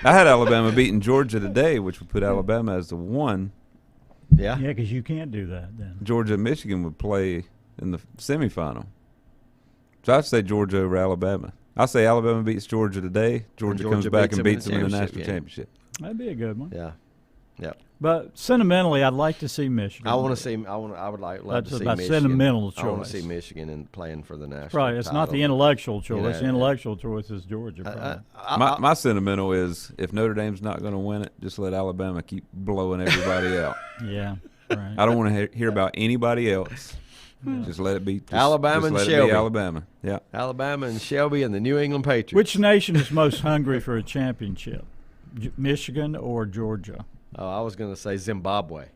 had Alabama beating Georgia today, which would put Alabama as the 1. Yeah. Yeah, because you can't do that then. Georgia and Michigan would play in the semifinal. So I'd say Georgia over Alabama. I say Alabama beats Georgia today. Georgia comes back and beats them in the national championship. That'd be a good one. Yeah. Yep. But sentimentally, I'd like to see Michigan. I want to see. I would love to see about Michigan. sentimental choice. I want to see Michigan and playing for the national. Right. It's title. not the intellectual choice. You know, the intellectual choice is Georgia. My sentimental is if Notre Dame's not going to win it, just let Alabama keep blowing everybody out. Yeah. Right. I don't want to hear about anybody else. Yeah. Just let it be Alabama and let Shelby. It be Alabama. Yeah. Alabama and Shelby and the New England Patriots. Which nation is most hungry for a championship? Michigan or Georgia? Oh, I was going to say Zimbabwe.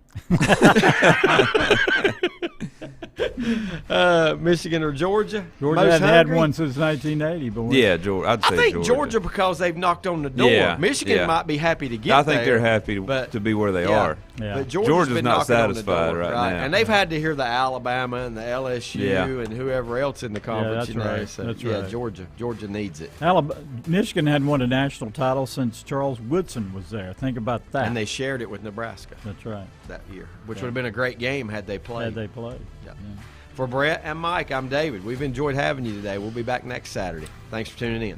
Michigan or Georgia? Georgia most hasn't hungry? had one since 1980. But Yeah, Georgia. I'd say I think Georgia because they've knocked on the door. Yeah, Michigan yeah. might be happy to get I think there, they're happy to be where they are. Yeah. But Georgia's been not knocking on the satisfied door, right now. And they've had to hear the Alabama and the LSU Yeah. and whoever else in the conference. that's you know, right. So, That's yeah, right. Georgia needs it. Michigan hadn't won a national title since Charles Woodson was there. Think about that. And they shared it with Nebraska That's right. that year, which would have been a great game had they played. Had they played. Yeah. For Brett and Mike, I'm David. We've enjoyed having you today. We'll be back next Saturday. Thanks for tuning in.